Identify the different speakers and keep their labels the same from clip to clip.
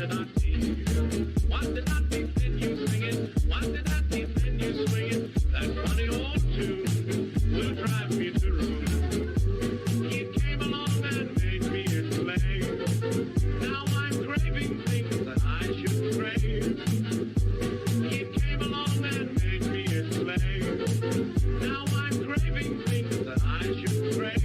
Speaker 1: did I see? Why did I defend you singing? Why did I defend you swinging? That funny old tune will drive me to ruin. It came along and made me its slave. Now I'm craving things that I should crave. It came along and made me its slave. Now I'm craving things that I should crave.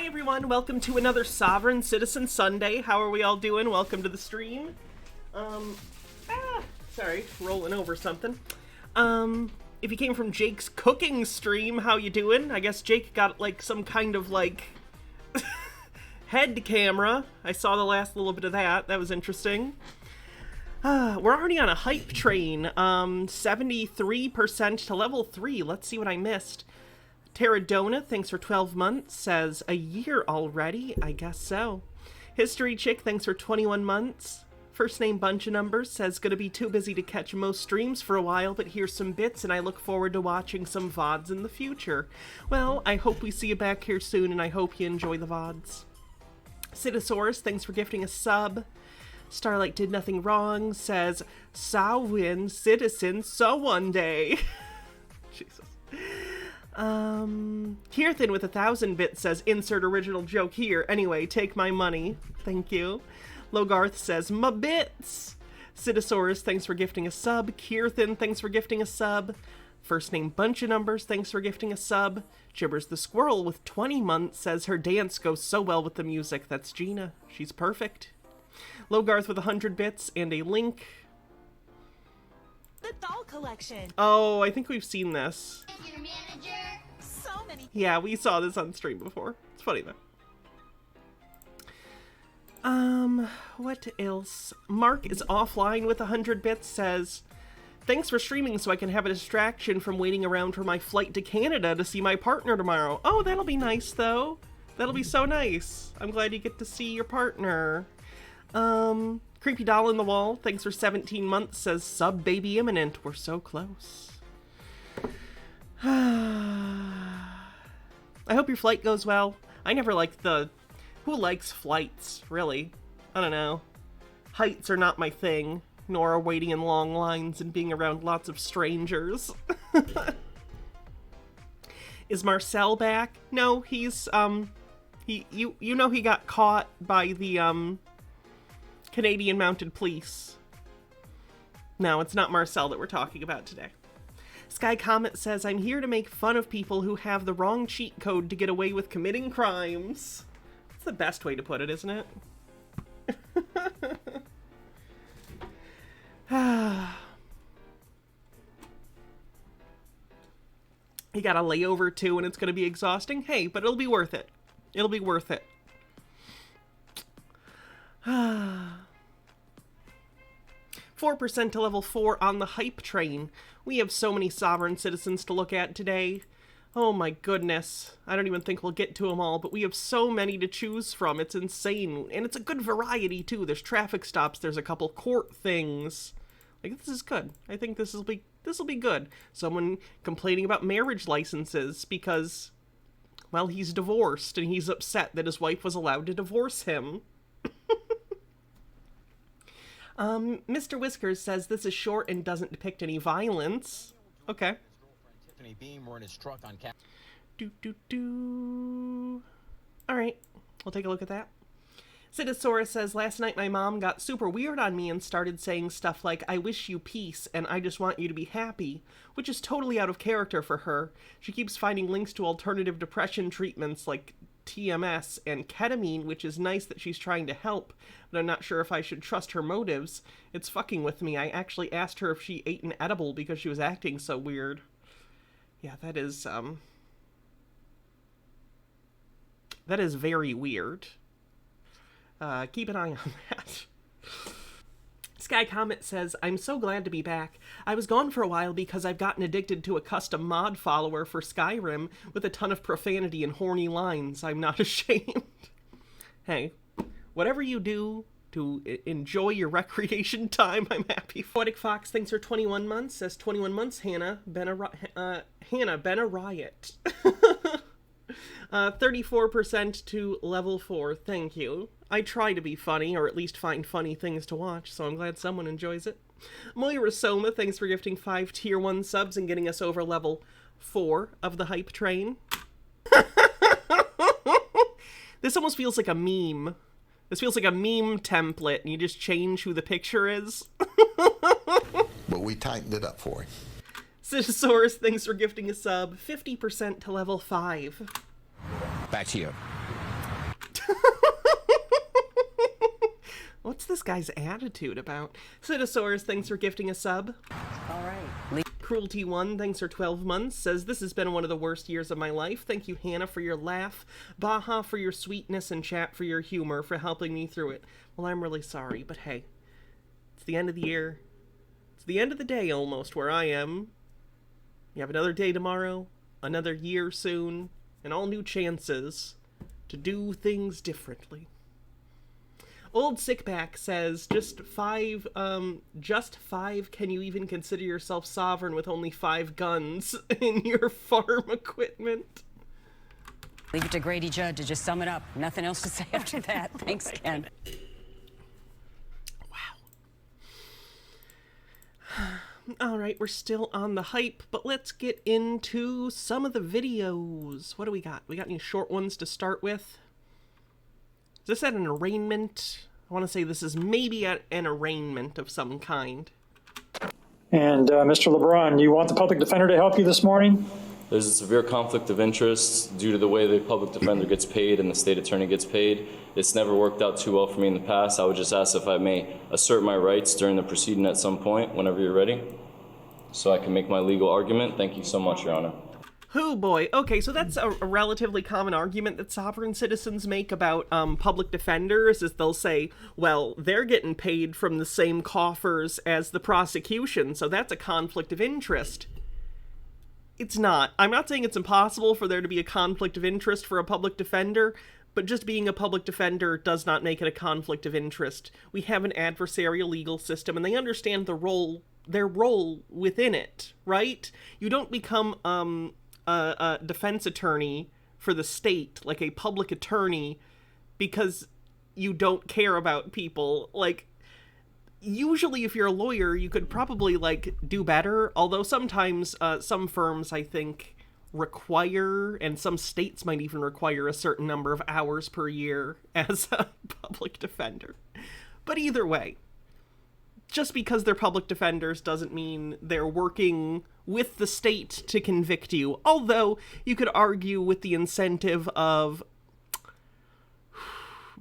Speaker 2: Hi everyone, welcome to another Sovereign Citizen Sunday. How are we all doing? Welcome to the stream. Sorry, rolling over something. If you came from Jake's cooking stream, how you doing? I guess Jake got like some kind of like head camera. I saw the last little bit of that. That was interesting. We're already on a hype train. 73% to level 3. Let's see what I missed. Terradona, thanks for 12 months, says, a year already? I guess so. History Chick, thanks for 21 months. First name Bunch of Numbers says, gonna be too busy to catch most streams for a while, but here's some bits, and I look forward to watching some VODs in the future. Well, I hope we see you back here soon, and I hope you enjoy the VODs. Citisaurus, thanks for gifting a sub. Starlight Did Nothing Wrong says, Sawin Citizen So One Day. Jesus. Kirthan with 1,000 bits says, insert original joke here. Anyway, take my money. Thank you. Logarth says, my bits. Citisaurus, thanks for gifting a sub. Kirthan, thanks for gifting a sub. First name Bunch of Numbers, thanks for gifting a sub. Gibbers the Squirrel with 20 months says, her dance goes so well with the music. That's Gina. She's perfect. Logarth with 100 bits and a link.
Speaker 3: The doll collection.
Speaker 2: Oh, I think we've seen this.
Speaker 3: Your manager. So many.
Speaker 2: Yeah, we saw this on stream before. It's funny though. What else? Mark is offline with 100 bits, says, thanks for streaming so I can have a distraction from waiting around for my flight to Canada to see my partner tomorrow. Oh, that'll be nice though. That'll be so nice. I'm glad you get to see your partner. Creepy Doll in the Wall, thanks for 17 months, says, sub baby imminent. We're so close. I hope your flight goes well. I never liked who likes flights, really? I don't know. Heights are not my thing, nor are waiting in long lines and being around lots of strangers. Is Marcel back? No, he's, you know he got caught by the, Canadian Mounted Police. No, it's not Marcel that we're talking about today. Sky Comet says, I'm here to make fun of people who have the wrong cheat code to get away with committing crimes. That's the best way to put it, isn't it? You got a layover too, and it's going to be exhausting. Hey, but it'll be worth it. It'll be worth it. 4% to level 4 on the hype train. We have so many sovereign citizens to look at today. Oh my goodness. I don't even think we'll get to them all, but we have so many to choose from. It's insane. And it's a good variety too. There's traffic stops, there's a couple court things. Like, this is good. I think this will be good. Someone complaining about marriage licenses because, well, he's divorced and he's upset that his wife was allowed to divorce him. Mr. Whiskers says this is short and doesn't depict any violence. Okay. Alright, we'll take a look at that. Citisaurus says, last night my mom got super weird on me and started saying stuff like, I wish you peace and I just want you to be happy, which is totally out of character for her. She keeps finding links to alternative depression treatments like TMS and ketamine, which is nice that she's trying to help, but I'm not sure if I should trust her motives. It's fucking with me. I actually asked her if she ate an edible because she was acting so weird. Yeah, that is very weird. Keep an eye on that. Sky Comet says, I'm so glad to be back. I was gone for a while because I've gotten addicted to a custom mod follower for Skyrim with a ton of profanity and horny lines. I'm not ashamed. Hey, whatever you do to enjoy your recreation time, I'm happy. Poetic Fox thinks her 21 months, says 21 months, Hannah, been a riot. 34% to level 4, thank you. I try to be funny, or at least find funny things to watch, so I'm glad someone enjoys it. Moira Soma, thanks for gifting 5 tier 1 subs and getting us over level 4 of the hype train. This almost feels like a meme. This feels like a meme template, and you just change who the picture is.
Speaker 4: But we tightened it up for him.
Speaker 2: Citisaurus, thanks for gifting a sub. 50% to level 5.
Speaker 5: Back to you.
Speaker 2: What's this guy's attitude about? Citosaurus, thanks for gifting a sub.
Speaker 5: All right.
Speaker 2: Cruelty1, thanks for 12 months, says, this has been one of the worst years of my life. Thank you, Hannah, for your laugh, Baha for your sweetness, and Chat for your humor, for helping me through it. Well, I'm really sorry, but hey, it's the end of the year. It's the end of the day, almost, where I am. You have another day tomorrow, another year soon, and all new chances to do things differently. Old Sickback says, just five, can you even consider yourself sovereign with only 5 guns in your farm equipment?
Speaker 5: Leave it to Grady Judd to just sum it up. Nothing else to say after that. Thanks, Ken.
Speaker 2: Wow. All right, we're still on the hype, but let's get into some of the videos. What do we got? We got any short ones to start with? Is this at an arraignment? I want to say this is maybe at an arraignment of some kind.
Speaker 6: And Mr. LeBron, you want the public defender to help you this morning?
Speaker 7: There's a severe conflict of interest due to the way the public defender gets paid and the state attorney gets paid. It's never worked out too well for me in the past. I would just ask if I may assert my rights during the proceeding at some point, whenever you're ready, so I can make my legal argument. Thank you so much, Your Honor.
Speaker 2: Oh boy. Okay, so that's a relatively common argument that sovereign citizens make about public defenders, is they'll say, well, they're getting paid from the same coffers as the prosecution, so that's a conflict of interest. It's not. I'm not saying it's impossible for there to be a conflict of interest for a public defender, but just being a public defender does not make it a conflict of interest. We have an adversarial legal system, and they understand their role within it, right? You don't become a defense attorney for the state, like a public attorney, because you don't care about people. Like, usually if you're a lawyer, you could probably, like, do better, although sometimes some firms, I think, require, and some states might even require, a certain number of hours per year as a public defender. But either way, just because they're public defenders doesn't mean they're working with the state to convict you. Although, you could argue with the incentive of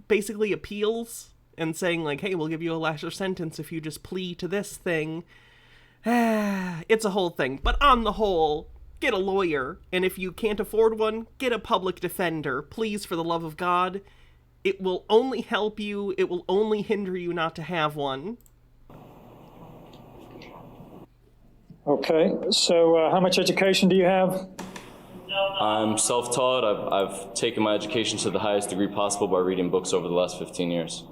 Speaker 2: basically appeals and saying, like, hey, we'll give you a lesser sentence if you just plea to this thing. It's a whole thing. But on the whole, get a lawyer. And if you can't afford one, get a public defender. Please, for the love of God. It will only help you. It will only hinder you not to have one.
Speaker 6: Okay, so how much education do you have?
Speaker 7: I'm self-taught. I've taken my education to the highest degree possible by reading books over the last 15 years.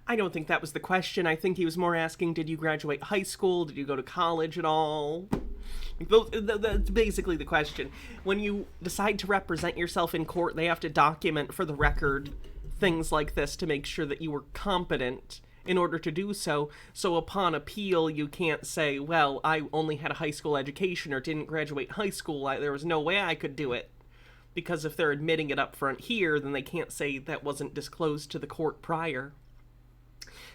Speaker 2: I don't think that was the question. I think he was more asking, did you graduate high school? Did you go to college at all? That's basically the question. When you decide to represent yourself in court, they have to document for the record things like this to make sure that you were competent in order to do so. So upon appeal, you can't say, well, I only had a high school education or didn't graduate high school. There was no way I could do it. Because if they're admitting it up front here, then they can't say that wasn't disclosed to the court prior.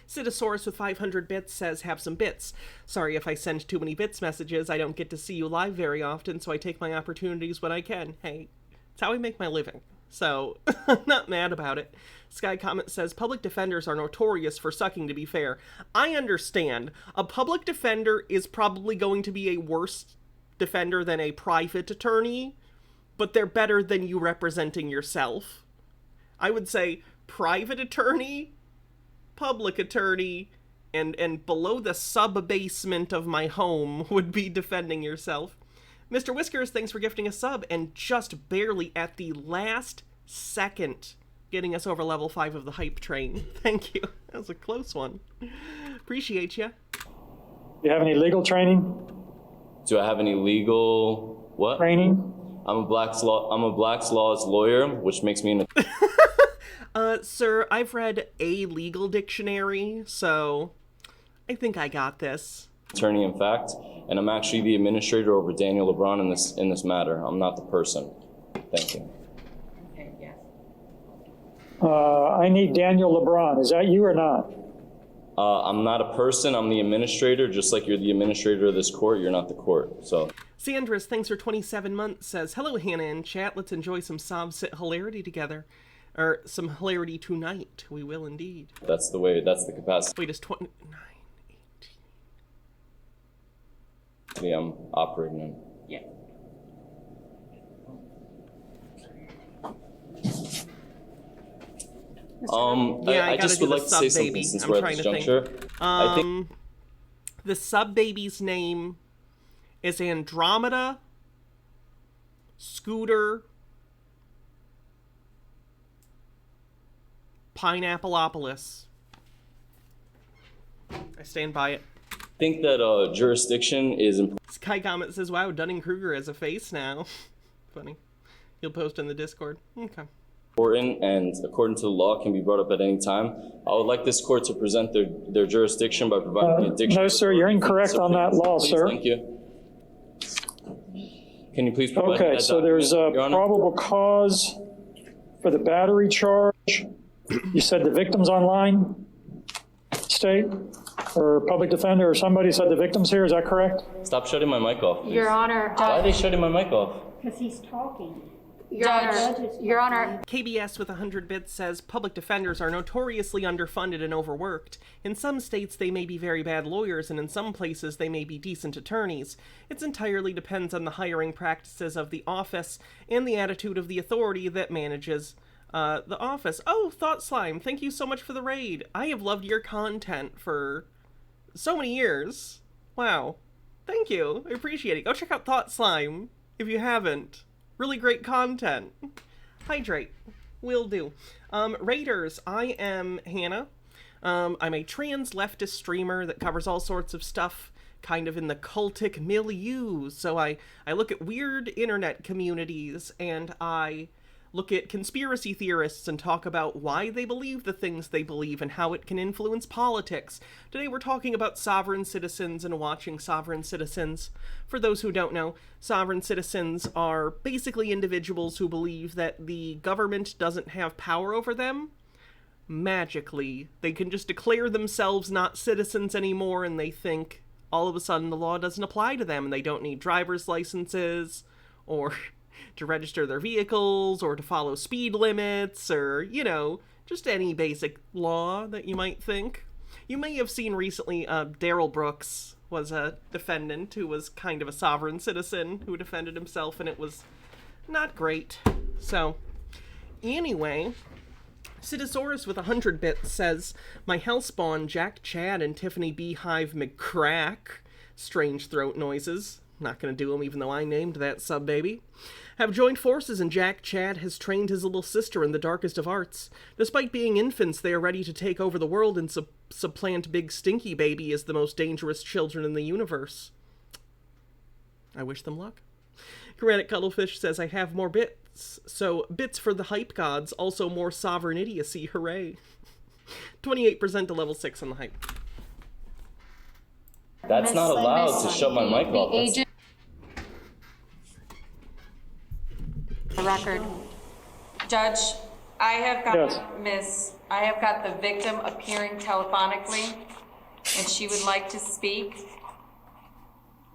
Speaker 2: Citosaurus with 500 bits says, have some bits. Sorry if I send too many bits messages. I don't get to see you live very often, so I take my opportunities when I can. Hey, it's how I make my living. So, I'm not mad about it. Sky Comment says, public defenders are notorious for sucking, to be fair. I understand. A public defender is probably going to be a worse defender than a private attorney, but they're better than you representing yourself. I would say private attorney, public attorney, and below the sub-basement of my home would be defending yourself. Mr. Whiskers, thanks for gifting a sub, and just barely at the last second getting us over level 5 of the hype train. Thank you. That was a close one. Appreciate you.
Speaker 6: Do you have any legal training?
Speaker 7: Do I have any legal what?
Speaker 6: Training?
Speaker 7: I'm a Black's Law's lawyer, which makes me
Speaker 2: Sir, I've read a legal dictionary, so I think I got this.
Speaker 7: attorney in fact, and I'm actually the administrator over Daniel LeBron in this matter. I'm not the person. Thank you.
Speaker 5: Okay, yes.
Speaker 6: I need Daniel LeBron. Is that you or not?
Speaker 7: I'm not a person. I'm the administrator. Just like you're the administrator of this court, you're not the court. So
Speaker 2: Sandras, thanks for 27 months, says, hello, Hannah and chat. Let's enjoy some SovCit hilarity together. Or some hilarity tonight. We will indeed.
Speaker 7: That's the capacity
Speaker 2: Wait, it's 29, 18.
Speaker 7: I'm operating in.
Speaker 5: Yeah.
Speaker 2: Yeah,
Speaker 7: I
Speaker 2: gotta
Speaker 7: just
Speaker 2: do
Speaker 7: would
Speaker 2: the
Speaker 7: like to say
Speaker 2: sub baby.
Speaker 7: something since
Speaker 2: I'm
Speaker 7: we're at
Speaker 2: trying
Speaker 7: this
Speaker 2: to think.
Speaker 7: juncture. I think
Speaker 2: The sub baby's name is Andromeda Scooter Pineappleopolis. I stand by it.
Speaker 7: that jurisdiction is important.
Speaker 2: Sky Comet says, wow, Dunning-Kruger has a face now. Funny. You'll post in the Discord. Okay.
Speaker 7: And according to the law can be brought up at any time. I would like this court to present their jurisdiction by providing the addiction.
Speaker 6: No, sir, you're incorrect on that law,
Speaker 7: Please,
Speaker 6: sir.
Speaker 7: Thank you. Can you please provide
Speaker 6: Okay,
Speaker 7: that
Speaker 6: so there's a
Speaker 7: document, Your Honor?
Speaker 6: probable cause for the battery charge. You said the victim's online, state, or public defender, or somebody said the victim's here, is that correct?
Speaker 7: Stop shutting my mic off, please.
Speaker 8: Your Honor.
Speaker 7: Why are they shutting my mic off?
Speaker 8: Because he's talking. Your Honor.
Speaker 2: KBS with 100 bits says, public defenders are notoriously underfunded and overworked. In some states, they may be very bad lawyers, and in some places, they may be decent attorneys. It entirely depends on the hiring practices of the office and the attitude of the authority that manages the office. Oh, Thought Slime, thank you so much for the raid. I have loved your content for so many years. Wow. Thank you. I appreciate it. Go check out Thought Slime if you haven't. Really great content. Hydrate. Will do. Raiders, I am Hannah. I'm a trans leftist streamer that covers all sorts of stuff kind of in the cultic milieu. So I look at weird internet communities and I look at conspiracy theorists and talk about why they believe the things they believe and how it can influence politics. Today we're talking about sovereign citizens and watching sovereign citizens. For those who don't know, sovereign citizens are basically individuals who believe that the government doesn't have power over them. Magically, they can just declare themselves not citizens anymore, and they think all of a sudden the law doesn't apply to them and they don't need driver's licenses or to register their vehicles or to follow speed limits or, you know, just any basic law that you might think. You may have seen recently Daryl Brooks was a defendant who was kind of a sovereign citizen who defended himself, and it was not great. So, anyway, Citisaurus with 100 bits says, my hellspawn Jack Chad and Tiffany Beehive McCrack, strange throat noises, not gonna do them even though I named that sub-baby, have joined forces, and Jack Chad has trained his little sister in the darkest of arts. Despite being infants, they are ready to take over the world and supplant Big Stinky Baby as the most dangerous children in the universe. I wish them luck. Granic Cuttlefish says, I have more bits. So, bits for the hype gods, also more sovereign idiocy, hooray. 28% to level 6 on the hype.
Speaker 7: That's not allowed to shut my mic off. That's-
Speaker 8: The record.
Speaker 9: Judge, I have got
Speaker 6: Yes.
Speaker 9: I have got the victim appearing telephonically, and she would like to speak.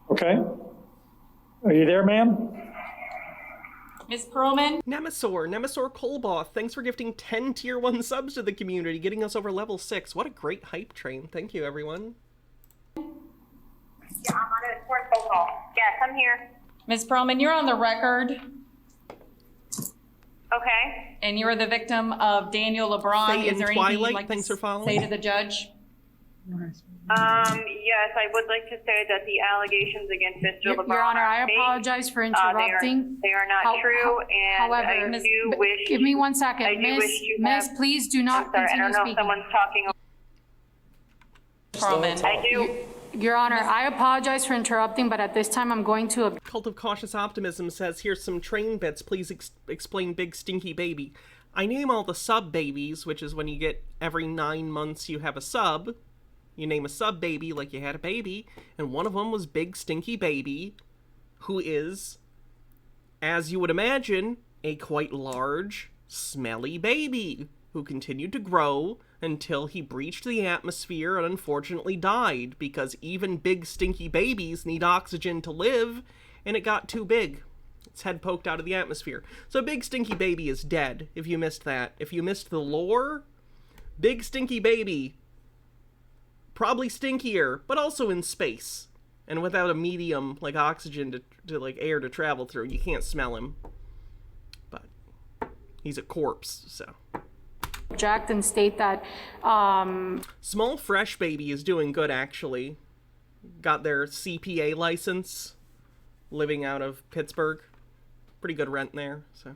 Speaker 6: Okay. Are you there, ma'am?
Speaker 9: Ms. Perlman?
Speaker 2: Nemesor Kolboth, thanks for gifting 10 tier 1 subs to the community, getting us over level 6. What a great hype train. Thank you, everyone.
Speaker 10: Yeah, I'm on a important phone call. Yes, I'm here.
Speaker 9: Ms. Perlman, you're on the record,
Speaker 10: Okay.
Speaker 9: and you're the victim of Daniel LeBron.
Speaker 2: Faye
Speaker 9: Is
Speaker 2: in
Speaker 9: there anything
Speaker 2: Twilight,
Speaker 9: you'd like
Speaker 2: thanks
Speaker 9: to
Speaker 2: for following.
Speaker 9: say to the judge?
Speaker 10: Yes, I would like to say that the allegations against Mr. LeBron
Speaker 8: Your Honor, I
Speaker 10: are fake.
Speaker 8: apologize for interrupting.
Speaker 10: They are not true, and
Speaker 8: However,
Speaker 10: I do wish.
Speaker 8: give me 1 second.
Speaker 10: I do wish you
Speaker 8: Miss,
Speaker 10: have-
Speaker 8: please do not
Speaker 10: I'm sorry, I
Speaker 8: continue
Speaker 10: don't know if
Speaker 8: speaking.
Speaker 10: someone's talking.
Speaker 9: Perlman.
Speaker 10: I do.
Speaker 8: Your Honor, I apologize for interrupting, but at this time I'm going to...
Speaker 2: Cult of Cautious Optimism says, here's some train bits, please explain Big Stinky Baby. I name all the sub-babies, which is when you get every 9 months you have a sub. You name a sub-baby like you had a baby, and one of them was Big Stinky Baby, who is, as you would imagine, a quite large, smelly baby, who continued to grow until he breached the atmosphere and unfortunately died, because even big stinky babies need oxygen to live, and it got too big. Its head poked out of the atmosphere. So Big Stinky Baby is dead, if you missed that. If you missed the lore, Big Stinky Baby, probably stinkier, but also in space. And without a medium, like oxygen, to like air to travel through, you can't smell him. But he's a corpse, so.
Speaker 8: Object and state that
Speaker 2: Small Fresh Baby is doing good, actually. Got their CPA license, living out of Pittsburgh. Pretty good rent there, so.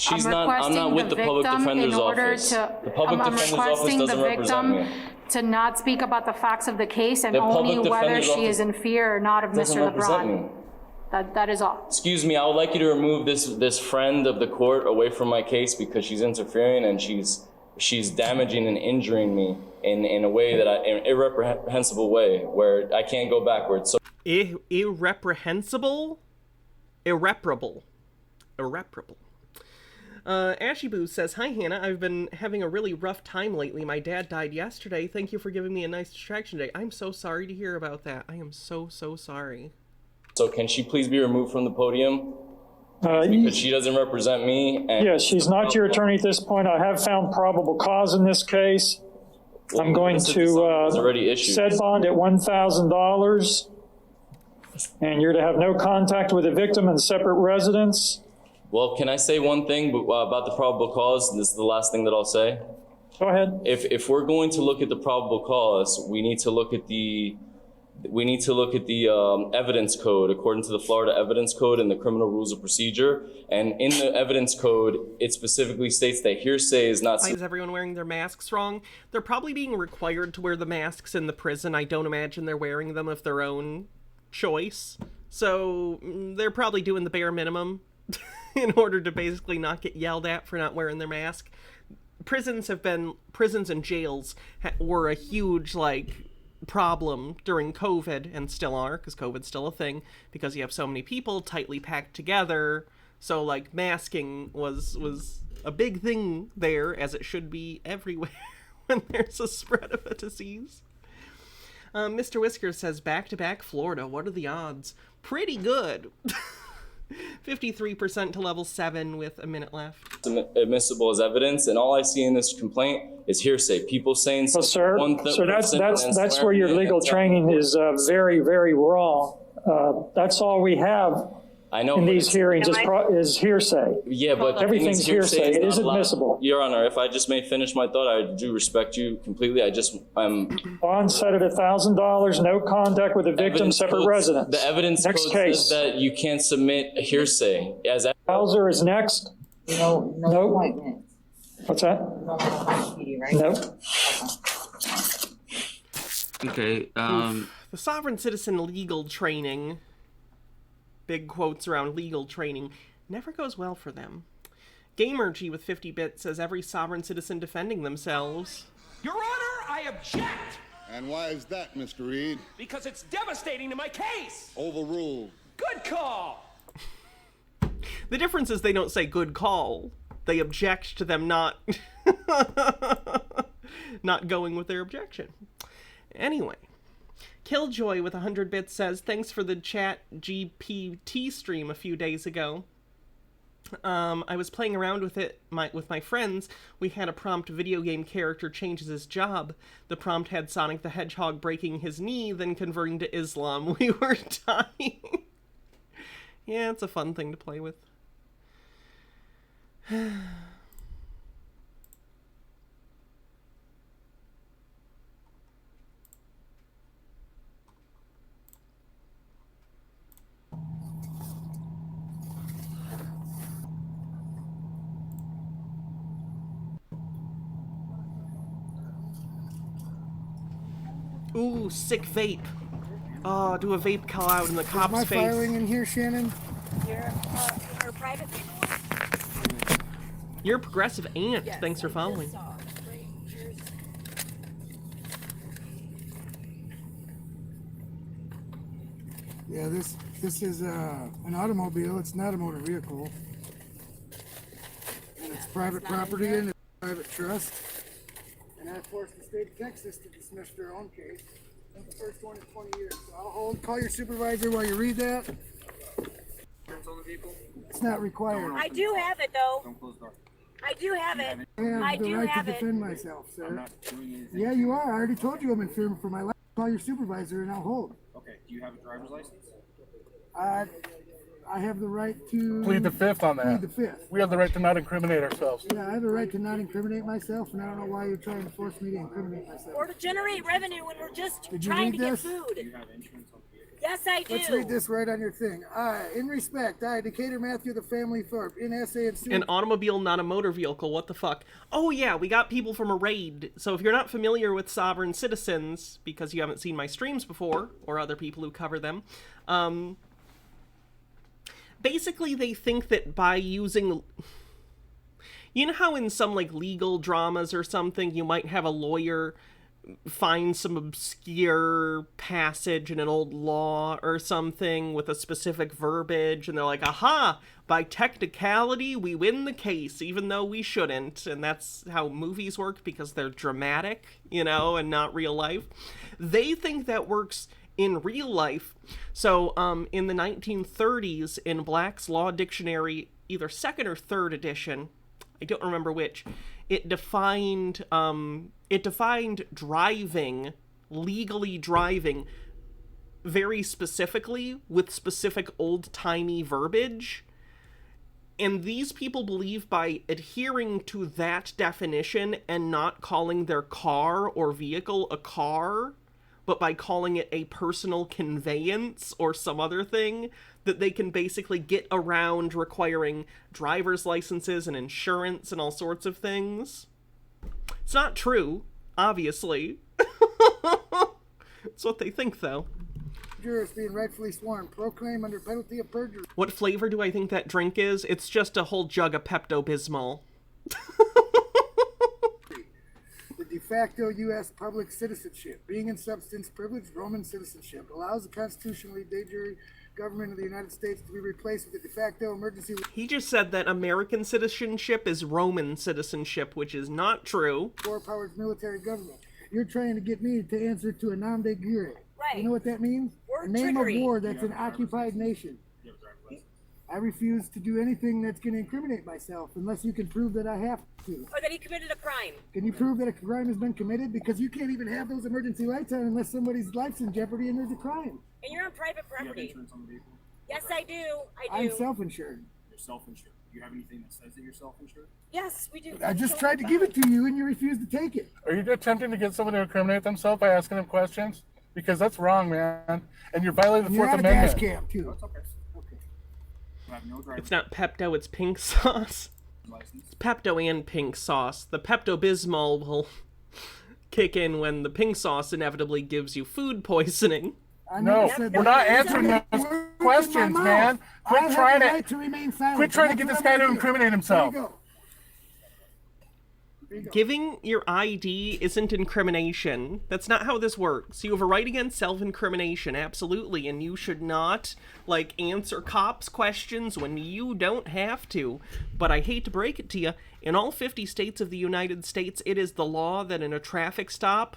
Speaker 7: I'm not with the public defender's office. The public defender's office doesn't represent me.
Speaker 8: To not speak about the facts of the case and
Speaker 7: The
Speaker 8: only
Speaker 7: public
Speaker 8: whether
Speaker 7: defender's
Speaker 8: she is in fear or not of
Speaker 7: Doesn't
Speaker 8: Mr.
Speaker 7: represent
Speaker 8: LeBron.
Speaker 7: me.
Speaker 8: That is all.
Speaker 7: Excuse me, I would like you to remove this friend of the court away from my case because she's interfering and she's damaging and injuring me in a way that in an irreprehensible way where I can't go backwards. So
Speaker 2: Irreprehensible? Irreparable. Ashy Boo says, "Hi Hannah, I've been having a really rough time lately. My dad died yesterday. Thank you for giving me a nice distraction today." I'm so sorry to hear about that. I am so sorry.
Speaker 7: So can she please be removed from the podium? Because she doesn't represent me. And
Speaker 6: Yes, she's not your attorney at this point. I have found probable cause in this case. I'm going to set bond at $1,000, and you're to have no contact with the victim in separate residence.
Speaker 7: Well, can I say one thing about the probable cause? This is the last thing that I'll say.
Speaker 6: Go ahead.
Speaker 7: If we're going to look at the probable cause, we need to look at the evidence code according to the Florida Evidence Code and the Criminal Rules of Procedure. And in the evidence code, it specifically states that hearsay is not.
Speaker 2: Why is everyone wearing their masks wrong? They're probably being required to wear the masks in the prison. I don't imagine they're wearing them of their own choice. So they're probably doing the bare minimum in order to basically not get yelled at for not wearing their mask. Prisons and jails were a huge, problem during COVID, and still are, because COVID's still a thing, because you have so many people tightly packed together. So, masking was a big thing there, as it should be everywhere when there's a spread of a disease. Mr. Whisker says, back-to-back Florida, what are the odds? Pretty good. 53% to level 7 with a minute left.
Speaker 7: Admissible as evidence, and all I see in this complaint is hearsay. People saying
Speaker 6: Well, sir, that's where your legal training is very, very wrong. That's all we have
Speaker 7: I know
Speaker 6: in these hearings is hearsay.
Speaker 7: Yeah, but
Speaker 6: everything's hearsay. It is admissible.
Speaker 7: Your Honor, if I just may finish my thought, I do respect you completely.
Speaker 6: Bond set at $1,000. No contact with the victim. Separate residence.
Speaker 7: The evidence
Speaker 6: next
Speaker 7: code
Speaker 6: case
Speaker 7: says that you can't submit hearsay as.
Speaker 6: Bowser is next.
Speaker 11: No appointment.
Speaker 6: What's that? Nope.
Speaker 12: Okay.
Speaker 2: The sovereign citizen legal training, big quotes around legal training, never goes well for them. Gamergy with 50 bits says every sovereign citizen defending themselves.
Speaker 13: Your Honor, I object!
Speaker 14: And why is that, Mr. Reed?
Speaker 13: Because it's devastating to my case!
Speaker 14: Overruled.
Speaker 13: Good call!
Speaker 2: The difference is they don't say good call. They object to them not going with their objection. Anyway, Killjoy with 100 bits says, thanks for the chat GPT stream a few days ago. I was playing around with it with my friends. We had a prompt video game character changes his job. The prompt had Sonic the Hedgehog breaking his knee, then converting to Islam. We were dying. Yeah, it's a fun thing to play with. Ooh, sick vape. Oh, do a vape call out in the cop's
Speaker 15: Am I
Speaker 2: face.
Speaker 15: filing in here, Shannon?
Speaker 3: You're a private.
Speaker 2: You're a progressive aunt. Yes, thanks for following.
Speaker 15: Yeah, this is an automobile. It's not a motor vehicle. And it's private property and it's a private trust. And I forced the state of Texas to dismiss their own case. That's the first one in 20 years. So I'll call your supervisor while you read that. It's not required.
Speaker 3: I do have it though. I do have it.
Speaker 15: I have the right to defend myself, sir. Yeah, you are. I already told you I'm in fear for my life. Call your supervisor and I'll hold.
Speaker 12: Okay, do you have a driver's license?
Speaker 15: I have the right to
Speaker 16: plead the fifth on that.
Speaker 15: Plead the fifth.
Speaker 16: We have the right to not incriminate ourselves.
Speaker 15: Yeah, I have the right to not incriminate myself, and I don't know why you're trying to force me to incriminate myself.
Speaker 3: Or to generate revenue when we're just
Speaker 15: Did you
Speaker 3: trying
Speaker 15: read
Speaker 3: to
Speaker 15: this?
Speaker 3: get food. Yes, I do.
Speaker 15: Let's read this right on your thing. In respect, Decatur Matthew the Family Thorpe, in essay and suit.
Speaker 2: An automobile, not a motor vehicle. What the fuck? Oh yeah, we got people from a raid. So if you're not familiar with sovereign citizens, because you haven't seen my streams before, or other people who cover them, basically they think that by using... You know how in some, like, legal dramas or something, you might have a lawyer find some obscure passage in an old law or something with a specific verbiage, and they're like, aha, by technicality, we win the case, even though we shouldn't. And that's how movies work, because they're dramatic, you know, and not real life. They think that works in real life. So in the 1930s, in Black's Law Dictionary, either second or third edition, I don't remember which, it defined driving, legally driving, very specifically with specific old-timey verbiage. And these people believe by adhering to that definition and not calling their car or vehicle a car, but by calling it a personal conveyance or some other thing, that they can basically get around requiring driver's licenses and insurance and all sorts of things. It's not true, obviously. It's what they think, though.
Speaker 15: Jurors being rightfully sworn, proclaim under penalty of perjury.
Speaker 2: What flavor do I think that drink is? It's just a whole jug of Pepto-Bismol.
Speaker 15: The de facto U.S. public citizenship, being in substance privileged Roman citizenship, allows the constitutionally de jure government of the United States to be replaced with the de facto emergency...
Speaker 2: He just said that American citizenship is Roman citizenship, which is not true.
Speaker 15: Four powers military government. You're trying to get me to answer to a nom de guerre.
Speaker 3: Right.
Speaker 15: You know what that means? A name of war that's an occupied nation. I refuse to do anything that's going to incriminate myself unless you can prove that I have to.
Speaker 3: Or that he committed a crime.
Speaker 15: Can you prove that a crime has been committed? Because you can't even have those emergency lights on unless somebody's life's in jeopardy and there's a crime.
Speaker 3: And you're on private property.
Speaker 12: You have insurance on the vehicle?
Speaker 3: Yes, I do. I do.
Speaker 15: I'm self-insured.
Speaker 12: You're self-insured. Do you have anything that says that you're self-insured?
Speaker 3: Yes, we do.
Speaker 15: I just tried to give it to you and you refused to take it.
Speaker 16: Are you attempting to get someone to incriminate themselves by asking them questions? Because that's wrong, man. And you're violating the Fourth Amendment.
Speaker 15: Gas camp, too.
Speaker 12: That's okay. You have no driver's
Speaker 2: It's not Pepto, it's pink sauce.
Speaker 12: license.
Speaker 2: It's Pepto and pink sauce. The Pepto-Bismol will kick in when the pink sauce inevitably gives you food poisoning.
Speaker 16: No, we're not answering those questions, man. Quit trying to get this guy to incriminate himself.
Speaker 2: Giving your ID isn't incrimination. That's not how this works. You have a right against self-incrimination, absolutely, and you should not, like, answer cops' questions when you don't have to. But I hate to break it to you, in all 50 states of the United States, it is the law that in a traffic stop,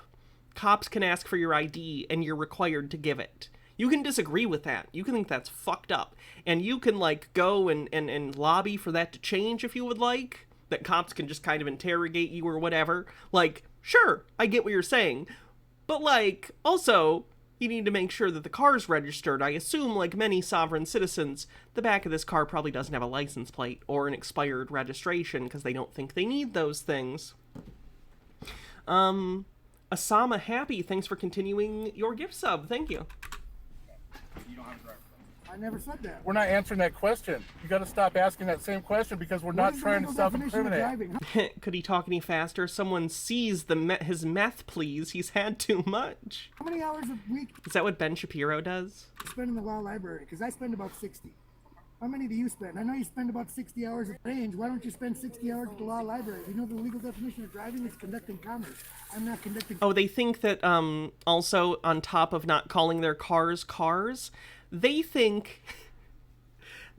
Speaker 2: cops can ask for your ID, and you're required to give it. You can disagree with that. You can think that's fucked up. And you can, like, go and lobby for that to change if you would like. That cops can just kind of interrogate you or whatever. Like, sure, I get what you're saying. But, like, also, you need to make sure that the car's registered. I assume, like many sovereign citizens, the back of this car probably doesn't have a license plate or an expired registration because they don't think they need those things. Asama Happy, thanks for continuing your gift sub. Thank you.
Speaker 12: You don't have a driver's license.
Speaker 15: I never said that.
Speaker 16: We're not answering that question. You got to stop asking that same question because we're not trying to self-incriminate.
Speaker 2: Could he talk any faster? Someone sees his meth, please. He's had too much.
Speaker 15: How many hours a week
Speaker 2: Is that what Ben Shapiro does?
Speaker 15: do you spend in the law library? Because I spend about 60. How many do you spend? I know you spend about 60 hours at range. Why don't you spend 60 hours at the law library? You know the legal definition of driving is conducting commerce. I'm not conducting...
Speaker 2: Oh, they think that, also, on top of not calling their cars, they think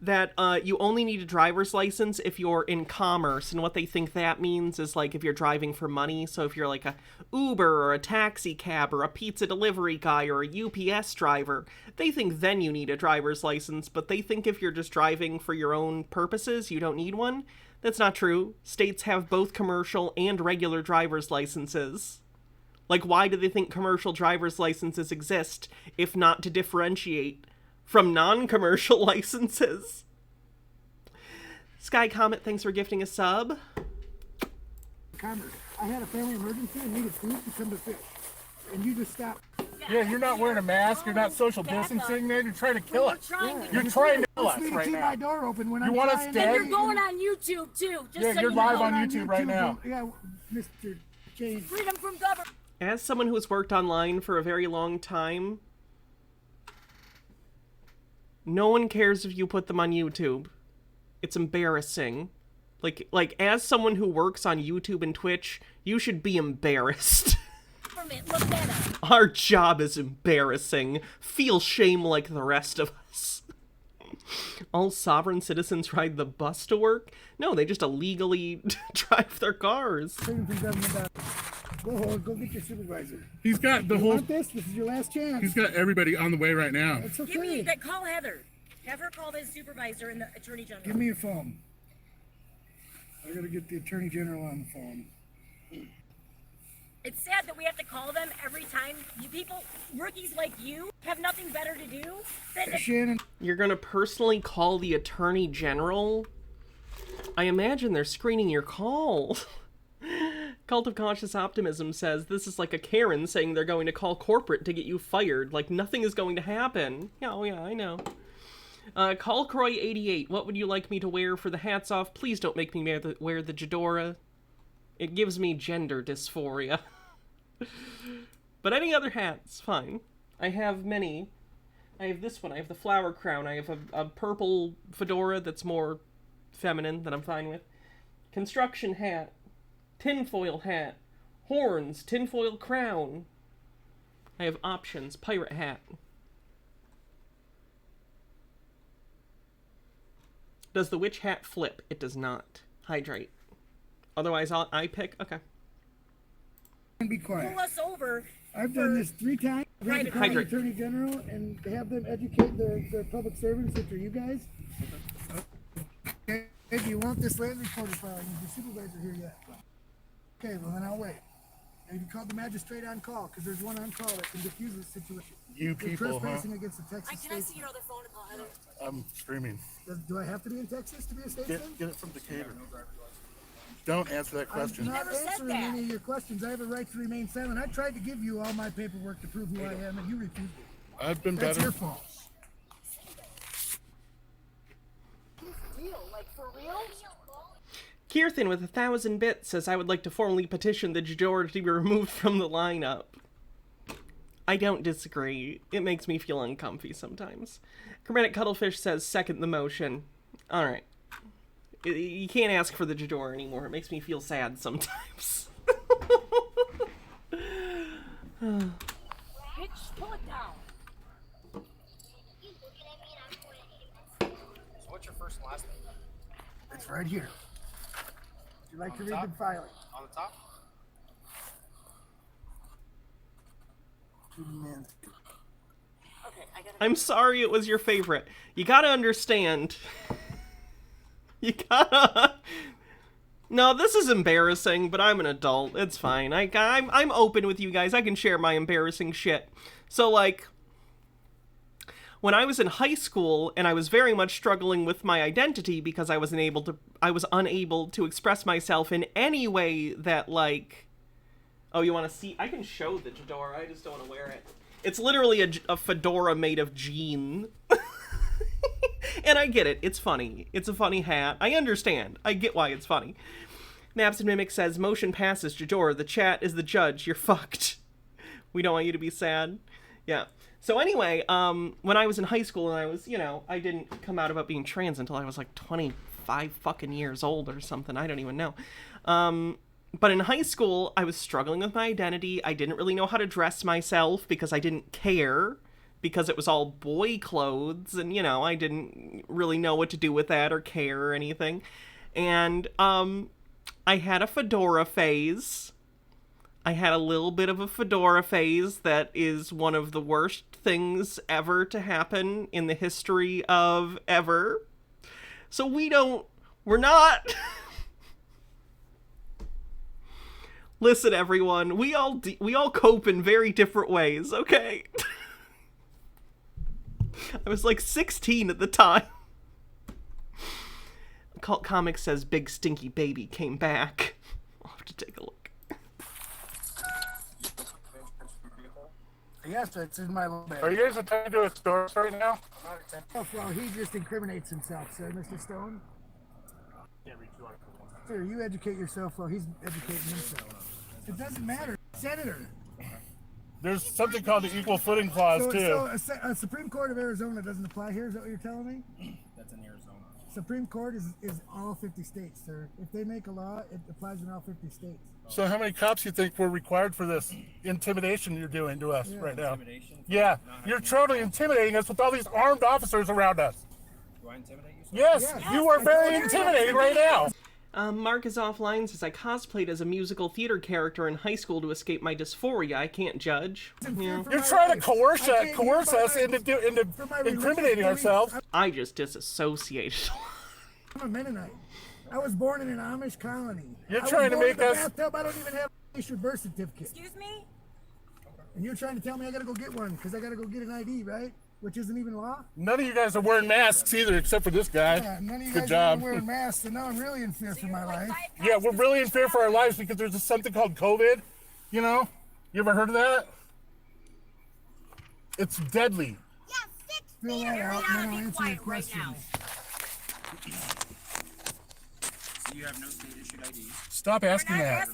Speaker 2: that you only need a driver's license if you're in commerce, and what they think that means is like if you're driving for money. So if you're like a Uber or a taxi cab or a pizza delivery guy or a UPS driver, they think then you need a driver's license, but they think if you're just driving for your own purposes, you don't need one. That's not true. States have both commercial and regular driver's licenses. Like, why do they think commercial driver's licenses exist if not to differentiate from non-commercial licenses? Sky Comet, thanks for gifting a sub.
Speaker 15: Commerce. I had a family emergency and needed food to come to fish. And you just stopped.
Speaker 16: Yeah, you're not wearing a mask. You're not social distancing. Man, you're trying to kill us. You're trying to kill us right
Speaker 15: keep
Speaker 16: now.
Speaker 15: my door open when
Speaker 16: You
Speaker 15: I'm
Speaker 16: want us
Speaker 15: trying
Speaker 16: dead?
Speaker 3: And you're going on YouTube too. Just
Speaker 16: Yeah,
Speaker 3: so
Speaker 16: you're
Speaker 3: you
Speaker 16: live
Speaker 3: know.
Speaker 16: on YouTube right now.
Speaker 15: Yeah, Mr. Change.
Speaker 3: Freedom from government.
Speaker 2: As someone who has worked online for a very long time, no one cares if you put them on YouTube. It's embarrassing. Like as someone who works on YouTube and Twitch, you should be embarrassed.
Speaker 3: Look that up.
Speaker 2: Our job is embarrassing. Feel shame like the rest of us. All sovereign citizens ride the bus to work? No, they just illegally drive their cars.
Speaker 15: Go get your supervisor.
Speaker 16: He's got the
Speaker 15: You
Speaker 16: whole.
Speaker 15: want this? This is your last chance.
Speaker 16: He's got everybody on the way right now.
Speaker 15: It's okay.
Speaker 3: Give me that. Call Heather. Have her call the supervisor and the attorney general.
Speaker 15: Give me a phone. I gotta get the attorney general on the phone.
Speaker 3: It's sad that we have to call them every time. You people, rookies like you, have nothing better to do than
Speaker 15: Shannon.
Speaker 2: You're gonna personally call the attorney general? I imagine they're screening your call. Cult of Conscious Optimism says this is like a Karen saying they're going to call corporate to get you fired. Like nothing is going to happen. Yeah, oh yeah, I know. Call Croy88. What would you like me to wear for the hats off? Please don't make me wear the Jadora. It gives me gender dysphoria. But any other hat's fine. I have many. I have this one. I have the flower crown. I have a purple fedora that's more feminine that I'm fine with. Construction hat. Tinfoil hat. Horns. Tinfoil crown. I have options. Pirate hat. Does the witch hat flip? It does not. Hydrate. Otherwise, I pick. Okay.
Speaker 15: Be quiet.
Speaker 3: pull us over.
Speaker 15: I've done this 3 times. I've had to call the attorney general and have them educate their public servants, which are you guys. Okay, if you want this land recorder file, your supervisor here yet? Okay, well then I'll wait. And you called the magistrate on call, because there's one on call that can diffuse this situation.
Speaker 16: You people,
Speaker 15: You're trespassing against the Texas
Speaker 3: Can I
Speaker 15: state.
Speaker 3: see your other phone to call Heather?
Speaker 16: I'm streaming.
Speaker 15: Do I have to be in Texas to be a statesman?
Speaker 16: Get it from Decatur. Don't answer that question.
Speaker 15: I'm not
Speaker 3: Never said
Speaker 15: answering
Speaker 3: that.
Speaker 15: any of your questions. I have a right to remain silent. I tried to give you all my paperwork to prove who I am, and you refused it.
Speaker 16: I've been
Speaker 15: That's
Speaker 16: better.
Speaker 15: your fault.
Speaker 3: Real, like for real?
Speaker 2: Kirthan with 1,000 bits says, I would like to formally petition the Jador to be removed from the lineup. I don't disagree. It makes me feel uncomfy sometimes. Chromatic Cuttlefish says, second the motion. Alright. You can't ask for the Jador anymore. It makes me feel sad sometimes.
Speaker 3: Bitch, pull it down.
Speaker 12: So what's your first and last name?
Speaker 15: It's right here. Would you like to read the filing?
Speaker 12: On the top?
Speaker 3: Okay, I gotta.
Speaker 2: I'm sorry it was your favorite. You gotta understand. You gotta... No, this is embarrassing, but I'm an adult. It's fine. I'm open with you guys. I can share my embarrassing shit. So, like, when I was in high school, and I was very much struggling with my identity because I was unable to express myself in any way that, like... Oh, you want to see? I can show the fedora. I just don't want to wear it. It's literally a fedora made of jean. And I get it. It's funny. It's a funny hat. I understand. I get why it's funny. Maps and Mimic says, motion passes, Jador. The chat is the judge. You're fucked. We don't want you to be sad. Yeah. So anyway, when I was in high school and I was, I didn't come out about being trans until I was like 25 fucking years old or something. I don't even know. But in high school, I was struggling with my identity. I didn't really know how to dress myself because I didn't care because it was all boy clothes, and, you know, I didn't really know what to do with that or care or anything. And I had a fedora phase. I had a little bit of a fedora phase that is one of the worst things ever to happen in the history of ever. So we're not... Listen, everyone, we all cope in very different ways, okay? I was like 16 at the time. Cult Comics says Big Stinky Baby came back. I'll have to take a look.
Speaker 15: Yes, it's in my little bag.
Speaker 16: Are you guys attending to a store right now?
Speaker 15: Oh, well, he just incriminates himself, sir, Mr. Stone. Sir, you educate yourself while he's educating himself. It doesn't matter. Senator.
Speaker 16: There's something called the equal footing clause, too.
Speaker 15: So a Supreme Court of Arizona doesn't apply here? Is that what you're telling me?
Speaker 12: That's in Arizona.
Speaker 15: Supreme Court is all 50 states, sir. If they make a law, it applies in all 50 states.
Speaker 16: So how many cops you think were required for this intimidation you're doing to us right now? Yeah, you're totally intimidating us with all these armed officers around us.
Speaker 12: Do I intimidate you?
Speaker 16: Yes, you are very intimidating right now.
Speaker 2: Mark is offline, says I cosplayed as a musical theater character in high school to escape my dysphoria. I can't judge. Yeah.
Speaker 16: You're trying to coerce us into incriminating ourselves.
Speaker 2: I just disassociated.
Speaker 15: I'm a Mennonite. I was born in an Amish colony.
Speaker 16: You're trying to make us...
Speaker 15: Bathtub. I don't even have a birth certificate.
Speaker 3: Excuse me?
Speaker 15: And you're trying to tell me I gotta go get one because I gotta go get an ID, right? Which isn't even law?
Speaker 16: None of you guys are wearing masks either, except for this guy.
Speaker 15: Yeah, none of you
Speaker 16: Good
Speaker 15: guys
Speaker 16: job.
Speaker 15: are wearing masks, and now I'm really in fear for my life.
Speaker 16: Yeah, we're really in fear for our lives because there's something called COVID. You know? You ever heard of that? It's deadly.
Speaker 15: Fill that out, and then I'll answer your questions.
Speaker 12: So you have no state-issued ID.
Speaker 16: Stop asking that.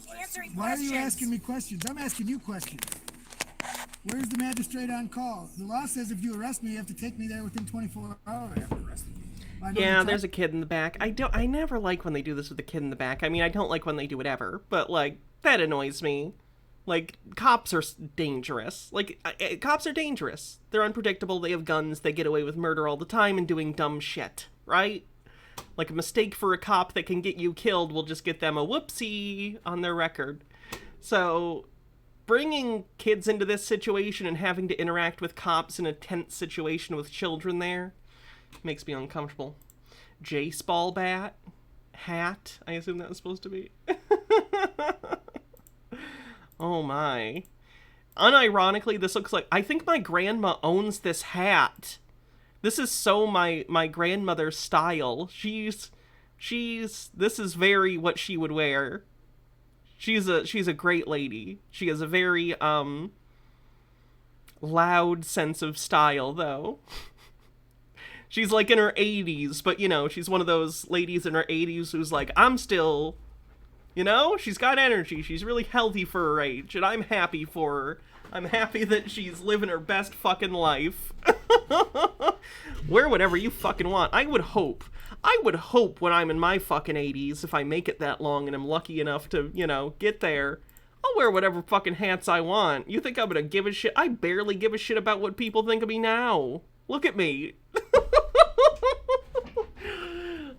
Speaker 15: Why are you asking me questions? I'm asking you questions. Where's the magistrate on call? The law says if you arrest me, you have to take me there within 24 hours.
Speaker 2: Yeah, there's a kid in the back. I never like when they do this with a kid in the back. I mean, I don't like when they do it ever, but, like, that annoys me. Like, cops are dangerous. Like, cops are dangerous. They're unpredictable, they have guns, they get away with murder all the time and doing dumb shit, right? Like, a mistake for a cop that can get you killed will just get them a whoopsie on their record. So... bringing kids into this situation and having to interact with cops in a tense situation with children there makes me uncomfortable. J-Spall bat? Hat? I assume that was supposed to be. Oh my. Unironically, this looks like... I think my grandma owns this hat. This is so my grandmother's style. This is very what she would wear. She's a great lady. She has a very, loud sense of style, though. She's, like, in her 80s, but, you know, she's one of those ladies in her 80s who's like, I'm still, you know? She's got energy. She's really healthy for her age, and I'm happy for her. I'm happy that she's living her best fucking life. Wear whatever you fucking want. I would hope when I'm in my fucking 80s, if I make it that long and I'm lucky enough to, you know, get there, I'll wear whatever fucking hats I want. You think I'm gonna give a shit? I barely give a shit about what people think of me now. Look at me.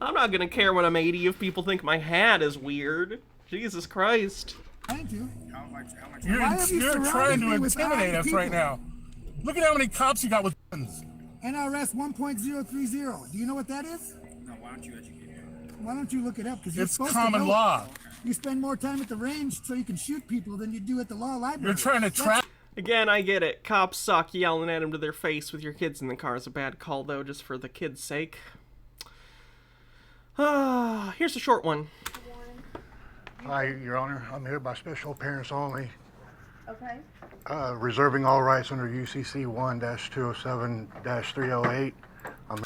Speaker 2: I'm not gonna care when I'm 80 if people think my hat is weird. Jesus Christ.
Speaker 15: Thank you.
Speaker 16: You're trying to intimidate us right now. Look at how many cops you got with guns.
Speaker 15: NRS 1.030. Do you know what that is?
Speaker 12: No, why don't you educate me?
Speaker 15: Why don't you look it up? Because
Speaker 16: it's common law.
Speaker 15: You spend more time at the range so you can shoot people than you do at the law library.
Speaker 16: You're trying to trap.
Speaker 2: Again, I get it. Cops suck. Yelling at them to their face with your kids in the car is a bad call, though, just for the kids' sake. Here's a short one.
Speaker 17: Hi, Your Honor. I'm here by special appearance only.
Speaker 3: Okay.
Speaker 17: Reserving all rights under UCC 1-207-308.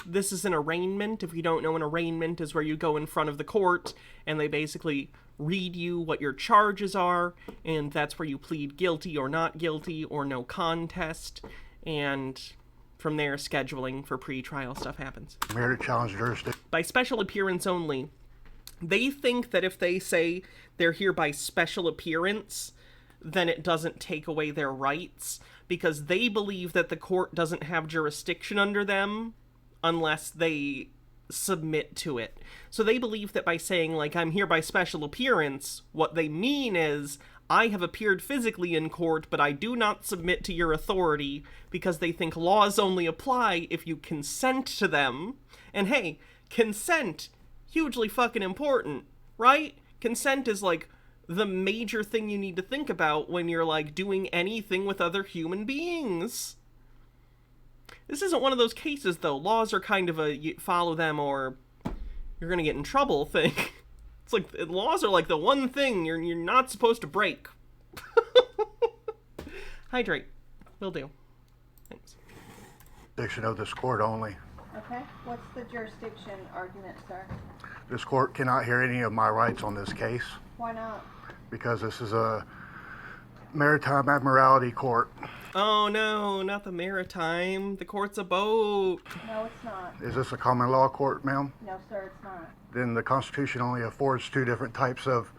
Speaker 2: This is an arraignment. If you don't know, an arraignment is where you go in front of the court and they basically read you what your charges are, and that's where you plead guilty or not guilty or no contest, and from there scheduling for pre-trial stuff happens.
Speaker 17: I'm here to challenge jurisdiction.
Speaker 2: By special appearance only. They think that if they say they're here by special appearance, then it doesn't take away their rights. because they believe that the court doesn't have jurisdiction under them unless they submit to it. So they believe that by saying, like, I'm here by special appearance, what they mean is, I have appeared physically in court, but I do not submit to your authority, because they think laws only apply if you consent to them. And hey, consent, hugely fucking important, right? Consent is like the major thing you need to think about when you're like doing anything with other human beings. This isn't one of those cases, though. Laws are kind of a you follow them or you're gonna get in trouble thing. It's like laws are like the one thing you're not supposed to break. Hydrate. Will do. Thanks.
Speaker 17: Jurisdiction of this court only.
Speaker 11: Okay, what's the jurisdiction argument, sir?
Speaker 17: This court cannot hear any of my rights on this case
Speaker 11: Why not?
Speaker 17: because this is a maritime admiralty court.
Speaker 2: Oh no, not the maritime. The court's a boat.
Speaker 11: No, it's not.
Speaker 17: Is this a common law court, ma'am?
Speaker 11: No, sir, it's not.
Speaker 17: Then the Constitution only affords two different types of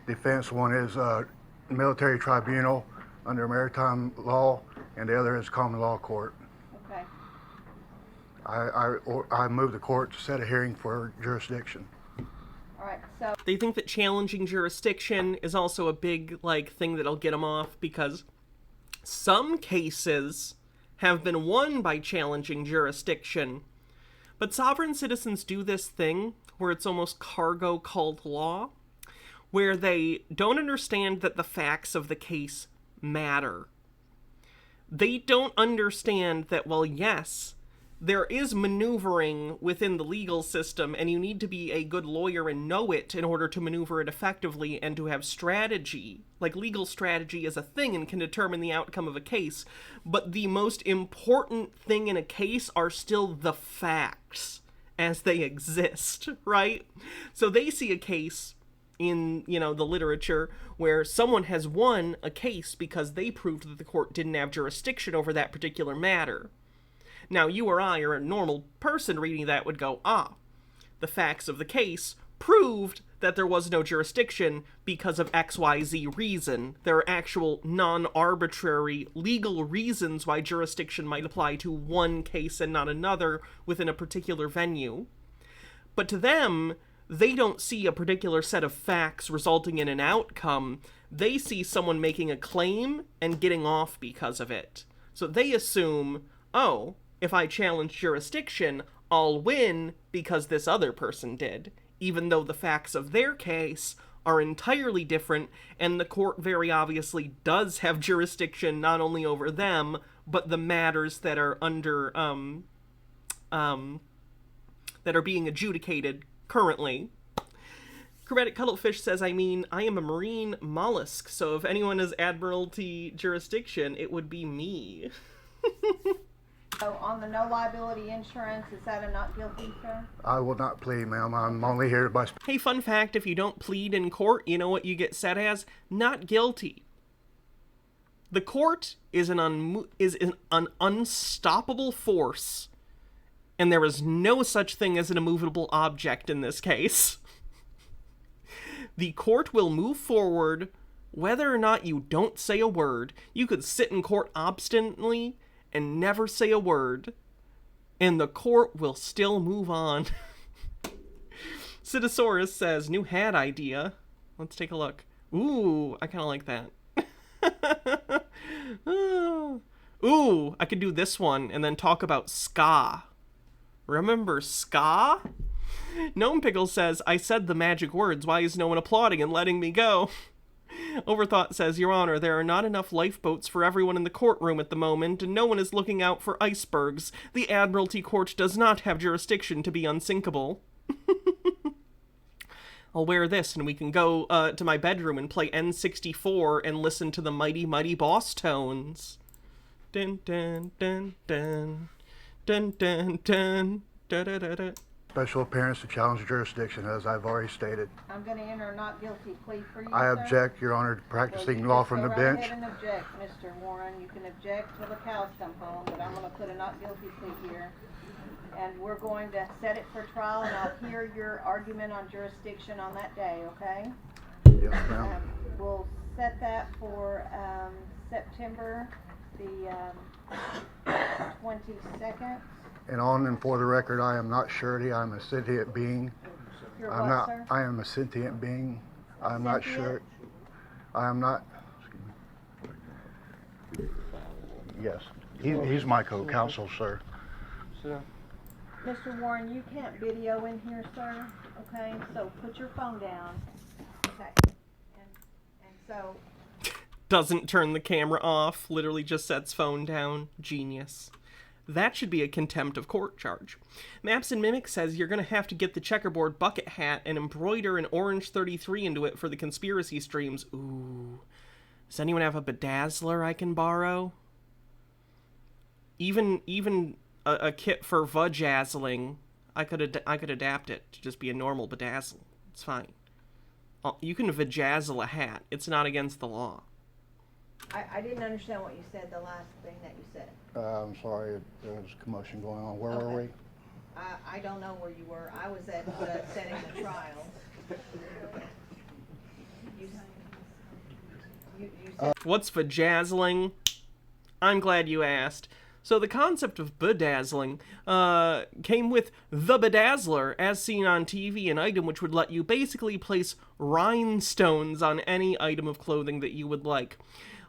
Speaker 17: defense. One is a military tribunal under maritime law, and the other is common law court.
Speaker 11: Okay.
Speaker 17: I move the court to set a hearing for jurisdiction.
Speaker 11: All right, so
Speaker 2: They think that challenging jurisdiction is also a big, like, thing that'll get them off, because some cases have been won by challenging jurisdiction. But sovereign citizens do this thing where it's almost cargo cult law, where they don't understand that the facts of the case matter. They don't understand that, well, yes, there is maneuvering within the legal system, and you need to be a good lawyer and know it in order to maneuver it effectively and to have strategy. Like, legal strategy is a thing and can determine the outcome of a case, but the most important thing in a case are still the facts as they exist, right? So they see a case in, you know, the literature where someone has won a case because they proved that the court didn't have jurisdiction over that particular matter. Now, you or I or a normal person reading that would go, the facts of the case proved that there was no jurisdiction because of XYZ reason. There are actual non-arbitrary legal reasons why jurisdiction might apply to one case and not another within a particular venue. But to them, they don't see a particular set of facts resulting in an outcome. They see someone making a claim and getting off because of it. So they assume, if I challenge jurisdiction, I'll win because this other person did, even though the facts of their case are entirely different, and the court very obviously does have jurisdiction not only over them, but the matters that are under, that are being adjudicated currently. Chromatic Cuttlefish says, I am a marine mollusk, so if anyone has admiralty jurisdiction, it would be me.
Speaker 11: So on the no liability insurance, is that a not guilty, sir?
Speaker 17: I will not plead, ma'am. I'm only here by...
Speaker 2: Hey, fun fact, if you don't plead in court, you know what you get set as? Not guilty. The court is an unstoppable force, and there is no such thing as an immovable object in this case. The court will move forward whether or not you don't say a word. You could sit in court obstinately and never say a word, and the court will still move on. Citosaurus says, new hat idea. Let's take a look. Ooh, I kind of like that. Ooh, I could do this one and then talk about ska. Remember ska? Gnome Pickle says, I said the magic words. Why is no one applauding and letting me go? Overthought says, Your Honor, there are not enough lifeboats for everyone in the courtroom at the moment, and no one is looking out for icebergs. The Admiralty Court does not have jurisdiction to be unsinkable. I'll wear this, and we can go to my bedroom and play N64 and listen to the Mighty Mighty Boss tones. Dun dun dun dun dun dun dun da da da da.
Speaker 17: Special appearance to challenge jurisdiction, as I've already stated.
Speaker 11: I'm going to enter a not guilty plea for you,
Speaker 17: I
Speaker 11: sir.
Speaker 17: object, Your Honor, to practicing law from the bench.
Speaker 11: Go right ahead and object, Mr. Warren. You can object till the cows come home, but I'm going to put a not guilty plea here. And we're going to set it for trial, and I'll hear your argument on jurisdiction on that day, okay?
Speaker 17: Yes, ma'am.
Speaker 11: We'll set that for September the 22nd.
Speaker 17: And on and for the record, I am not surety. I'm a sentient being.
Speaker 11: You're
Speaker 17: I'm
Speaker 11: what,
Speaker 17: not.
Speaker 11: sir?
Speaker 17: I am a sentient being. I'm not sure. I am not. Yes, he's my co-counsel, sir.
Speaker 11: Mr. Warren, you can't video in here, sir. Okay, so put your phone down. Okay, and so.
Speaker 2: Doesn't turn the camera off, literally just sets phone down. Genius. That should be a contempt of court charge. Maps and Mimic says you're going to have to get the checkerboard bucket hat and embroider an orange 33 into it for the conspiracy streams. Ooh. Does anyone have a bedazzler I can borrow? Even a kit for vajazzling, I could adapt it to just be a normal bedazzle. It's fine. You can vajazzle a hat. It's not against the law.
Speaker 11: I didn't understand what you said, the last thing that you said.
Speaker 17: I'm sorry, there was commotion going on. Where were we?
Speaker 11: I don't know where you were. I was at setting the trial. You said
Speaker 2: What's vajazzling? I'm glad you asked. So the concept of bedazzling came with the Bedazzler, as seen on TV, an item which would let you basically place rhinestones on any item of clothing that you would like.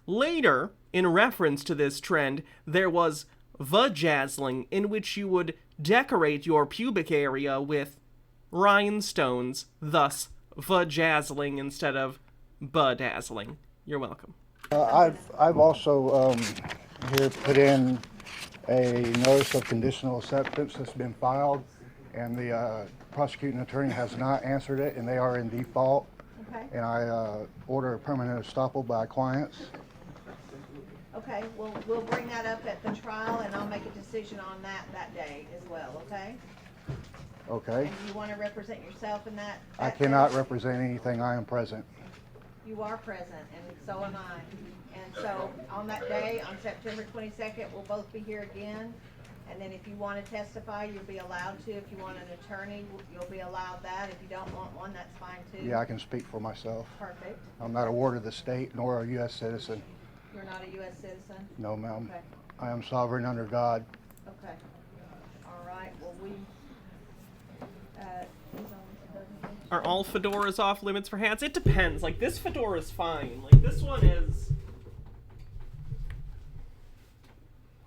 Speaker 2: Later, in reference to this trend, there was vajazzling, in which you would decorate your pubic area with rhinestones, thus vajazzling instead of bedazzling. You're welcome.
Speaker 17: I've also here put in a notice of conditional acceptance that's been filed, and the prosecuting attorney has not answered it, and they are in default.
Speaker 11: Okay.
Speaker 17: And I order a permanent estoppel by clients.
Speaker 11: Okay, well, we'll bring that up at the trial, and I'll make a decision on that day as well, okay?
Speaker 17: Okay.
Speaker 11: And you want to represent yourself in that
Speaker 17: I
Speaker 11: day?
Speaker 17: cannot represent anything. I am present.
Speaker 11: You are present, and so am I. And so, on that day, on September 22nd, we'll both be here again. And then if you want to testify, you'll be allowed to. If you want an attorney, you'll be allowed that. If you don't want one, that's fine too.
Speaker 17: Yeah, I can speak for myself.
Speaker 11: Perfect.
Speaker 17: I'm not a ward of the state nor a U.S. citizen.
Speaker 11: You're not a U.S. citizen?
Speaker 17: No, ma'am.
Speaker 11: Okay.
Speaker 17: I am sovereign under God.
Speaker 11: Okay. All right, well,
Speaker 2: Are all fedoras off limits for hats? It depends. Like, this fedora is fine. Like, this one is...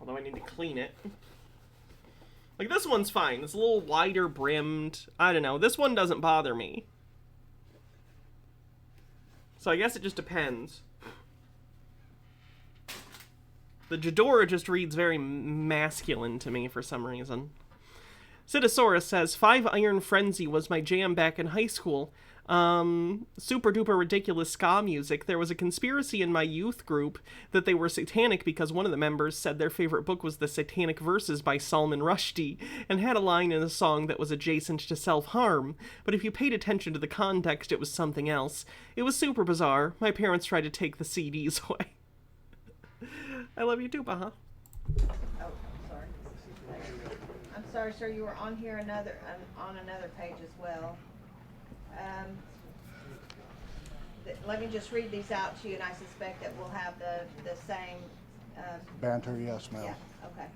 Speaker 2: Although I need to clean it. Like, this one's fine. It's a little wider brimmed. I don't know. This one doesn't bother me. So I guess it just depends. The Jadora just reads very masculine to me for some reason. Citosaurus says, 5 Iron Frenzy was my jam back in high school. Super duper ridiculous ska music. There was a conspiracy in my youth group that they were satanic because one of the members said their favorite book was The Satanic Verses by Salman Rushdie and had a line in a song that was adjacent to self-harm, but if you paid attention to the context, it was something else. It was super bizarre. My parents tried to take the CDs away. I love you too, Baha.
Speaker 11: Oh, sorry. I'm sorry, sir. You were on here on another page as well. Let me just read these out to you, and I suspect that we'll have the same.
Speaker 17: Banter, yes, ma'am.
Speaker 11: Yeah. Okay.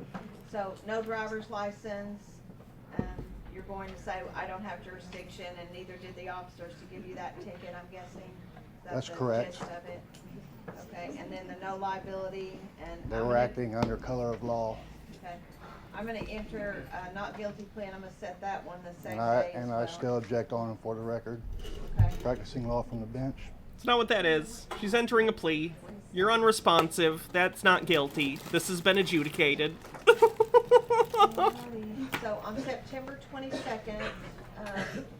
Speaker 11: So, no driver's license. You're going to say I don't have jurisdiction, and neither did the officers to give you that ticket. I'm guessing.
Speaker 17: That's
Speaker 11: the
Speaker 17: correct.
Speaker 11: Gist of it. Okay, and then the no liability and.
Speaker 17: They were acting under color of law.
Speaker 11: Okay, I'm going to enter not guilty plea, and I'm going to set that one the same
Speaker 17: And
Speaker 11: day as
Speaker 17: I
Speaker 11: well.
Speaker 17: still object on and for the record.
Speaker 11: Okay.
Speaker 17: Practicing law from the bench.
Speaker 2: It's not what that is. She's entering a plea. You're unresponsive. That's not guilty. This has been adjudicated.
Speaker 11: So on September 22nd,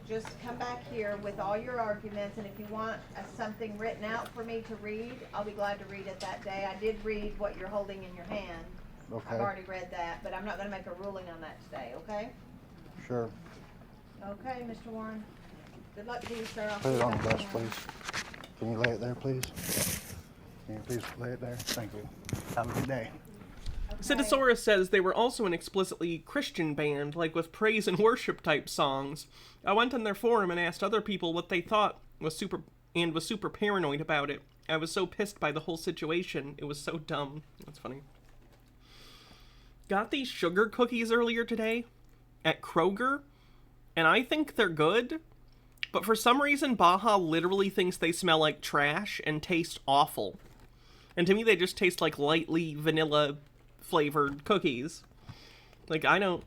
Speaker 11: just come back here with all your arguments, and if you want something written out for me to read, I'll be glad to read it that day. I did read what you're holding in your hand.
Speaker 17: Okay.
Speaker 11: I've already read that, but I'm not going to make a ruling on that today, okay?
Speaker 17: Sure.
Speaker 11: Okay, Mr. Warren. Good luck to you, sir. I'll
Speaker 17: Put
Speaker 11: see
Speaker 17: it
Speaker 11: you
Speaker 17: on the
Speaker 11: back
Speaker 17: desk,
Speaker 11: tomorrow.
Speaker 17: please. Can you lay it there, please? Can you please lay it there? Thank you. Have a good day.
Speaker 2: Citosaurus says they were also an explicitly Christian band, like with praise and worship type songs. I went on their forum and asked other people what they thought was super paranoid about it. I was so pissed by the whole situation. It was so dumb. That's funny. got these sugar cookies earlier today at Kroger, and I think they're good, but for some reason Baja literally thinks they smell like trash and taste awful. And to me they just taste like lightly vanilla flavored cookies. Like, I don't...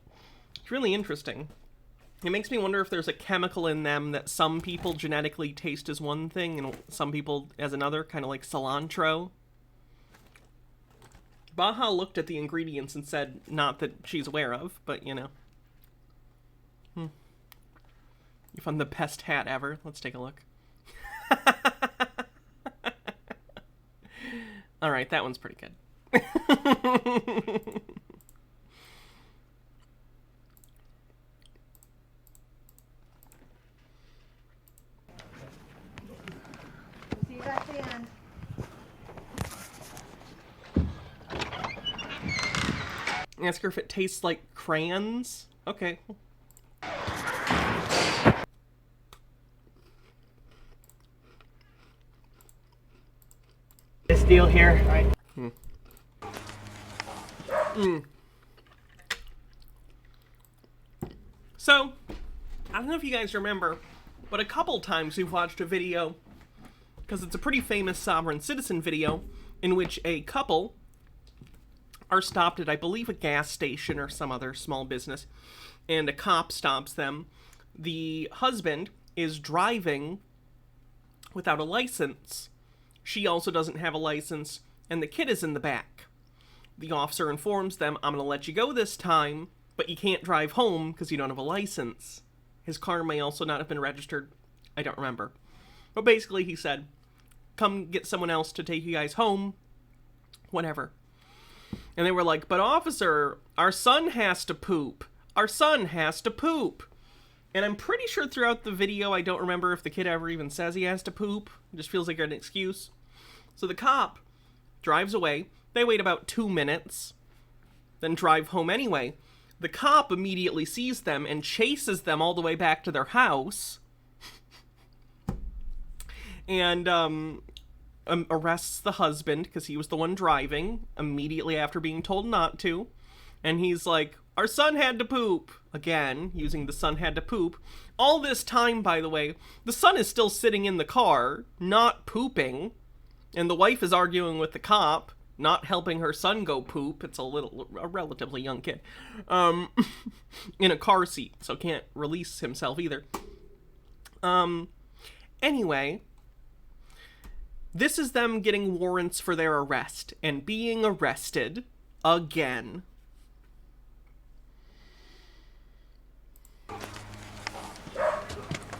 Speaker 2: It's really interesting. It makes me wonder if there's a chemical in them that some people genetically taste as one thing and some people as another, kind of like cilantro. Baja looked at the ingredients and said not that she's aware of, but you know. You found the best hat ever. Let's take a look. Alright, that one's pretty good.
Speaker 11: See you at the end.
Speaker 2: Ask her if it tastes like crayons. Okay.
Speaker 18: This deal here.
Speaker 2: So, I don't know if you guys remember, but a couple times we've watched a video, because it's a pretty famous sovereign citizen video, in which a couple are stopped at, I believe, a gas station or some other small business, and a cop stops them. The husband is driving without a license. She also doesn't have a license, and the kid is in the back. The officer informs them, I'm going to let you go this time, but you can't drive home because you don't have a license. His car may also not have been registered. I don't remember. But basically he said, come get someone else to take you guys home. Whatever. And they were like, but officer, our son has to poop. Our son has to poop. And I'm pretty sure throughout the video, I don't remember if the kid ever even says he has to poop. It just feels like an excuse. So the cop drives away. They wait about 2 minutes, then drive home anyway. The cop immediately sees them and chases them all the way back to their house. And arrests the husband, because he was the one driving, immediately after being told not to. And he's like, our son had to poop. Again, using the son had to poop. All this time, by the way, the son is still sitting in the car, not pooping. And the wife is arguing with the cop, not helping her son go poop. It's a relatively young kid. In a car seat, so can't release himself either. Anyway, this is them getting warrants for their arrest and being arrested again.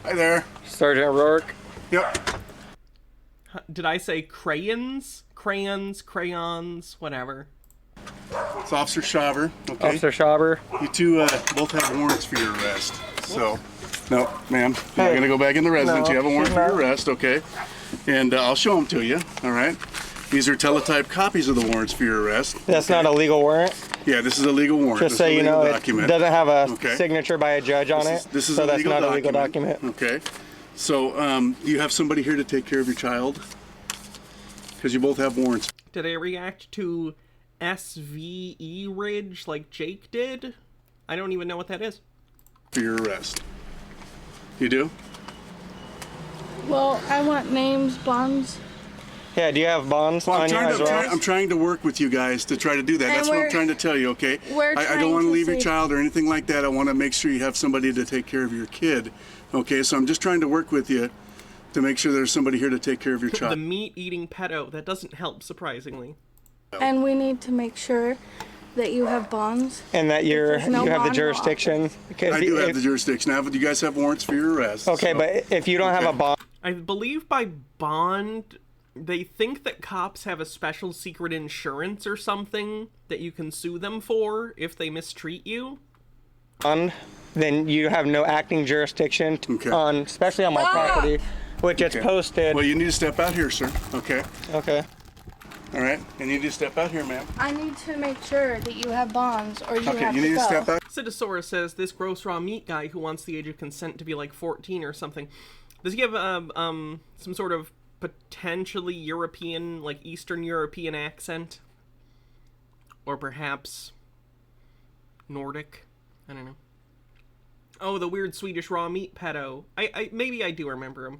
Speaker 16: Hi there.
Speaker 18: Sergeant Rourke.
Speaker 16: Yep.
Speaker 2: Did I say crayons? Crayons, crayons, whatever.
Speaker 16: It's Officer Shaver. Okay.
Speaker 18: Officer Shaver.
Speaker 16: You two both have warrants for your arrest. So, no, ma'am, you're not going to go back in the residence.
Speaker 18: No,
Speaker 16: you have a warrant for
Speaker 18: not.
Speaker 16: your arrest, okay? And I'll show them to you, all right? These are teletype copies of the warrants for your arrest.
Speaker 18: That's not a legal warrant?
Speaker 16: Yeah, this is a legal warrant.
Speaker 18: Just so you know, it doesn't have a signature by a judge on it.
Speaker 16: This is
Speaker 18: so
Speaker 16: a
Speaker 18: that's
Speaker 16: legal
Speaker 18: not
Speaker 16: document.
Speaker 18: a legal document.
Speaker 16: Okay. So, do you have somebody here to take care of your child? Because you both have warrants.
Speaker 2: Did I react to SVE Ridge like Jake did? I don't even know what that is.
Speaker 16: For your arrest. You do?
Speaker 19: Well, I want names, bonds.
Speaker 18: Yeah, do you have bonds
Speaker 16: Well,
Speaker 18: on you as well?
Speaker 16: I'm trying to work with you guys to try to do that.
Speaker 19: And
Speaker 16: That's what I'm trying to tell you, okay? I don't want to leave your child or anything like that. I want to make sure you have somebody to take care of your kid. Okay, so I'm just trying to work with you to make sure there's somebody here to take care of your child.
Speaker 2: The meat-eating pedo. That doesn't help, surprisingly.
Speaker 19: And we need to make sure that you have bonds.
Speaker 18: And that you have the
Speaker 19: bond
Speaker 18: jurisdiction.
Speaker 16: I do have the jurisdiction. Do you guys have warrants for your arrest?
Speaker 18: Okay, but if you don't have a bond...
Speaker 2: I believe by bond, they think that cops have a special secret insurance or something that you can sue them for if they mistreat you.
Speaker 18: Then you have no acting jurisdiction on, especially on my property, which it's posted.
Speaker 16: Well, you need to step out here, sir. Okay.
Speaker 18: Okay.
Speaker 16: All right. You need to step out here, ma'am.
Speaker 19: I need to make sure that you have bonds or you have
Speaker 16: you need to step out.
Speaker 2: Cidosaurus says this gross raw meat guy who wants the age of consent to be like 14 or something. Does he have some sort of potentially European, like Eastern European accent? Or perhaps Nordic. I don't know. Oh, the weird Swedish raw meat pedo. Maybe I do remember him.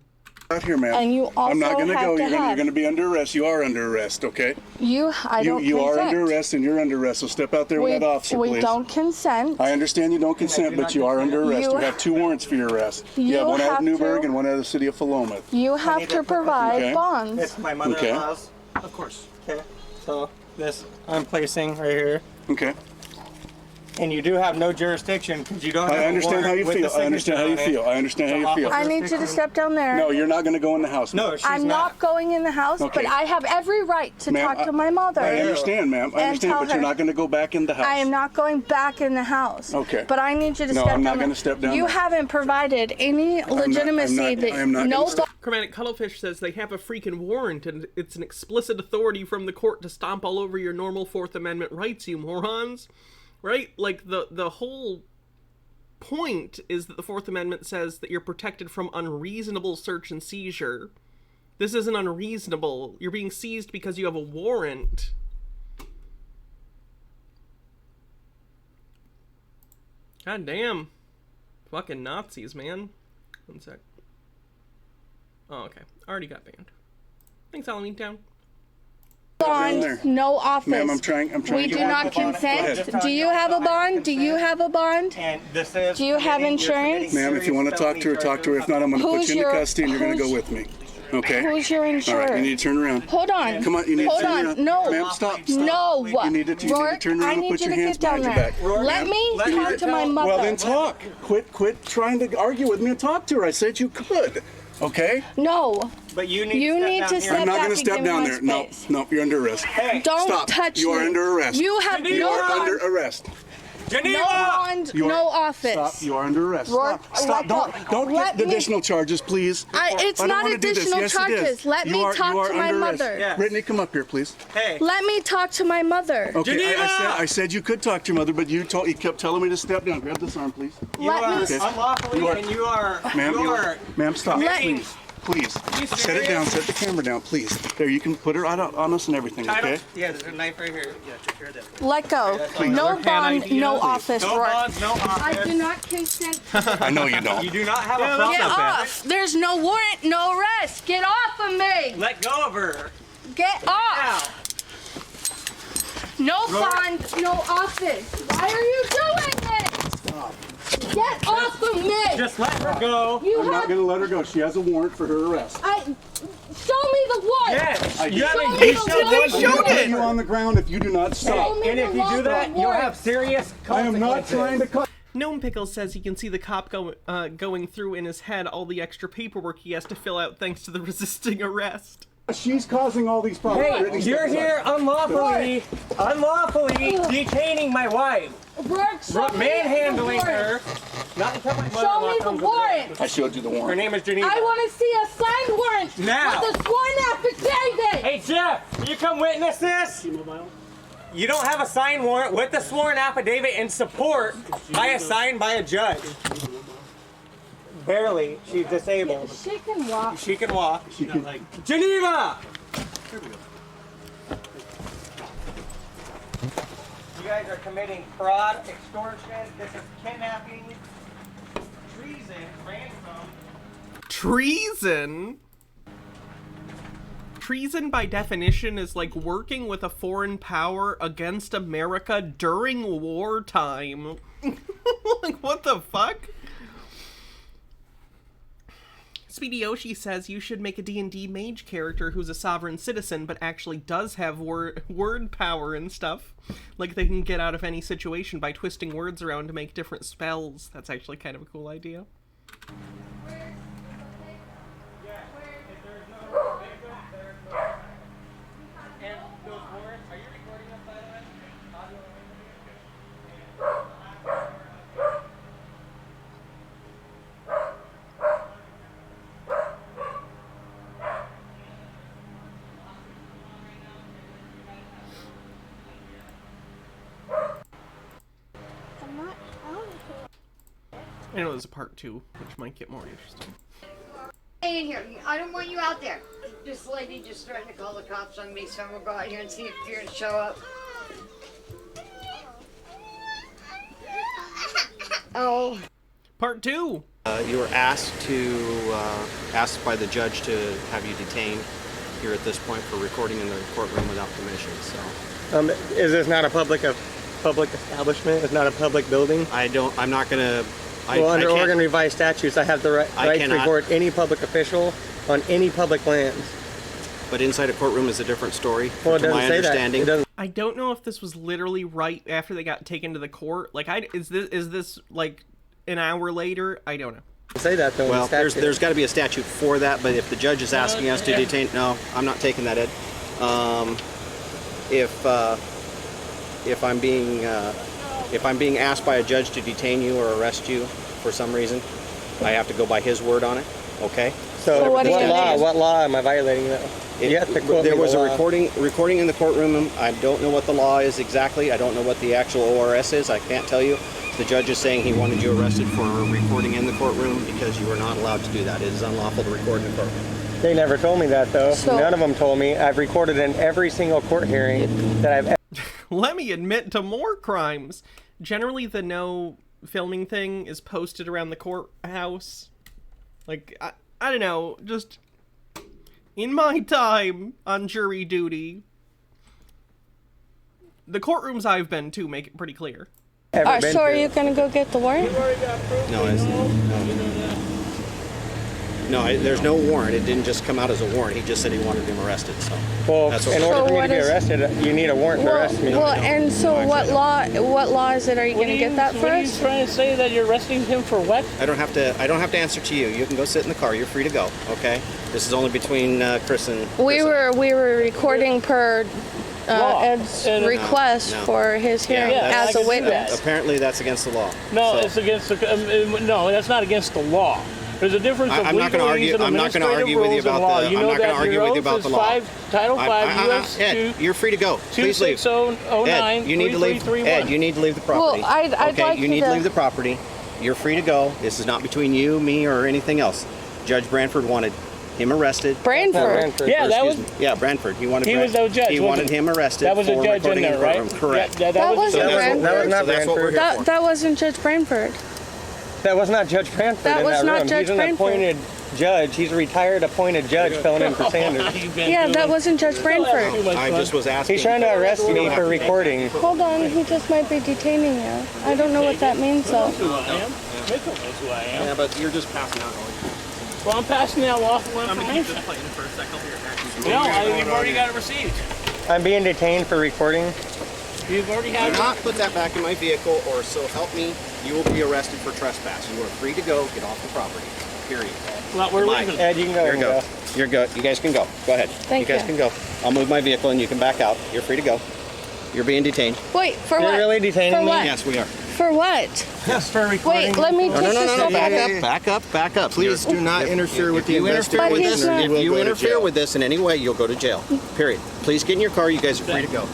Speaker 16: Out here, ma'am.
Speaker 19: And you also
Speaker 16: I'm not going to
Speaker 19: have
Speaker 16: go.
Speaker 19: to
Speaker 16: You're going to be under arrest. You are under arrest, okay?
Speaker 19: You
Speaker 16: are under arrest, and you're under arrest. So step out there with that officer, please.
Speaker 19: We don't consent.
Speaker 16: I understand you don't consent, but you are under arrest. You have 2 warrants for your arrest. You have one out of Newburgh and one out of the city of Philomath.
Speaker 19: You have to provide bonds.
Speaker 18: It's my mother-in-law's.
Speaker 2: Of course.
Speaker 18: Okay. So this I'm placing right here.
Speaker 16: Okay.
Speaker 18: And you do have no jurisdiction because you don't have
Speaker 16: I understand how you feel. I understand how you feel. I understand how you feel.
Speaker 19: I need you to step down there.
Speaker 16: No, you're not going to go in the house.
Speaker 18: No, she's
Speaker 19: I'm not going in the house,
Speaker 16: Okay.
Speaker 19: but I have every right to talk to my mother.
Speaker 16: I understand, ma'am. I understand,
Speaker 19: tell
Speaker 16: but you're
Speaker 19: her.
Speaker 16: not going to go back in the house.
Speaker 19: I am not going back in the house.
Speaker 16: Okay.
Speaker 19: But I need you to
Speaker 16: No,
Speaker 19: step down
Speaker 16: I'm not
Speaker 19: there.
Speaker 16: going to step down
Speaker 19: You
Speaker 16: there.
Speaker 19: haven't provided any legitimacy
Speaker 16: I am not
Speaker 19: no
Speaker 16: gonna step.
Speaker 2: Chromatic Cuttlefish says they have a freaking warrant, and it's an explicit authority from the court to stomp all over your normal Fourth Amendment rights, you morons. Right? Like, the whole point is that the Fourth Amendment says that you're protected from unreasonable search and seizure. This isn't unreasonable. You're being seized because you have a warrant. God damn. Fucking Nazis, man. One sec. Oh, okay. Already got banned. Thanks, Halloween Town.
Speaker 19: Bond, no office.
Speaker 16: Ma'am, I'm trying.
Speaker 19: We do not consent. Do you have a bond? Do you have a bond?
Speaker 18: And this is
Speaker 19: Do you have insurance?
Speaker 16: Ma'am, if you want to talk to her, talk to her. If not, I'm going to put
Speaker 19: Who's
Speaker 16: you into
Speaker 19: your-
Speaker 16: custody and you're going to go with me. Okay?
Speaker 19: Who's your
Speaker 16: All
Speaker 19: insurer?
Speaker 16: right, you need to turn around.
Speaker 19: Hold on.
Speaker 16: Come on, you need
Speaker 19: Hold
Speaker 16: to turn
Speaker 19: on.
Speaker 16: around.
Speaker 19: No.
Speaker 16: Ma'am, stop.
Speaker 19: No.
Speaker 16: You need to turn
Speaker 19: Rourke,
Speaker 16: around
Speaker 19: I
Speaker 16: and
Speaker 19: need
Speaker 16: put
Speaker 19: you
Speaker 16: your
Speaker 19: to
Speaker 16: hands
Speaker 19: get down
Speaker 16: behind your
Speaker 19: there.
Speaker 16: back.
Speaker 19: Let me talk to my mother.
Speaker 16: Well, then talk. Quit trying to argue with me and talk to her. I said you could. Okay?
Speaker 19: No.
Speaker 18: But you need
Speaker 19: to step
Speaker 16: I'm not
Speaker 19: back
Speaker 16: going to
Speaker 19: and
Speaker 16: step
Speaker 19: give
Speaker 16: down
Speaker 19: me
Speaker 16: there.
Speaker 19: my
Speaker 16: No,
Speaker 19: space.
Speaker 16: no, you're under arrest.
Speaker 18: Hey,
Speaker 19: Don't
Speaker 16: Stop.
Speaker 19: touch me.
Speaker 16: You are under arrest.
Speaker 19: You have
Speaker 16: You
Speaker 19: no
Speaker 16: are
Speaker 19: bond.
Speaker 16: under arrest.
Speaker 18: Geneva!
Speaker 19: No bond,
Speaker 16: You are-
Speaker 19: no office.
Speaker 16: Stop. You are under arrest.
Speaker 19: Rourke,
Speaker 16: Stop. Don't
Speaker 19: let
Speaker 16: get
Speaker 19: me-
Speaker 16: additional charges, please.
Speaker 19: It's
Speaker 16: I don't
Speaker 19: not
Speaker 16: wanna do this.
Speaker 19: additional
Speaker 16: Yes, it is.
Speaker 19: charges. Let
Speaker 16: You
Speaker 19: me
Speaker 16: are-
Speaker 19: talk
Speaker 16: you are
Speaker 19: to my
Speaker 16: under arrest.
Speaker 19: mother.
Speaker 18: Yes.
Speaker 16: Brittany, come up here, please.
Speaker 18: Hey.
Speaker 19: Let me talk to my mother.
Speaker 16: Okay,
Speaker 18: Geneva!
Speaker 16: I said you could talk to your mother, but you kept telling me to step down. Grab this arm, please.
Speaker 18: You
Speaker 19: Let
Speaker 18: are
Speaker 19: me-
Speaker 16: Okay.
Speaker 18: unlawfully, and you are.
Speaker 16: Ma'am, stop.
Speaker 19: Let-
Speaker 16: Please. Please.
Speaker 18: you
Speaker 16: Set it down. Set the camera down, please. There, you can put her out on us and everything, okay?
Speaker 18: Yeah, there's a knife right here. Yeah, take care of that.
Speaker 19: Let go. No bond, no office,
Speaker 18: No
Speaker 19: Rourke.
Speaker 18: bonds, no office.
Speaker 19: I do not consent.
Speaker 16: I know you don't.
Speaker 18: You do not have a
Speaker 2: Yeah,
Speaker 18: problem.
Speaker 19: Get
Speaker 2: not bad.
Speaker 19: off. There's no warrant, no arrest. Get off of me.
Speaker 18: Let go of her.
Speaker 19: Get off. No bond, no office. Why are you doing this? Get off of me.
Speaker 18: Just let her go.
Speaker 19: You
Speaker 16: I'm not
Speaker 19: have.
Speaker 16: going to let her go. She has a warrant for her arrest.
Speaker 19: Show me the warrant.
Speaker 18: Yes.
Speaker 16: I
Speaker 18: You
Speaker 16: did.
Speaker 18: haven't-
Speaker 19: me
Speaker 18: you
Speaker 19: the
Speaker 18: said
Speaker 19: warrant.
Speaker 18: one
Speaker 16: I'm gonna
Speaker 2: showed
Speaker 16: put
Speaker 2: it.
Speaker 16: you on the ground if you do not stop.
Speaker 19: Show me
Speaker 18: And
Speaker 19: the
Speaker 18: if you do
Speaker 19: local
Speaker 18: that, you'll
Speaker 19: warrant.
Speaker 18: have serious
Speaker 16: I am not
Speaker 18: consequences.
Speaker 16: trying to cut.
Speaker 2: Gnome Pickles says he can see the cop going through in his head all the extra paperwork he has to fill out thanks to the resisting arrest.
Speaker 16: She's causing all these problems.
Speaker 18: Hey,
Speaker 16: Brittany,
Speaker 18: you're
Speaker 16: step
Speaker 18: here
Speaker 16: aside.
Speaker 18: unlawfully detaining my wife.
Speaker 19: Rourke, show me
Speaker 18: Manhandling
Speaker 19: the warrant.
Speaker 18: her. Not until my
Speaker 19: Show
Speaker 18: mother-in-law
Speaker 19: me the
Speaker 18: comes with her.
Speaker 19: warrant.
Speaker 16: I showed you the
Speaker 18: Her
Speaker 16: warrant.
Speaker 18: name is Geneva.
Speaker 19: I want to see a signed warrant
Speaker 18: Now.
Speaker 19: with a sworn affidavit.
Speaker 18: Hey, Jeff, will you come witness this? You don't have a signed warrant with a sworn affidavit in support signed by a judge. Barely. She's disabled.
Speaker 19: She can walk.
Speaker 18: She can walk. Geneva! You guys are committing fraud, extortion, this is kidnapping, treason, ransom.
Speaker 2: Treason? Treason, by definition, is like working with a foreign power against America during wartime. Like, what the fuck? Speedy Yoshi says you should make a D&D mage character who's a sovereign citizen but actually does have word power and stuff. Like, they can get out of any situation by twisting words around to make different spells. That's actually kind of a cool idea. I know there's a part 2, which might get more interesting.
Speaker 20: Stay in here. I don't want you out there. This lady just threatened to call the cops on me, so I'm gonna go out here and see if you're gonna show up.
Speaker 18: Oh.
Speaker 2: Part 2.
Speaker 21: You were asked by the judge to have you detained here at this point for recording in the courtroom without permission. So,
Speaker 18: is this not a public establishment? It's not a public building?
Speaker 21: I'm not gonna.
Speaker 18: Under Oregon revised statutes, I have the right to record any public official on any public lands.
Speaker 21: But inside a courtroom is a different story.
Speaker 18: Well, it
Speaker 21: to
Speaker 18: doesn't
Speaker 21: my
Speaker 18: say
Speaker 21: understanding.
Speaker 18: that.
Speaker 2: I don't know if this was literally right after they got taken to the court. Like, is this like an hour later? I don't know.
Speaker 18: Say that though.
Speaker 21: Well, there's got to be a statute for that. But if the judge is asking us to detain, no, I'm not taking that, Ed. If I'm being asked by a judge to detain you or arrest you for some reason, I have to go by his word on it. Okay.
Speaker 18: So what law am I violating though?
Speaker 21: There was a recording in the courtroom. I don't know what the law is exactly. I don't know what the actual ORS is. I can't tell you. The judge is saying he wanted you arrested for recording in the courtroom because you were not allowed to do that. It is unlawful to record in the courtroom.
Speaker 18: They never told me that though. None of them told me. I've recorded in every single court hearing that I've ever.
Speaker 2: Let me admit to more crimes. Generally, the no filming thing is posted around the courthouse. Like, I don't know, just in my time on jury duty, the courtrooms I've been to make it pretty clear.
Speaker 19: So are you gonna go get the warrant?
Speaker 21: No, there's no warrant. It didn't just come out as a warrant. He just said he wanted him arrested. So,
Speaker 18: well, in order for me to be arrested, you need a warrant to arrest me.
Speaker 19: Well, and so what law is it? Are you going to get that for us?
Speaker 22: What are you trying to say, that you're arresting him for what?
Speaker 21: I don't have to answer to you. You can go sit in the car. You're free to go. Okay. This is only between Chris and.
Speaker 19: We were recording per Ed's request for his hearing as a witness.
Speaker 21: Apparently, that's against the law.
Speaker 22: No, it's against the. No, that's not against the law. There's a difference of legalese and administrative rules and law. You know that your oath is Title 5 U.S.
Speaker 21: Ed, you're free to go. Please leave.
Speaker 22: 2609
Speaker 21: Ed, you need to leave. Ed, you need to leave the property.
Speaker 19: Well, I'd like
Speaker 21: you need to leave the property. You're free to go. This is not between you, me, or anything else. Judge Branford wanted him arrested.
Speaker 19: Branford.
Speaker 22: Yeah, that was.
Speaker 21: Yeah, Branford. He wanted
Speaker 22: the judge.
Speaker 21: He wanted him arrested.
Speaker 22: That was a judge in there, right?
Speaker 21: Correct.
Speaker 22: That
Speaker 19: wasn't Branford.
Speaker 18: That was not Branford.
Speaker 19: That wasn't Judge Branford.
Speaker 18: That was not Judge Branford.
Speaker 19: That was not Judge Branford.
Speaker 18: He's an appointed judge. He's a retired appointed judge filling in for Sanders.
Speaker 19: Yeah, that wasn't Judge Branford.
Speaker 21: I just was asking.
Speaker 18: He's trying to arrest me for recording.
Speaker 19: Hold on, he just might be detaining you. I don't know what that means though.
Speaker 22: Who I am. Mitchell knows who I am.
Speaker 21: Yeah, but you're just passing out.
Speaker 22: Well, I'm passing out lawful information. No, you've already got it received.
Speaker 18: I'm being detained for recording.
Speaker 22: You've already had.
Speaker 21: Do not put that back in my vehicle, or so help me, you will be arrested for trespass. You are free to go. Get off the property. Period.
Speaker 22: Well, we're leaving.
Speaker 18: Ed, you can go.
Speaker 21: Here you go. You're good. You guys can go. Go ahead.
Speaker 19: Thank you.
Speaker 21: You guys can go. I'll move my vehicle and you can back out. You're free to go. You're being detained.
Speaker 19: Wait, for
Speaker 18: You're
Speaker 19: what?
Speaker 18: really detaining
Speaker 19: for
Speaker 18: me?
Speaker 19: what?
Speaker 21: Yes, we are.
Speaker 19: For what?
Speaker 18: Yes, for recording.
Speaker 19: Wait, let me take
Speaker 21: No. Back up.
Speaker 4: Please do not interfere with the
Speaker 21: investigation.
Speaker 4: investigation.
Speaker 21: If you interfere with this in any way, you'll go to jail. Period. Please get in your car. You guys are free to go.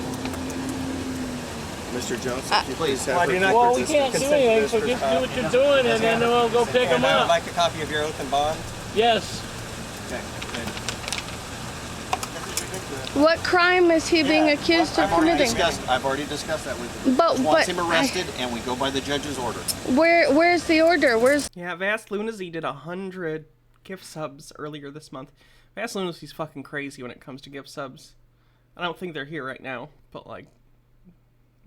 Speaker 4: Mr. Jones, please have
Speaker 22: Well, we can't do anything, so just do what you're doing, and then we'll go pick them
Speaker 18: I would
Speaker 22: up.
Speaker 18: like a copy of your oath and bond.
Speaker 22: Yes.
Speaker 18: Okay.
Speaker 19: What crime is he being accused of committing?
Speaker 21: I've already discussed that with him.
Speaker 19: But
Speaker 21: Wants him arrested, and we go by the judge's order.
Speaker 19: Where's the order?
Speaker 2: Yeah, Vast Lunacy did 100 gift subs earlier this month. Vast Lunacy's fucking crazy when it comes to gift subs. I don't think they're here right now, but like,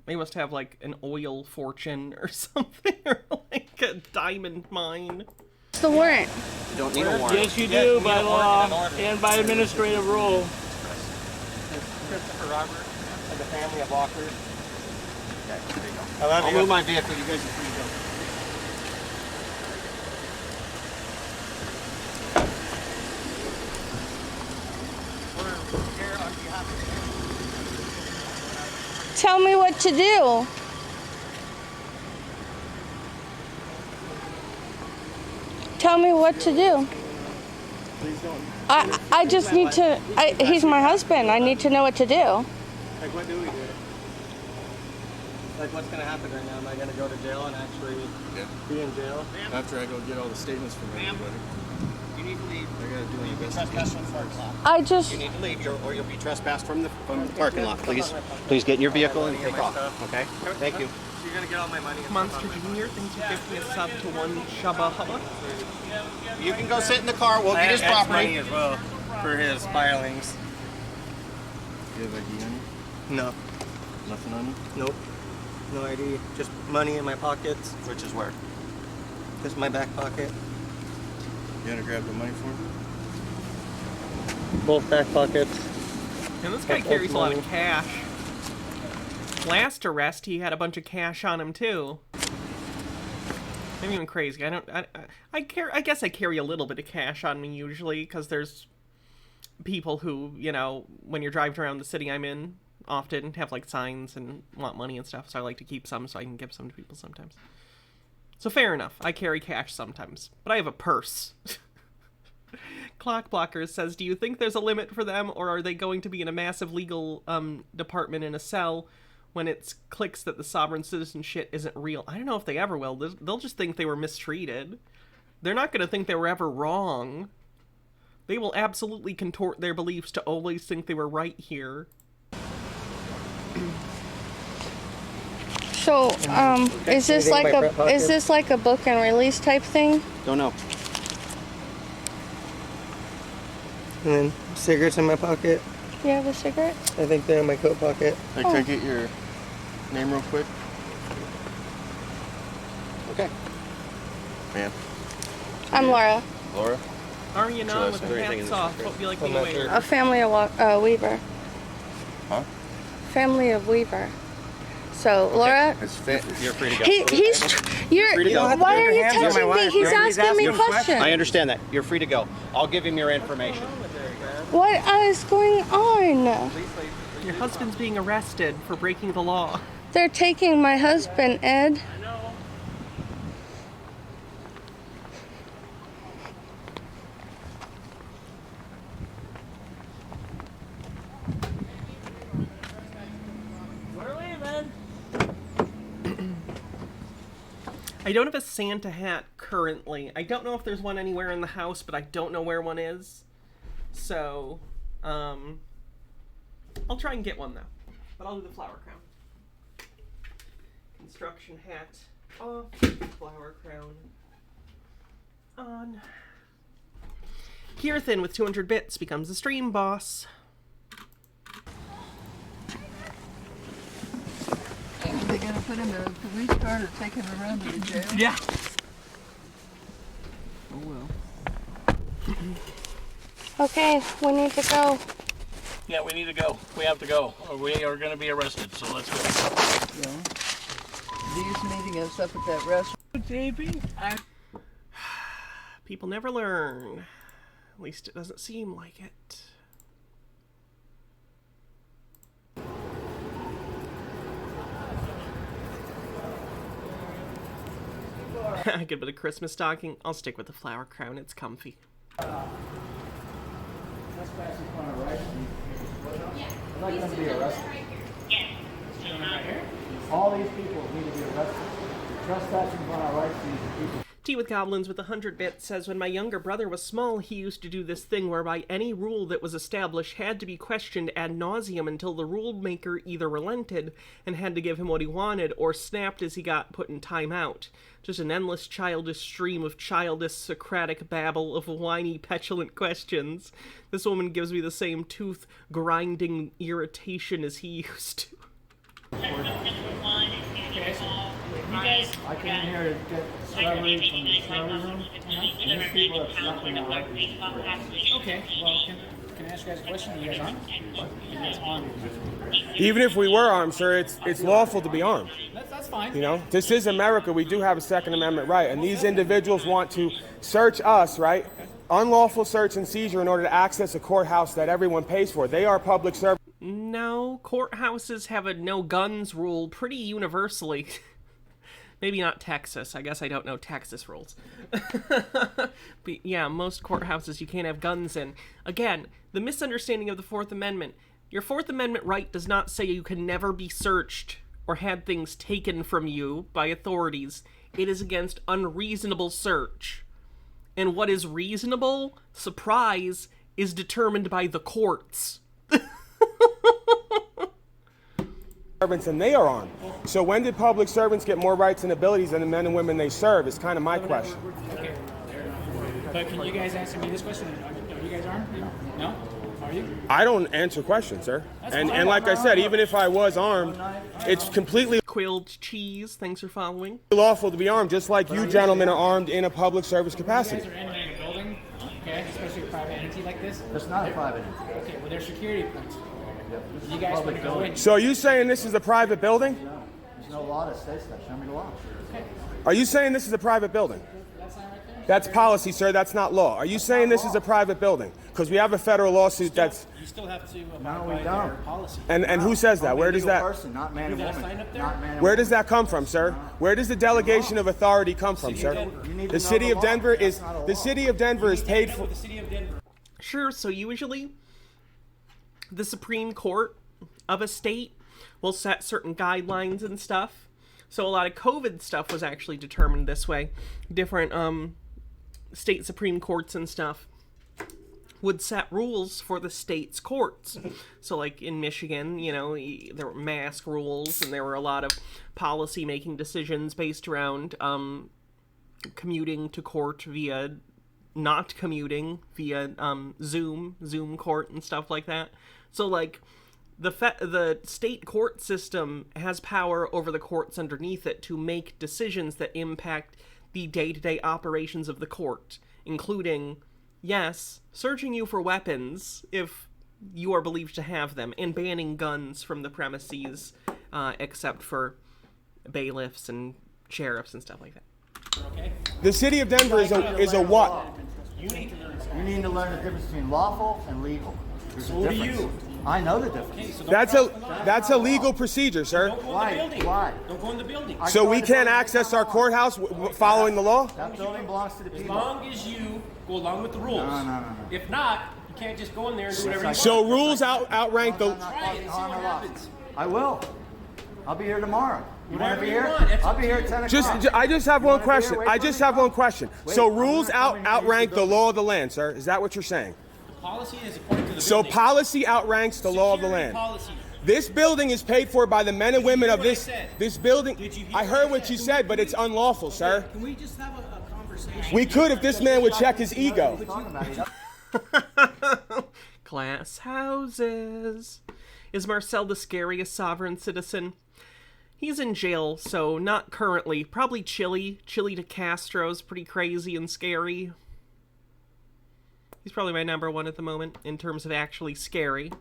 Speaker 2: they must have like an oil fortune or something, or like a diamond mine.
Speaker 19: What's the warrant?
Speaker 21: You don't need a warrant.
Speaker 22: Yes, you do, by law and by administrative rule.
Speaker 18: Christopher Robert and the family of Walker.
Speaker 21: Okay, there you go.
Speaker 18: I love you.
Speaker 21: I'll move my vehicle. You guys are free to go.
Speaker 19: Tell me what to do. Tell me what to do.
Speaker 18: Please don't.
Speaker 19: I just need to. He's my husband. I need to know what to do.
Speaker 18: Like, what do we do? Like, what's going to happen right now? Am I going to go to jail and actually be in jail?
Speaker 4: After I go get all the statements from everybody.
Speaker 21: You need to leave.
Speaker 4: I gotta do my best.
Speaker 21: Trespass from the parking lot.
Speaker 19: I just.
Speaker 21: You need to leave, or you'll be trespassed from the parking lot. Please get in your vehicle and take off. Okay? Thank you.
Speaker 18: You're gonna get all my money.
Speaker 2: Monster Junior thinks you give me a sub to one Shabba Hubba.
Speaker 18: You can go sit in the car. We'll get his property
Speaker 4: money
Speaker 18: as well for his filings.
Speaker 4: Do you have ID on you?
Speaker 18: No.
Speaker 4: Nothing on you?
Speaker 18: Nope. No ID. Just money in my pockets.
Speaker 4: Which is where?
Speaker 18: Just my back pocket.
Speaker 4: You gonna grab the money for him?
Speaker 18: Both back pockets.
Speaker 2: And this guy carries a lot of cash. Last arrest, he had a bunch of cash on him too. Maybe even crazy. I guess I carry a little bit of cash on me usually, because there's people who, you know, when you're driving around the city I'm in, often have like signs and want money and stuff, so I like to keep some so I can give some to people sometimes. So fair enough, I carry cash sometimes, but I have a purse. Clock Blocker says, do you think there's a limit for them, or are they going to be in a massive legal department in a cell when it clicks that the sovereign citizen shit isn't real? I don't know if they ever will. They'll just think they were mistreated. They're not going to think they were ever wrong. They will absolutely contort their beliefs to always think they were right here.
Speaker 19: So, is this like a book and release type thing?
Speaker 18: Don't know. And then cigarettes in my pocket.
Speaker 19: You have a cigarette?
Speaker 18: I think they're in my coat pocket.
Speaker 4: Hey, can I get your name real quick? Okay. Man.
Speaker 19: I'm Laura.
Speaker 4: Laura?
Speaker 2: Aren't you known with the hats off? What would you like me to wear?
Speaker 19: A family of Weaver.
Speaker 4: Huh?
Speaker 19: Family of Weaver. So, Laura,
Speaker 4: you're free to go.
Speaker 19: Why are you touching me? He's asking me questions.
Speaker 21: I understand that. You're free to go. I'll give him your information.
Speaker 19: What is going on?
Speaker 2: Your husband's being arrested for breaking the law.
Speaker 19: They're taking my husband, Ed.
Speaker 2: I don't have a Santa hat currently. I don't know if there's one anywhere in the house, but I don't know where one is. So, I'll try and get one though. But I'll do the flower crown. Construction hat off, flower crown on. Kirthan with 200 bits becomes the stream boss.
Speaker 1: Are they going to put him in a police car or take him around to the jail?
Speaker 2: Yeah.
Speaker 1: Oh well.
Speaker 19: Okay, we need to go.
Speaker 22: Yeah, we need to go. We have to go, or we are going to be arrested, so let's go.
Speaker 1: Yeah. Dee's meeting us up at that restaurant.
Speaker 22: JB?
Speaker 2: People never learn. At least it doesn't seem like it. A good bit of Christmas stocking. I'll stick with the flower crown. It's comfy.
Speaker 5: All these people need to be arrested. Trespassing upon our rights to these people.
Speaker 2: Tea with Goblins with 100 bits says, when my younger brother was small, he used to do this thing whereby any rule that was established had to be questioned ad nauseum until the rule maker either relented and had to give him what he wanted, or snapped as he got put in time out. Just an endless childish stream of childish Socratic babble of whiny, petulant questions. This woman gives me the same tooth-grinding irritation as he used to.
Speaker 5: I came here to get celery from the celery room, and these people have nothing on right. Okay, well, can I ask you guys a question? Are you guys armed? What? You guys armed?
Speaker 23: Even if we were armed, sir, it's lawful to be armed.
Speaker 5: That's fine.
Speaker 23: You know, this is America. We do have a Second Amendment right, and these individuals want to search us, right? Unlawful search and seizure in order to access a courthouse that everyone pays for. They are public service.
Speaker 2: No, courthouses have a no guns rule pretty universally. Maybe not Texas. I guess I don't know Texas rules. But yeah, most courthouses you can't have guns in. Again, the misunderstanding of the Fourth Amendment. Your Fourth Amendment right does not say you can never be searched or had things taken from you by authorities. It is against unreasonable search. And what is reasonable, surprise, is determined by the courts.
Speaker 23: servants and they are armed. So when did public servants get more rights and abilities than the men and women they serve is kind of my question.
Speaker 5: Okay. But can you guys answer me this question? Are you guys armed? No? Are you?
Speaker 23: I don't answer questions, sir. And like I said, even if I was armed, it's completely
Speaker 2: Quilled cheese, thanks for following.
Speaker 23: lawful to be armed, just like you gentlemen are armed in a public service
Speaker 5: You
Speaker 23: capacity.
Speaker 5: guys are entering a building, okay, especially a private entity like this.
Speaker 17: It's not a private entity.
Speaker 5: Okay, well, there's security points. You guys want to go in?
Speaker 23: So are you saying this is a private building?
Speaker 17: There's no law that states that. Show me the law.
Speaker 23: Are you saying this is a private building?
Speaker 5: That sign right there?
Speaker 23: That's policy, sir. That's not law. Are you saying this is a private building? Because we have a federal lawsuit that's...
Speaker 5: You still have to abide by their policy.
Speaker 23: And who says that? Where does that...
Speaker 17: Person, not man and woman. Not man and
Speaker 23: Where does that come from, sir? Where does the delegation of authority come from, sir? The city of Denver is paid for...
Speaker 2: Sure, so usually the Supreme Court of a state will set certain guidelines and stuff. So a lot of COVID stuff was actually determined this way. Different state Supreme Courts and stuff would set rules for the state's courts. So like in Michigan, you know, there were mask rules and there were a lot of policy making decisions based around commuting to court via not commuting via Zoom court and stuff like that. So like the state court system has power over the courts underneath it to make decisions that impact the day-to-day operations of the court, including, yes, searching you for weapons if you are believed to have them, and banning guns from the premises, except for bailiffs and sheriffs and stuff like that.
Speaker 5: Okay.
Speaker 23: The city of Denver is a what?
Speaker 5: You need to learn.
Speaker 17: You need to learn the difference between lawful and legal. There's
Speaker 5: So
Speaker 17: a
Speaker 5: do
Speaker 17: difference.
Speaker 5: you.
Speaker 17: I know the difference.
Speaker 5: Okay, so
Speaker 23: That's a legal procedure, sir.
Speaker 5: don't go in the building.
Speaker 17: Why?
Speaker 5: Don't go in the building.
Speaker 23: So we can't access our courthouse following the law?
Speaker 17: That building belongs to the
Speaker 5: As
Speaker 17: people.
Speaker 5: long as you go along with the rules.
Speaker 17: No.
Speaker 5: If not, you can't just go in there and do whatever you want.
Speaker 23: So rules outrank the...
Speaker 5: Try it and see what happens.
Speaker 17: I will. I'll be here tomorrow. You want to
Speaker 5: Whatever
Speaker 17: be
Speaker 5: you
Speaker 17: here?
Speaker 5: want. It's
Speaker 17: I'll
Speaker 5: up
Speaker 17: be
Speaker 5: to
Speaker 17: here
Speaker 5: you.
Speaker 17: at 10 o'clock.
Speaker 23: I just have one question.
Speaker 17: Wait
Speaker 23: I
Speaker 17: for
Speaker 23: just
Speaker 17: me.
Speaker 23: have one question.
Speaker 17: Wait,
Speaker 23: So
Speaker 17: I'm
Speaker 23: rules
Speaker 17: gonna come in here and
Speaker 23: outrank
Speaker 17: use
Speaker 23: the
Speaker 17: the
Speaker 23: law of the land, sir? Is that what you're saying?
Speaker 5: Policy is according to the
Speaker 23: So
Speaker 5: building.
Speaker 23: policy outranks the law of the
Speaker 5: Security
Speaker 23: land.
Speaker 5: policy.
Speaker 23: This building is paid for by the men and women of
Speaker 5: what I
Speaker 23: this
Speaker 5: said?
Speaker 23: building.
Speaker 5: Did you hear
Speaker 23: I
Speaker 5: what
Speaker 23: heard
Speaker 5: I
Speaker 23: what
Speaker 5: said?
Speaker 23: you said, but it's unlawful, sir.
Speaker 5: Can we just have a conversation?
Speaker 23: We could if this man would check his ego.
Speaker 2: Glass houses. Is Marcel the scariest sovereign citizen? He's in jail, so not currently. Probably Chile. Chile to Castro's pretty crazy and scary. He's probably my number one at the moment in terms of actually scary.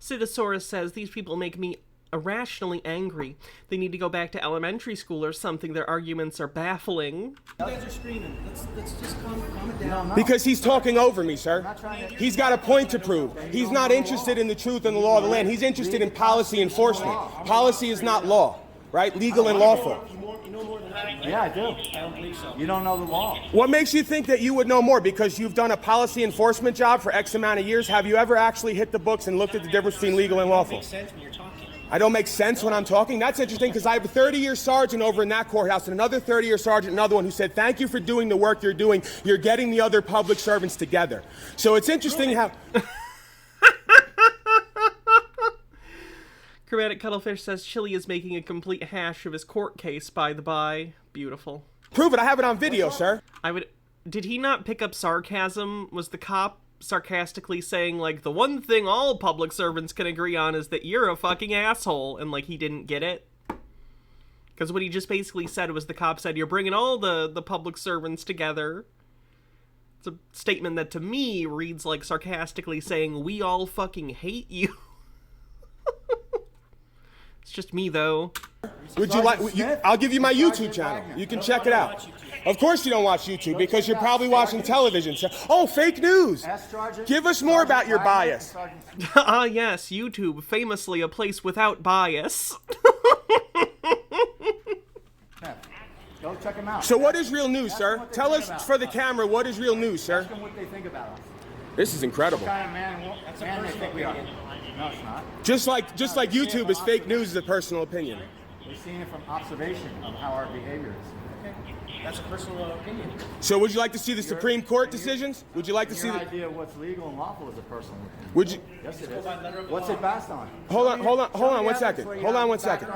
Speaker 2: Citosaurus says, these people make me irrationally angry. They need to go back to elementary school or something. Their arguments are baffling.
Speaker 5: You guys are screaming. Let's just calm it down.
Speaker 23: Because he's talking over me, sir. He's got a point to prove. He's not interested in the truth and the law of the land. He's interested in policy enforcement. Policy is not law, right? Legal and lawful.
Speaker 5: You know more than I do.
Speaker 17: Yeah, I do.
Speaker 5: I don't believe so.
Speaker 17: You don't know the law.
Speaker 23: What makes you think that you would know more? Because you've done a policy enforcement job for X amount of years. Have you ever actually hit the books and looked at the difference between legal and lawful?
Speaker 5: Makes sense when you're talking.
Speaker 23: I don't make sense when I'm talking. That's interesting because I have a 30-year sergeant over in that courthouse and another 30-year sergeant, another one who said, thank you for doing the work you're doing. You're getting the other public servants together. So it's interesting how...
Speaker 2: Chromatic Cuttlefish says Chile is making a complete hash of his court case, by the by. Beautiful.
Speaker 23: Prove it. I have it on video, sir.
Speaker 2: Did he not pick up sarcasm? Was the cop sarcastically saying, like, the one thing all public servants can agree on is that you're a fucking asshole, and, like, he didn't get it? Because what he just basically said was the cop said, you're bringing all the public servants together. It's a statement that to me reads like sarcastically saying, we all fucking hate you. It's just me, though.
Speaker 23: Would you like... I'll give you my YouTube channel. You can check it out. Of course you don't watch YouTube because you're probably watching television. Oh, fake news. Give us more about your bias.
Speaker 2: Ah, yes, YouTube, famously a place without bias.
Speaker 17: Go check them out.
Speaker 23: So what is real news, sir? Tell us for the camera, what is real news, sir?
Speaker 17: Ask them what they think about us.
Speaker 23: This is incredible.
Speaker 17: What kind of man they think we are. No, it's not.
Speaker 23: Just like YouTube is fake news is a personal opinion.
Speaker 17: We're seeing it from observation of how our behavior is.
Speaker 5: Okay. That's a personal opinion.
Speaker 23: So would you like to see the Supreme Court decisions? Would you like to see
Speaker 8: Your
Speaker 23: the...
Speaker 8: idea of what's legal and lawful is a personal opinion.
Speaker 23: Would you...
Speaker 8: Yes, it is. What's it based on?
Speaker 23: Hold on one second. Hold on one second.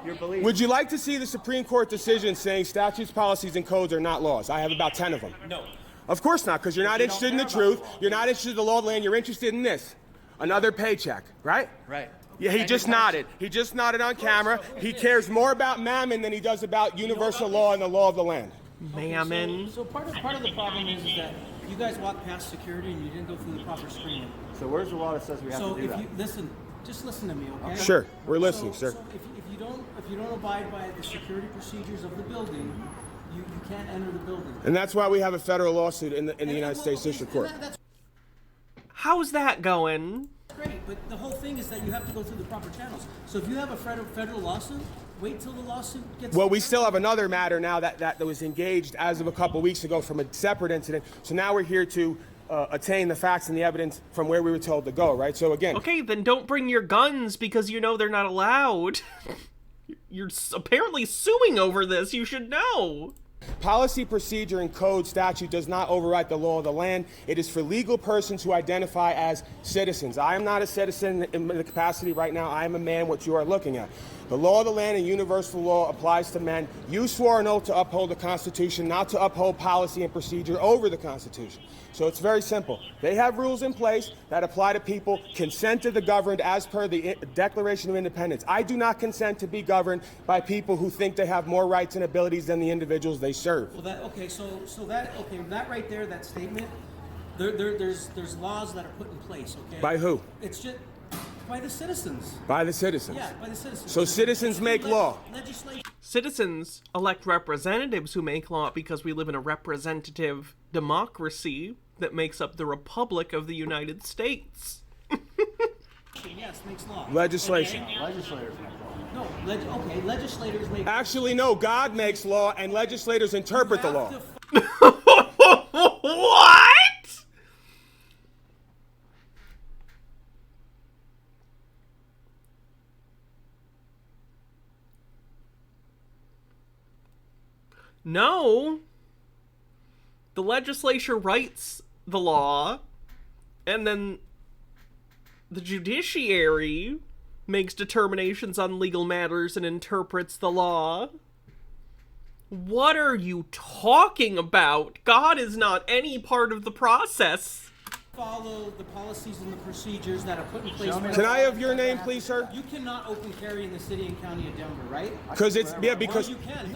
Speaker 8: Your beliefs.
Speaker 23: Would you like to see the Supreme Court decision saying statutes, policies, and codes are not laws? I have about 10 of them.
Speaker 5: No.
Speaker 23: Of course not, because you're not interested in the truth. You're not interested in the law of the land. You're interested in this. Another paycheck, right?
Speaker 8: Right.
Speaker 23: Yeah, he just nodded. He just nodded on camera. He cares more about mammon than he does about universal law and the law of the land.
Speaker 2: Mammon.
Speaker 5: So part of the problem is that you guys walked past security and you didn't go through the proper screening.
Speaker 8: So where's the law that says we have to do that?
Speaker 5: So if you listen, just listen to me, okay?
Speaker 23: Sure, we're listening, sir.
Speaker 5: So if you don't abide by the security procedures of the building, you can't enter the building.
Speaker 23: And that's why we have a federal lawsuit in the United States District Court.
Speaker 2: How's that going?
Speaker 5: Great, but the whole thing is that you have to go through the proper channels. So if you have a federal lawsuit, wait till the lawsuit gets...
Speaker 23: Well, we still have another matter now that was engaged as of a couple weeks ago from a separate incident. So now we're here to attain the facts and the evidence from where we were told to go, right? So again...
Speaker 2: Okay, then don't bring your guns because you know they're not allowed. You're apparently suing over this. You should know.
Speaker 23: Policy, procedure, and code statute does not override the law of the land. It is for legal persons who identify as citizens. I am not a citizen in the capacity right now. I am a man, what you are looking at. The law of the land and universal law applies to men. You swore an oath to uphold the Constitution, not to uphold policy and procedure over the Constitution. So it's very simple. They have rules in place that apply to people. Consent to the governed as per the Declaration of Independence. I do not consent to be governed by people who think they have more rights and abilities than the individuals they serve.
Speaker 5: Well, that right there, that statement, there's laws that are put in place, okay?
Speaker 23: By who?
Speaker 5: It's just by the citizens.
Speaker 23: By the citizens.
Speaker 5: Yeah, by the citizens.
Speaker 23: So citizens make law.
Speaker 5: Legislation.
Speaker 2: Citizens elect representatives who make law because we live in a representative democracy that makes up the Republic of the United States.
Speaker 5: Yes, makes law.
Speaker 23: Legislation.
Speaker 8: Legislators make law.
Speaker 5: No, legislators make...
Speaker 23: Actually, no, God makes law and legislators interpret the law.
Speaker 2: What? No. The legislature writes the law, and then the judiciary makes determinations on legal matters and interprets the law. What are you talking about? God is not any part of the process.
Speaker 5: Follow the policies and the procedures that are put in place.
Speaker 23: Can I have your name, please, sir?
Speaker 5: You cannot open carry in the city and county of Denver, right?
Speaker 23: Because it's, yeah, because...
Speaker 5: Well, you can.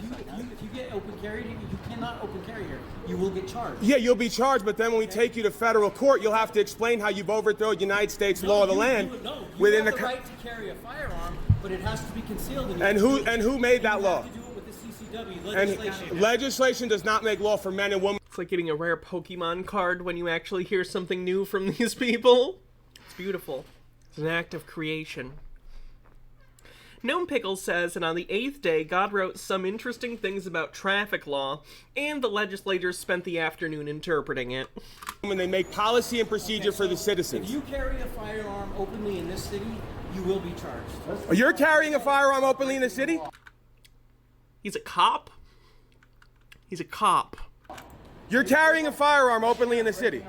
Speaker 5: If you get open carry, you cannot open carry here. You will get charged.
Speaker 23: Yeah, you'll be charged, but then when we take you to federal court, you'll have to explain how you've overthrown United States law of the land.
Speaker 5: You have the right to carry a firearm, but it has to be concealed.
Speaker 23: And who made that law?
Speaker 5: You have to do it with the CCW legislation.
Speaker 23: And legislation does not make law for men and women.
Speaker 2: It's like getting a rare Pokemon card when you actually hear something new from these people. It's beautiful. It's an act of creation. Gnome Pickle says, and on the 8th day, God wrote some interesting things about traffic law, and the legislators spent the afternoon interpreting it.
Speaker 23: When they make policy and procedure for the citizens.
Speaker 5: If you carry a firearm openly in this city, you will be charged.
Speaker 23: You're carrying a firearm openly in the city?
Speaker 2: He's a cop? He's a cop.
Speaker 23: You're carrying a firearm openly in the city.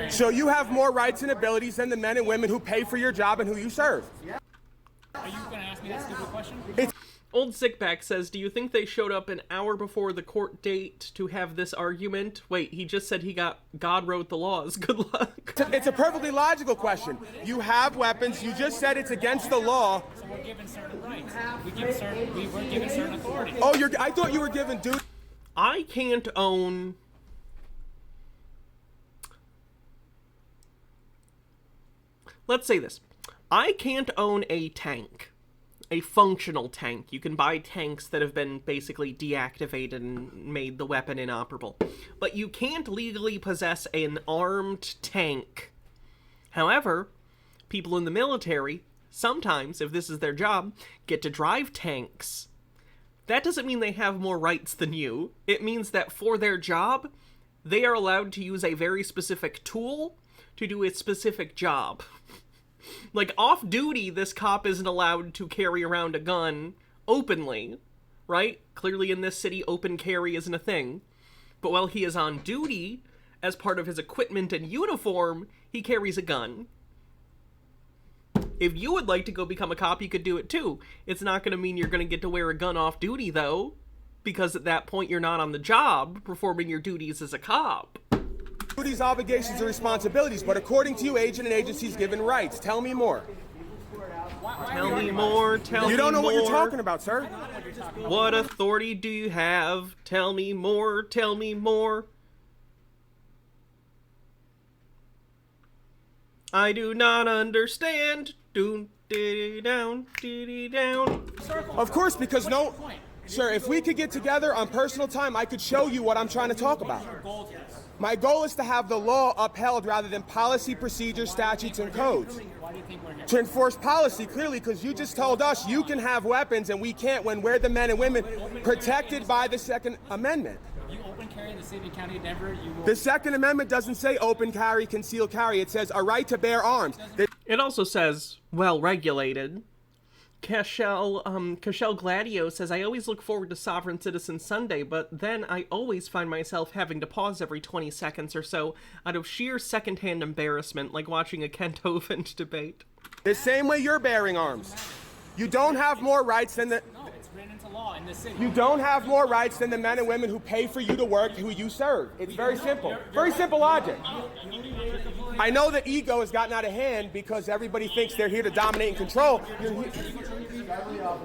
Speaker 23: So you have more rights and abilities than the men and women who pay for your job and who you serve.
Speaker 5: Are you going to ask me that stupid question?
Speaker 2: Old Sickback says, do you think they showed up an hour before the court date to have this argument? Wait, he just said God wrote the laws. Good luck.
Speaker 23: It's a perfectly logical question. You have weapons. You just said it's against the law.
Speaker 5: So we're given certain rights. We were given certain authority.
Speaker 23: Oh, I thought you were given duty.
Speaker 2: I can't own... Let's say this. I can't own a tank. A functional tank. You can buy tanks that have been basically deactivated and made the weapon inoperable. But you can't legally possess an armed tank. However, people in the military, sometimes, if this is their job, get to drive tanks. That doesn't mean they have more rights than you. It means that for their job, they are allowed to use a very specific tool to do a specific job. Like, off duty, this cop isn't allowed to carry around a gun openly, right? Clearly in this city, open carry isn't a thing. But while he is on duty, as part of his equipment and uniform, he carries a gun. If you would like to go become a cop, you could do it too. It's not going to mean you're going to get to wear a gun off duty, though, because at that point you're not on the job performing your duties as a cop.
Speaker 23: Duties, obligations, and responsibilities, but according to you, agent and agency's given rights. Tell me more.
Speaker 2: Tell me more, tell me more.
Speaker 23: You don't know what you're talking about, sir.
Speaker 2: What authority do you have? Tell me more, tell me more. I do not understand. Down, down.
Speaker 23: Of course, because no... Sir, if we could get together on personal time, I could show you what I'm trying to talk about. My goal is to have the law upheld rather than policy, procedures, statutes, and codes. To enforce policy, clearly, because you just told us you can have weapons and we can't when we're the men and women protected by the Second Amendment.
Speaker 5: You open carry in the city and county of Denver, you will...
Speaker 23: The Second Amendment doesn't say open carry, concealed carry. It says a right to bear arms.
Speaker 2: It also says well-regulated. Cashel Gladio says, I always look forward to Sovereign Citizen Sunday, but then I always find myself having to pause every 20 seconds or so out of sheer secondhand embarrassment, like watching a Kent Hovind debate.
Speaker 23: The same way you're bearing arms. You don't have more rights than the...
Speaker 5: No, it's written into law in this city.
Speaker 23: You don't have more rights than the men and women who pay for you to work, who you serve. It's very simple. Very simple logic. I know that ego has gotten out of hand because everybody thinks they're here to dominate and control.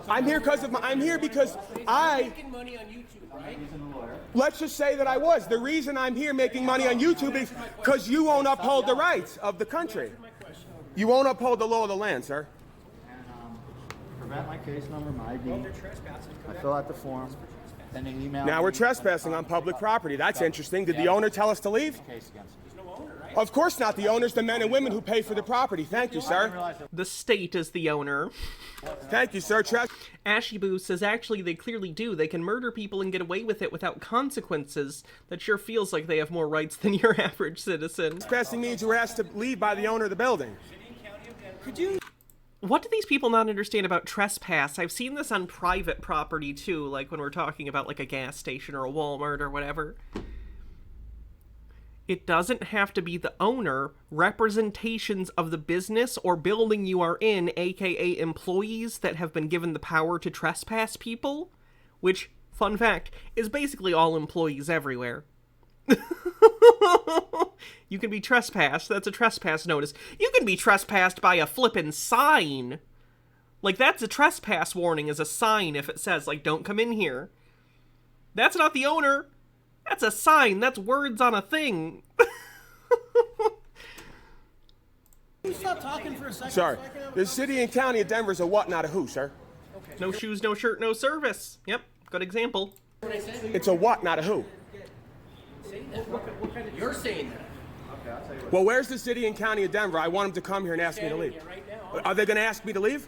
Speaker 23: I'm here because I... Let's just say that I was. The reason I'm here making money on YouTube is because you won't uphold the rights of the country. You won't uphold the law of the land, sir.
Speaker 8: Prevent my case number, my ID. I fill out the form, then they email.
Speaker 23: Now we're trespassing on public property. That's interesting. Did the owner tell us to leave? Of course not. The owner's the men and women who pay for the property. Thank you, sir.
Speaker 2: The state is the owner.
Speaker 23: Thank you, sir.
Speaker 2: Ashy Boo says, actually, they clearly do. They can murder people and get away with it without consequences. That sure feels like they have more rights than your average citizen.
Speaker 23: Trespassing means you were asked to leave by the owner of the building.
Speaker 2: Could you... What do these people not understand about trespass? I've seen this on private property, too, like when we're talking about, like, a gas station or a Walmart or whatever. It doesn't have to be the owner. Representations of the business or building you are in, aka employees that have been given the power to trespass people, which, fun fact, is basically all employees everywhere. You can be trespassed. That's a trespass notice. You can be trespassed by a flippin' sign. Like, that's a trespass warning as a sign if it says, like, don't come in here. That's not the owner. That's a sign. That's words on a thing.
Speaker 5: Can you stop talking for a second?
Speaker 23: Sorry. The city and county of Denver is a what, not a who, sir?
Speaker 2: Okay. No shoes, no shirt, no service. Yep, good example.
Speaker 23: It's a what, not a who.
Speaker 12: You're saying that.
Speaker 23: Well, where's the city and county of Denver? I want them to come here and ask me to leave. Are they going to ask me to leave?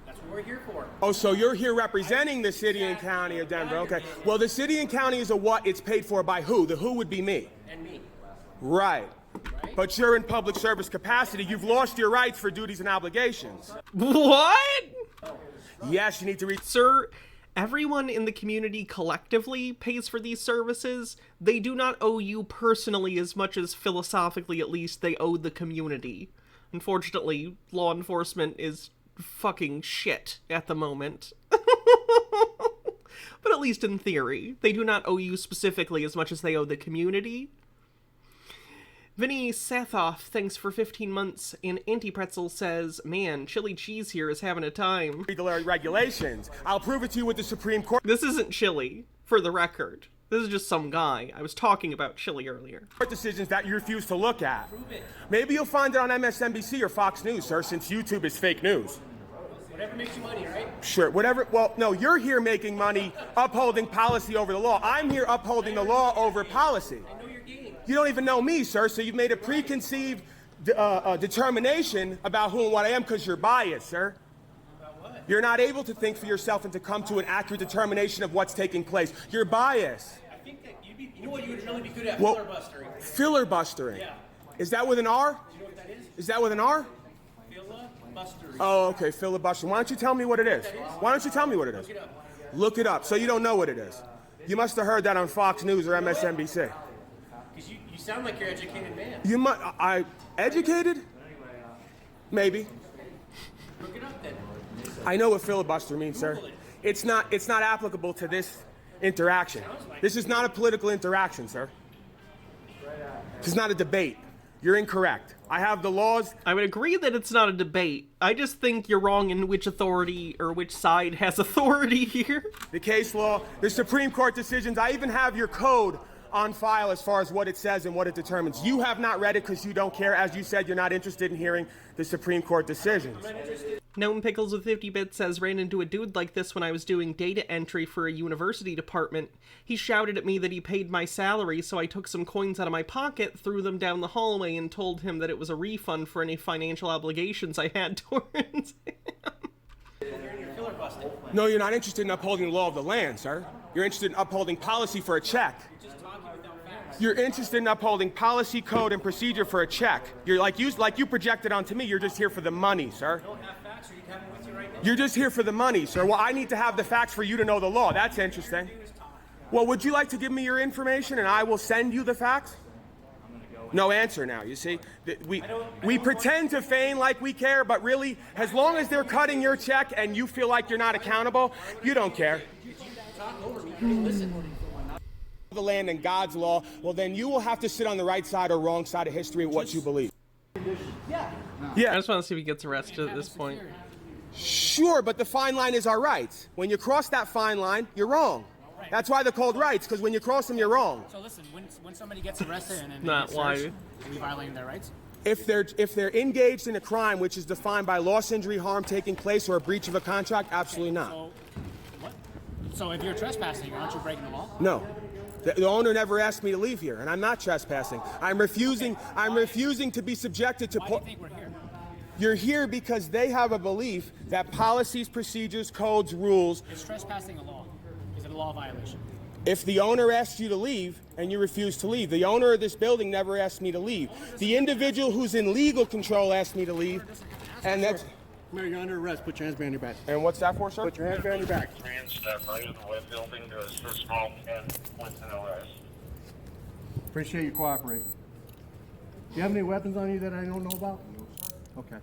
Speaker 12: That's what we're here for.
Speaker 23: Oh, so you're here representing the city and county of Denver. Okay. Well, the city and county is a what? It's paid for by who? The who would be me.
Speaker 12: And me.
Speaker 23: Right. But you're in public service capacity. You've lost your rights for duties and obligations.
Speaker 2: What?
Speaker 23: Yes, you need to read.
Speaker 2: Sir, everyone in the community collectively pays for these services. They do not owe you personally as much as philosophically, at least, they owe the community. Unfortunately, law enforcement is fucking shit at the moment. But at least in theory, they do not owe you specifically as much as they owe the community. Vinny Sathoff, thanks for 15 months, and Anti-Pretzel says, man, chili cheese here is having a time.
Speaker 23: Read the regulations. I'll prove it to you with the Supreme Court.
Speaker 2: This isn't chili, for the record. This is just some guy. I was talking about chili earlier.
Speaker 23: Court decisions that you refuse to look at. Maybe you'll find it on MSNBC or Fox News, sir, since YouTube is fake news.
Speaker 12: Whatever makes you money, right?
Speaker 23: Sure, whatever. Well, no, you're here making money upholding policy over the law. I'm here upholding the law over policy.
Speaker 12: I know your game.
Speaker 23: You don't even know me, sir, so you've made a preconceived determination about who and what I am because you're biased, sir.
Speaker 12: About what?
Speaker 23: You're not able to think for yourself and to come to an accurate determination of what's taking place. You're biased.
Speaker 12: I think that you know what you would really be good at?
Speaker 23: Well,
Speaker 12: filibustering.
Speaker 23: Filibustering?
Speaker 12: Yeah.
Speaker 23: Is that with an R?
Speaker 12: Do you know what that is?
Speaker 23: Is that with an R? Oh, okay, filibuster. Why don't you tell me what it is? Why don't you tell me what it is? Look it up. So you don't know what it is. You must have heard that on Fox News or MSNBC.
Speaker 18: Because you sound like you're an educated man.
Speaker 23: You might. Educated? Maybe.
Speaker 18: Look it up then.
Speaker 23: I know what filibuster means, sir. It's not applicable to this interaction. This is not a political interaction, sir. This is not a debate. You're incorrect. I have the laws.
Speaker 2: I would agree that it's not a debate. I just think you're wrong in which authority or which side has authority here.
Speaker 23: The case law, the Supreme Court decisions. I even have your code on file as far as what it says and what it determines. You have not read it because you don't care. As you said, you're not interested in hearing the Supreme Court decisions.
Speaker 2: Gnome Pickles with 50 bits says, ran into a dude like this when I was doing data entry for a university department. He shouted at me that he paid my salary, so I took some coins out of my pocket, threw them down the hallway, and told him that it was a refund for any financial obligations I had towards him.
Speaker 23: No, you're not interested in upholding the law of the land, sir. You're interested in upholding policy for a check. You're interested in upholding policy, code, and procedure for a check. You're like you projected onto me. You're just here for the money, sir. You're just here for the money, sir. Well, I need to have the facts for you to know the law. That's interesting. Well, would you like to give me your information and I will send you the facts? No answer now, you see. We pretend to feign like we care, but really, as long as they're cutting your check and you feel like you're not accountable, you don't care. The land and God's law, well, then you will have to sit on the right side or wrong side of history of what you believe.
Speaker 2: Yeah. I just want to see if he gets arrested at this point.
Speaker 23: Sure, but the fine line is our rights. When you cross that fine line, you're wrong. That's why they're called rights, because when you cross them, you're wrong.
Speaker 5: So listen, when somebody gets arrested and
Speaker 2: not why.
Speaker 5: Are we violating their rights?
Speaker 23: If they're engaged in a crime which is defined by loss, injury, harm taking place, or a breach of a contract, absolutely not.
Speaker 5: So, what? So if you're trespassing, aren't you breaking the law?
Speaker 23: No. The owner never asked me to leave here, and I'm not trespassing. I'm refusing to be subjected to...
Speaker 5: Why do you think we're here?
Speaker 23: You're here because they have a belief that policies, procedures, codes, rules...
Speaker 5: Is trespassing a law? Is it a law violation?
Speaker 23: If the owner asks you to leave and you refuse to leave, the owner of this building never asked me to leave. The individual who's in legal control asked me to leave, and that's...
Speaker 7: Mayor, you're under arrest. Put your hands behind your back.
Speaker 23: And what's that for, sir?
Speaker 7: Put your hands behind your back. Appreciate you cooperating. Do you have any weapons on you that I don't know about? Okay.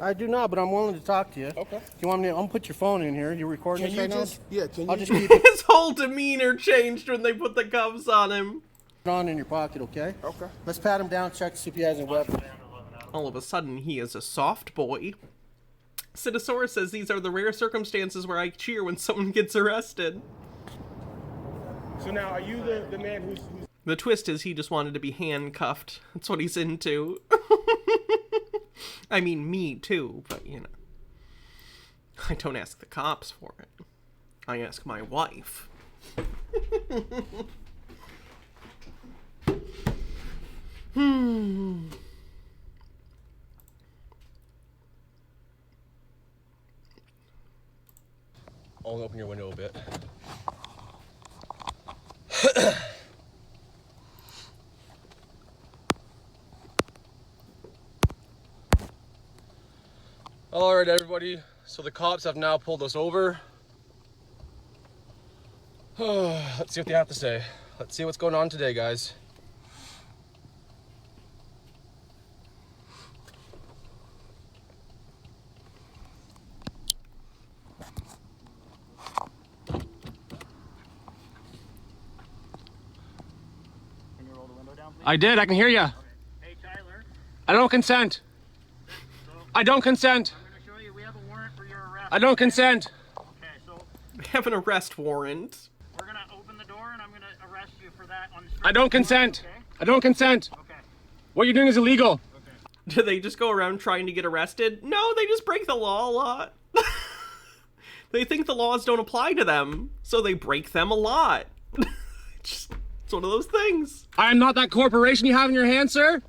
Speaker 7: I do not, but I'm willing to talk to you.
Speaker 23: Okay.
Speaker 7: Do you want me to? I'm gonna put your phone in here. You recording this right now?
Speaker 23: Yeah, can you...
Speaker 7: I'll just keep
Speaker 2: His whole demeanor changed when they put the cuffs on him.
Speaker 7: it on in your pocket, okay?
Speaker 23: Okay.
Speaker 7: Let's pat him down, check to see if he has any weapons.
Speaker 2: All of a sudden, he is a soft boy. Citosaurus says these are the rare circumstances where I cheer when someone gets arrested.
Speaker 23: So now, are you the man who's...
Speaker 2: The twist is he just wanted to be handcuffed. That's what he's into. I mean, me too, but you know. I don't ask the cops for it. I ask my wife.
Speaker 4: I'll open your window a bit. All right, everybody. So the cops have now pulled us over. Let's see what they have to say. Let's see what's going on today, guys.
Speaker 18: I did. I can hear you.
Speaker 5: Hey, Tyler.
Speaker 18: I don't consent. I don't consent.
Speaker 5: I'm going to show you. We have a warrant for your arrest.
Speaker 18: I don't consent.
Speaker 5: Okay, so
Speaker 2: We have an arrest warrant.
Speaker 5: we're going to open the door and I'm going to arrest you for that on the street.
Speaker 18: I don't consent.
Speaker 5: Okay?
Speaker 18: I don't consent.
Speaker 5: Okay.
Speaker 18: What you're doing is illegal.
Speaker 2: Do they just go around trying to get arrested? No, they just break the law a lot. They think the laws don't apply to them, so they break them a lot. It's one of those things.
Speaker 18: I am not that corporation you have in your hand, sir.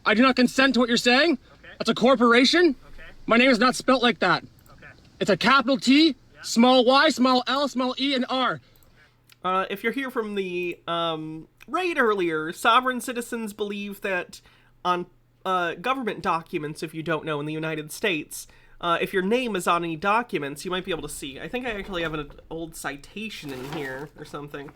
Speaker 18: I do not consent to what you're saying.
Speaker 5: Okay.
Speaker 18: That's a corporation.
Speaker 5: Okay.
Speaker 18: My name is not spelt like that.
Speaker 5: Okay.
Speaker 18: It's a capital T, small y, small l, small e, and r.
Speaker 2: If you're here from the raid earlier, sovereign citizens believe that on government documents, if you don't know, in the United States, if your name is on any documents, you might be able to see. I think I actually have an old citation in here or something.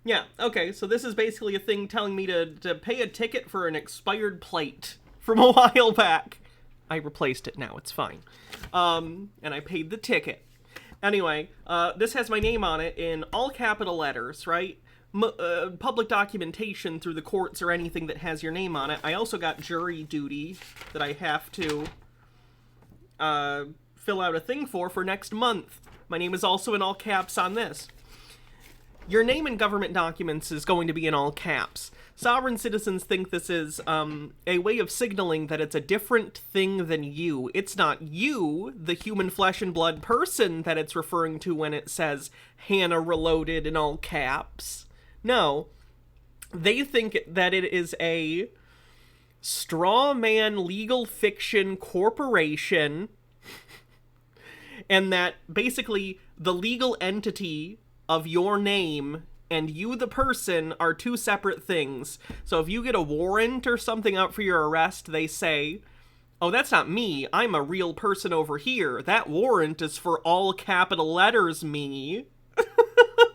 Speaker 2: Yeah, okay, so this is basically a thing telling me to pay a ticket for an expired plate from a while back. I replaced it now, it's fine. And I paid the ticket. Anyway, this has my name on it in all capital letters, right? Public documentation through the courts or anything that has your name on it. I also got jury duty that I have to fill out a thing for next month. My name is also in all caps on this. Your name in government documents is going to be in all caps. Sovereign citizens think this is a way of signaling that it's a different thing than you. It's not you, the human flesh and blood person, that it's referring to when it says Hannah Reloaded in all caps. No, they think that it is a straw man legal fiction corporation, and that basically the legal entity of your name and you, the person, are two separate things. So if you get a warrant or something out for your arrest, they say, oh, that's not me. I'm a real person over here. That warrant is for all capital letters me,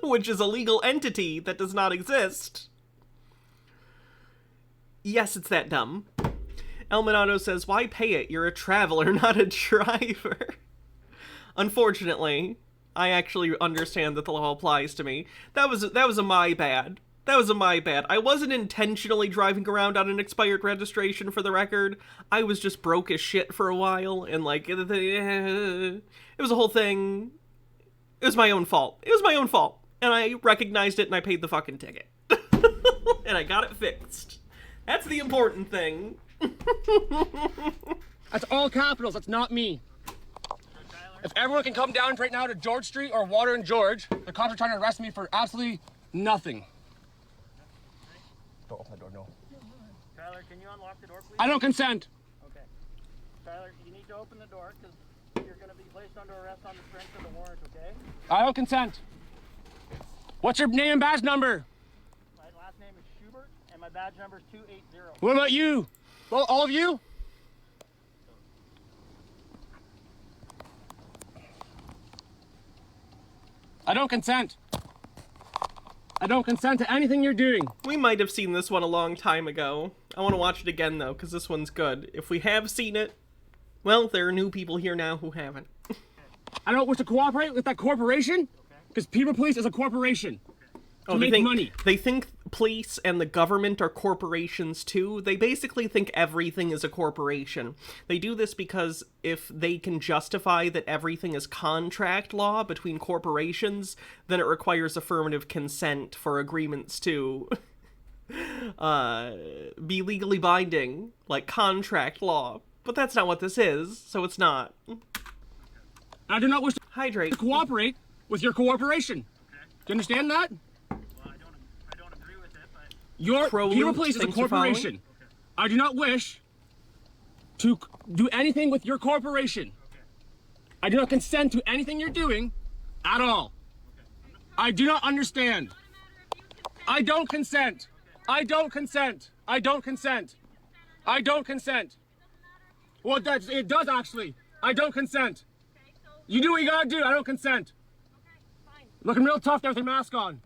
Speaker 2: which is a legal entity that does not exist. Yes, it's that dumb. El Minato says, why pay it? You're a traveler, not a driver. Unfortunately, I actually understand that the law applies to me. That was a my bad. That was a my bad. I wasn't intentionally driving around on an expired registration, for the record. I was just broke as shit for a while, and like, it was a whole thing. It was my own fault. It was my own fault. And I recognized it and I paid the fucking ticket. And I got it fixed. That's the important thing.
Speaker 13: That's all capitals, that's not me. If everyone can come down right now to George Street or Water and George, the cops are trying to arrest me for absolutely nothing. Don't open the door, no.
Speaker 5: Tyler, can you unlock the door, please?
Speaker 13: I don't consent.
Speaker 5: Okay. Tyler, you need to open the door because you're going to be placed under arrest on the strength of the warrant, okay?
Speaker 13: I don't consent. What's your name and badge number?
Speaker 5: My last name is Schubert, and my badge number is 280.
Speaker 13: What about you? Well, all of you? I don't consent. I don't consent to anything you're doing.
Speaker 2: We might have seen this one a long time ago. I want to watch it again, though, because this one's good. If we have seen it, well, there are new people here now who haven't.
Speaker 13: I don't wish to cooperate with that corporation, because People Police is a corporation. To make money.
Speaker 2: They think police and the government are corporations too. They basically think everything is a corporation. They do this because if they can justify that everything is contract law between corporations, then it requires affirmative consent for agreements to be legally binding, like contract law. But that's not what this is, so it's not.
Speaker 13: I do not wish to
Speaker 2: hydrate.
Speaker 13: Cooperate with your corporation. Do you understand that? Your People Police is a corporation. I do not wish to do anything with your corporation. I do not consent to anything you're doing at all. I do not understand. I don't consent. I don't consent. I don't consent. I don't consent. Well, it does actually. I don't consent. You do what you gotta do. I don't consent. Looking real tough there with your mask on.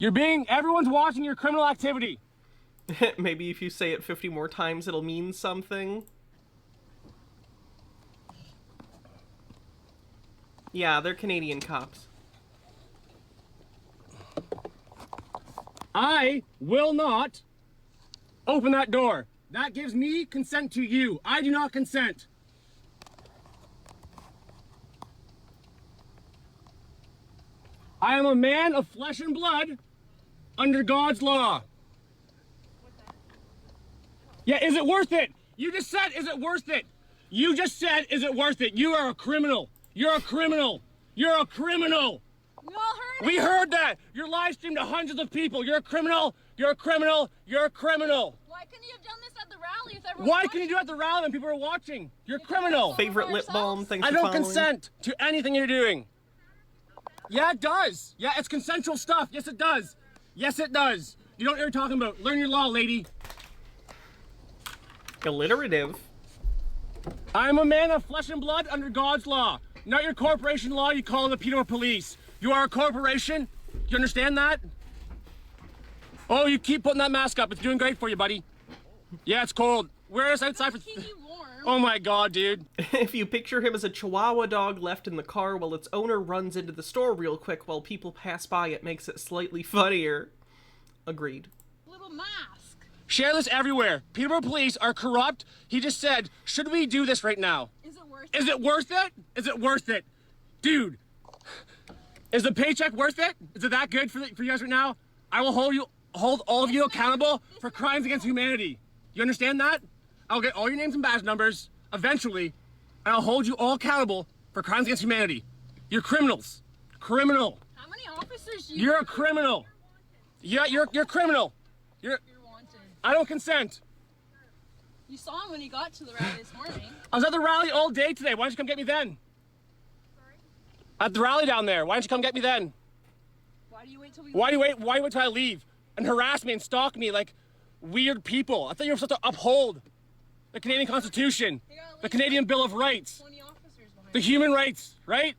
Speaker 13: Everyone's watching your criminal activity.
Speaker 2: Maybe if you say it 50 more times, it'll mean something. Yeah, they're Canadian cops.
Speaker 13: I will not open that door. That gives me consent to you. I do not consent. I am a man of flesh and blood under God's law. Yeah, is it worth it? You just said, is it worth it? You just said, is it worth it? You are a criminal. You're a criminal. You're a criminal.
Speaker 3: We all heard it.
Speaker 13: We heard that. You're live streamed to hundreds of people. You're a criminal. You're a criminal. You're a criminal.
Speaker 3: Why couldn't you have done this at the rally if everyone
Speaker 13: Why couldn't you do it at the rally when people are watching? You're a criminal.
Speaker 2: Favorite lip balm, thanks
Speaker 13: I
Speaker 2: for
Speaker 13: don't
Speaker 2: following.
Speaker 13: consent to anything you're doing. Yeah, it does. Yeah, it's consensual stuff. Yes, it does. Yes, it does. You know what you're talking about. Learn your law, lady.
Speaker 2: Alliterative.
Speaker 13: I'm a man of flesh and blood under God's law. Not your corporation law you call the Peterborough Police. You are a corporation. Do you understand that? Oh, you keep putting that mask up. It's doing great for you, buddy. Yeah, it's cold. Wear us outside for... Oh my God, dude.
Speaker 2: If you picture him as a Chihuahua dog left in the car while its owner runs into the store real quick while people pass by, it makes it slightly funnier. Agreed.
Speaker 6: Little mask.
Speaker 13: Share this everywhere. Peterborough Police are corrupt. He just said, should we do this right now?
Speaker 6: Is it worth
Speaker 13: it? Is it worth it? Is it worth it? Dude, is the paycheck worth it? Is it that good for you guys right now? I will hold all of you accountable for crimes against humanity. You understand that? I'll get all your names and badge numbers eventually, and I'll hold you all accountable for crimes against humanity. You're criminals. Criminal.
Speaker 6: How many officers
Speaker 13: You're a criminal. Yeah, you're criminal. You're
Speaker 6: wanted.
Speaker 13: I don't consent.
Speaker 6: You saw him when he got to the rally this morning.
Speaker 13: I was at the rally all day today. Why don't you come get me then?
Speaker 6: Sorry?
Speaker 13: At the rally down there. Why don't you come get me then?
Speaker 6: Why do you wait till we
Speaker 13: Why do you wait till I leave and harass me and stalk me like weird people? I thought you were supposed to uphold the Canadian Constitution, the Canadian Bill of Rights, the human rights, right?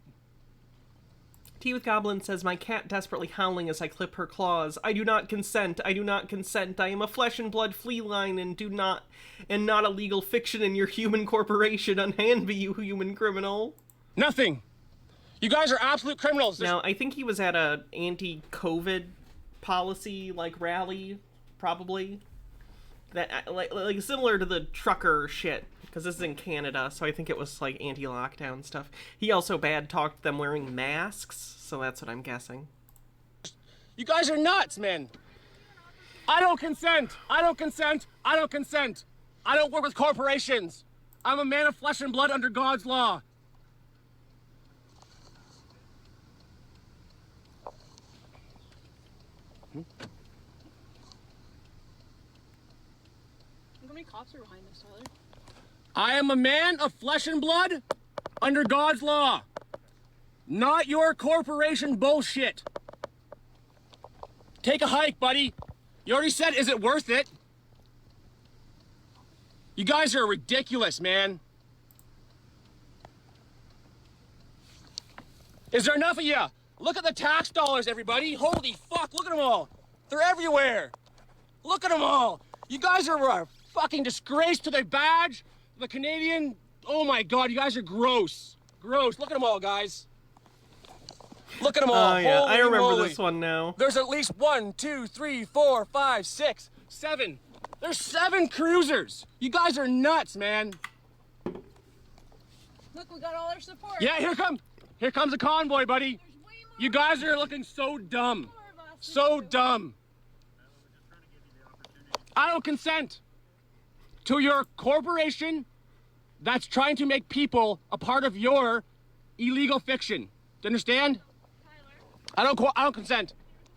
Speaker 2: Tea with Goblin says, my cat desperately howling as I clip her claws. I do not consent. I do not consent. I am a flesh and blood feline and not a legal fiction in your human corporation. Unhand me, you human criminal.
Speaker 13: Nothing. You guys are absolute criminals.
Speaker 2: Now, I think he was at a anti-COVID policy, rally, probably. That like similar to the trucker shit, because this is in Canada, so I think it was anti-lockdown stuff. He also bad talked them wearing masks, so that's what I'm guessing.
Speaker 13: You guys are nuts, man. I don't consent. I don't consent. I don't consent. I don't work with corporations. I'm a man of flesh and blood under God's law.
Speaker 6: How many cops are behind us, Tyler?
Speaker 13: I am a man of flesh and blood under God's law. Not your corporation bullshit. Take a hike, buddy. You already said, is it worth it? You guys are ridiculous, man. Is there enough of you? Look at the tax dollars, everybody. Holy fuck, look at them all. They're everywhere. Look at them all. You guys are a fucking disgrace to the badge, the Canadian. Oh my God, you guys are gross. Gross. Look at them all, guys. Look at them all.
Speaker 2: Oh, yeah,
Speaker 13: Holy
Speaker 2: I remember
Speaker 13: moly.
Speaker 2: this one now.
Speaker 13: There's at least 1, 2, 3, 4, 5, 6, 7. There's 7 cruisers. You guys are nuts, man.
Speaker 6: Look, we got all our support.
Speaker 13: Yeah, here comes a convoy, buddy. You guys are looking so dumb. So dumb. I don't consent to your corporation that's trying to make people a part of your illegal fiction. Do you understand? I don't consent.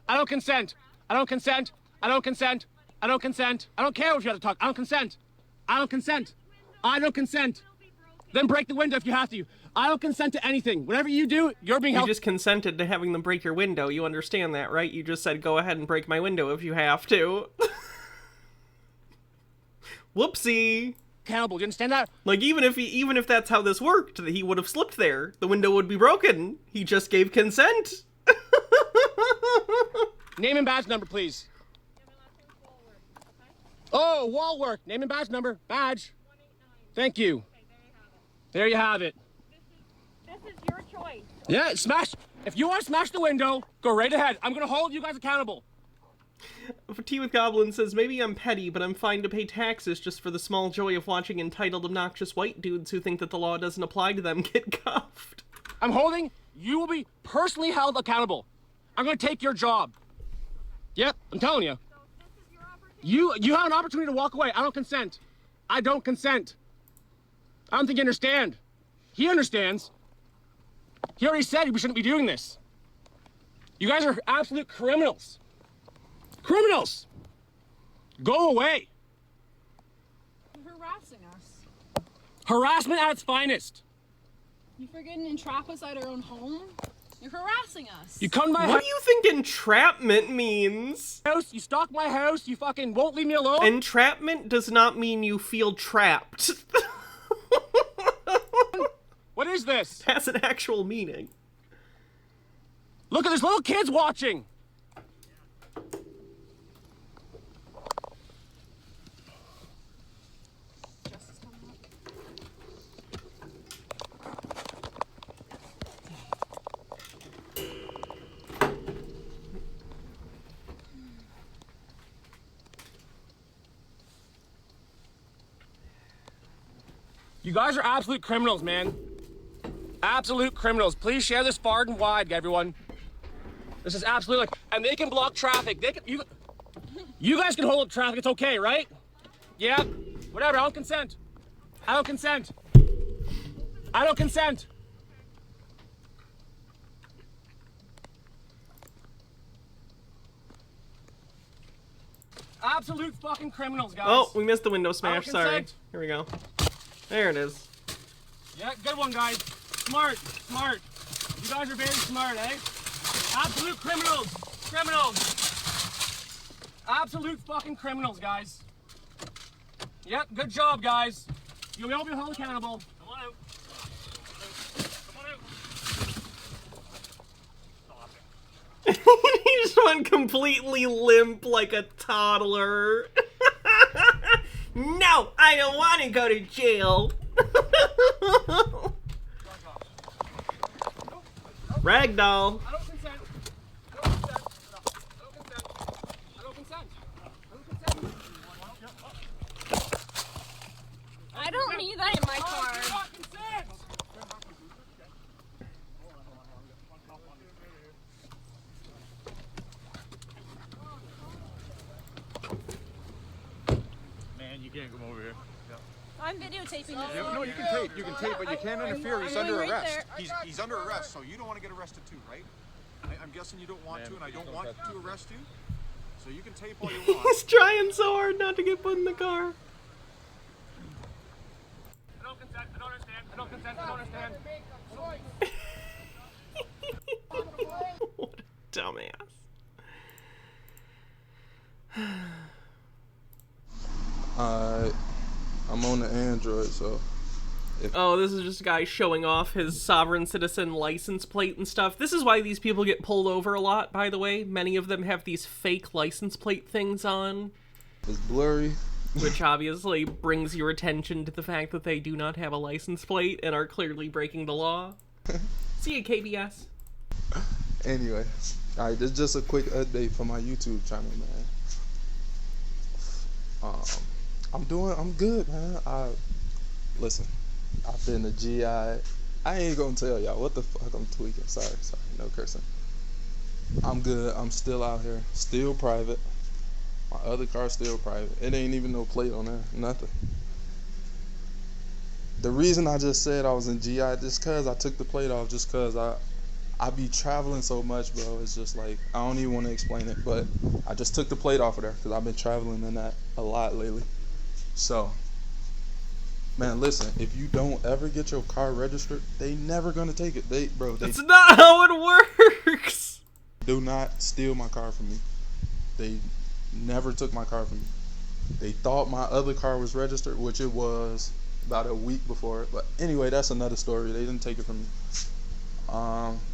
Speaker 13: I don't consent. I don't consent. I don't consent. I don't consent. I don't care if you have to talk. I don't consent. I don't consent. I don't consent. Then break the window if you have to. I don't consent to anything. Whatever you do, you're being held.
Speaker 2: You just consented to having them break your window. You understand that, right? You just said, go ahead and break my window if you have to. Whoopsie.
Speaker 13: Accountable. Do you understand that?
Speaker 2: Even if that's how this worked, he would have slipped there. The window would be broken. He just gave consent.
Speaker 13: Name and badge number, please. Oh, wall work. Name and badge number. Badge. Thank you. There you have it.
Speaker 3: This is your choice.
Speaker 13: Yeah, smash. If you want to smash the window, go right ahead. I'm going to hold you guys accountable.
Speaker 2: Tea with Goblin says, maybe I'm petty, but I'm fine to pay taxes just for the small joy of watching entitled, obnoxious white dudes who think that the law doesn't apply to them get cuffed.
Speaker 13: I'm holding. You will be personally held accountable. I'm going to take your job. Yep, I'm telling you. You have an opportunity to walk away. I don't consent. I don't consent. I don't think you understand. He understands. He already said we shouldn't be doing this. You guys are absolute criminals. Criminals! Go away.
Speaker 6: You're harassing us.
Speaker 13: Harassment at its finest.
Speaker 6: You forgetting entrap us at our own home? You're harassing us.
Speaker 13: You come to my
Speaker 2: What do you think entrapment means?
Speaker 13: house, you stalk my house, you fucking won't leave me alone.
Speaker 2: Entrapment does not mean you feel trapped.
Speaker 13: What is this?
Speaker 2: Has an actual meaning.
Speaker 13: Look at there's little kids watching. You guys are absolute criminals, man. Absolute criminals. Please share this far and wide, everyone. This is absolutely, and they can block traffic. They can, you guys can hold up traffic. It's okay, right? Yeah. Whatever. I don't consent. I don't consent. I don't consent. Absolute fucking criminals, guys.
Speaker 2: Oh, we missed the window smash.
Speaker 13: I don't
Speaker 2: Sorry.
Speaker 13: consent.
Speaker 2: Here we go. There it is.
Speaker 13: Yeah, good one, guys. Smart, smart. You guys are very smart, eh? Absolute criminals. Criminals. Absolute fucking criminals, guys. Yep, good job, guys. You'll all be held accountable. Come on out. Come on out.
Speaker 2: He just went completely limp like a toddler. No, I don't want to go to jail. Ragdoll.
Speaker 13: I don't consent. I don't consent. I don't consent. I don't consent.
Speaker 6: I don't need that in my car.
Speaker 13: I do not consent.
Speaker 8: Man, you can't come over here.
Speaker 6: I'm videotaping you.
Speaker 8: Yeah, no, you can tape. You can tape, but you can't interfere. He's
Speaker 6: I'm
Speaker 8: under
Speaker 6: right
Speaker 8: arrest.
Speaker 6: there.
Speaker 8: He's under arrest, so you don't want to get arrested too, right? I'm guessing you don't want to, and I don't want to arrest you. So you can tape all you want.
Speaker 2: He's trying so hard not to get put in the car.
Speaker 13: I don't consent. I don't understand. I don't consent. I don't understand.
Speaker 2: What a dumbass.
Speaker 9: I'm on the Android, so.
Speaker 2: Oh, this is just a guy showing off his sovereign citizen license plate and stuff. This is why these people get pulled over a lot, by the way. Many of them have these fake license plate things on.
Speaker 9: It's blurry.
Speaker 2: Which obviously brings your attention to the fact that they do not have a license plate and are clearly breaking the law. See you, KBS.
Speaker 9: Anyway, alright, this is just a quick update for my YouTube channel, man. I'm good, man. Listen, I've been a GI. I ain't gonna tell y'all what the fuck I'm tweaking. Sorry, no cursing. I'm good. I'm still out here, still private. My other car's still private. It ain't even no plate on there, nothing. The reason I just said I was in GI just cause I took the plate off, just cause I be traveling so much, bro. It's just like, I don't even want to explain it, but I just took the plate off of there because I've been traveling in that a lot lately. So, man, listen, if you don't ever get your car registered, they never gonna take it.
Speaker 2: That's not how it works.
Speaker 9: Do not steal my car from me. They never took my car from me. They thought my other car was registered, which it was about a week before. But anyway, that's another story. They didn't take it from me.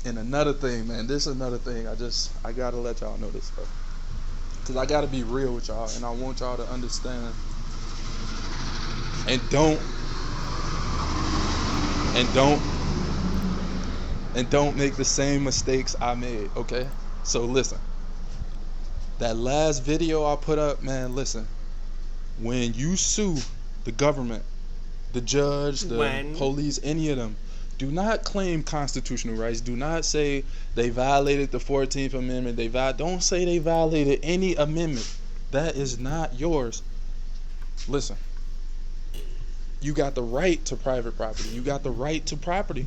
Speaker 9: And another thing, man, this is another thing. I gotta let y'all know this stuff, cause I gotta be real with y'all, and I want y'all to understand. And don't make the same mistakes I made. Okay? So listen. That last video I put up, man, listen. When you sue the government, the judge, the police, any of them, do not claim constitutional rights. Do not say they violated the 14th Amendment. Don't say they violated any amendment. That is not yours. Listen. You got the right to private property. You got the right to property.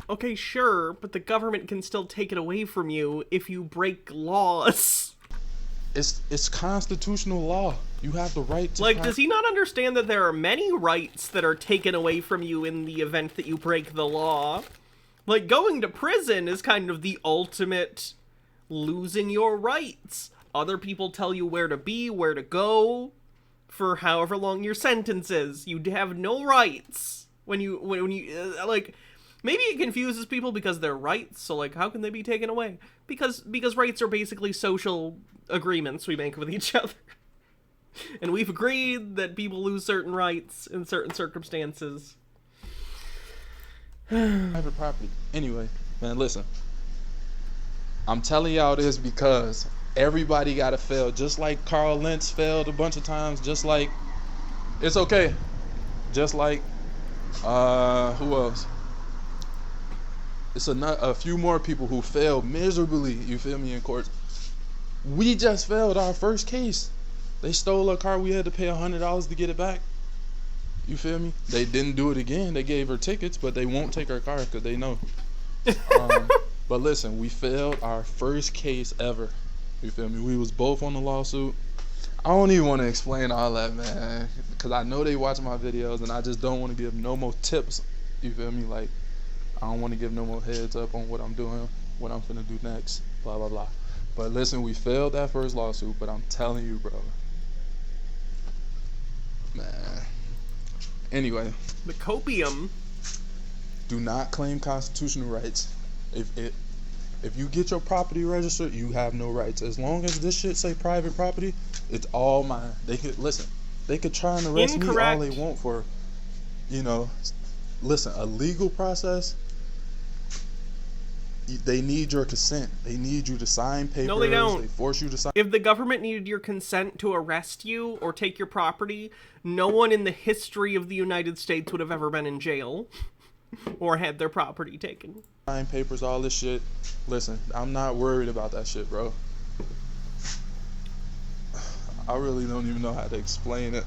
Speaker 2: Okay, sure, but the government can still take it away from you if you break laws.
Speaker 9: It's constitutional law. You have the right to
Speaker 2: does he not understand that there are many rights that are taken away from you in the event that you break the law? Like, going to prison is kind of the ultimate losing your rights. Other people tell you where to be, where to go, for however long your sentence is. You have no rights when you like, maybe it confuses people because they're rights, so like, how can they be taken away? Because rights are basically social agreements we make with each other. And we've agreed that people lose certain rights in certain circumstances.
Speaker 9: Private property. Anyway, man, listen. I'm telling y'all this because everybody gotta fail. Just like Carl Lentz failed a bunch of times. Just like, it's okay. Just like, who else? It's a few more people who failed miserably, you feel me, in court. We just failed our first case. They stole a car, we had to pay $100 to get it back. You feel me? They didn't do it again. They gave her tickets, but they won't take her car because they know. But listen, we failed our first case ever. You feel me? We was both on the lawsuit. I don't even want to explain all that, man, because I know they watch my videos and I just don't want to give no more tips. You feel me? Like, I don't want to give no more heads up on what I'm doing, what I'm finna do next, blah, blah, blah. But listen, we failed that first lawsuit, but I'm telling you, bro. Man. Anyway.
Speaker 2: The copium.
Speaker 9: Do not claim constitutional rights. If you get your property registered, you have no rights. As long as this shit say private property, it's all mine. They could, listen, they could try and arrest me all they want for, you know, listen, a legal process. They need your consent. They need you to sign papers.
Speaker 2: No, they don't.
Speaker 9: They force you to sign.
Speaker 2: If the government needed your consent to arrest you or take your property, no one in the history of the United States would have ever been in jail or had their property taken.
Speaker 9: Sign papers, all this shit. Listen, I'm not worried about that shit, bro. I really don't even know how to explain it.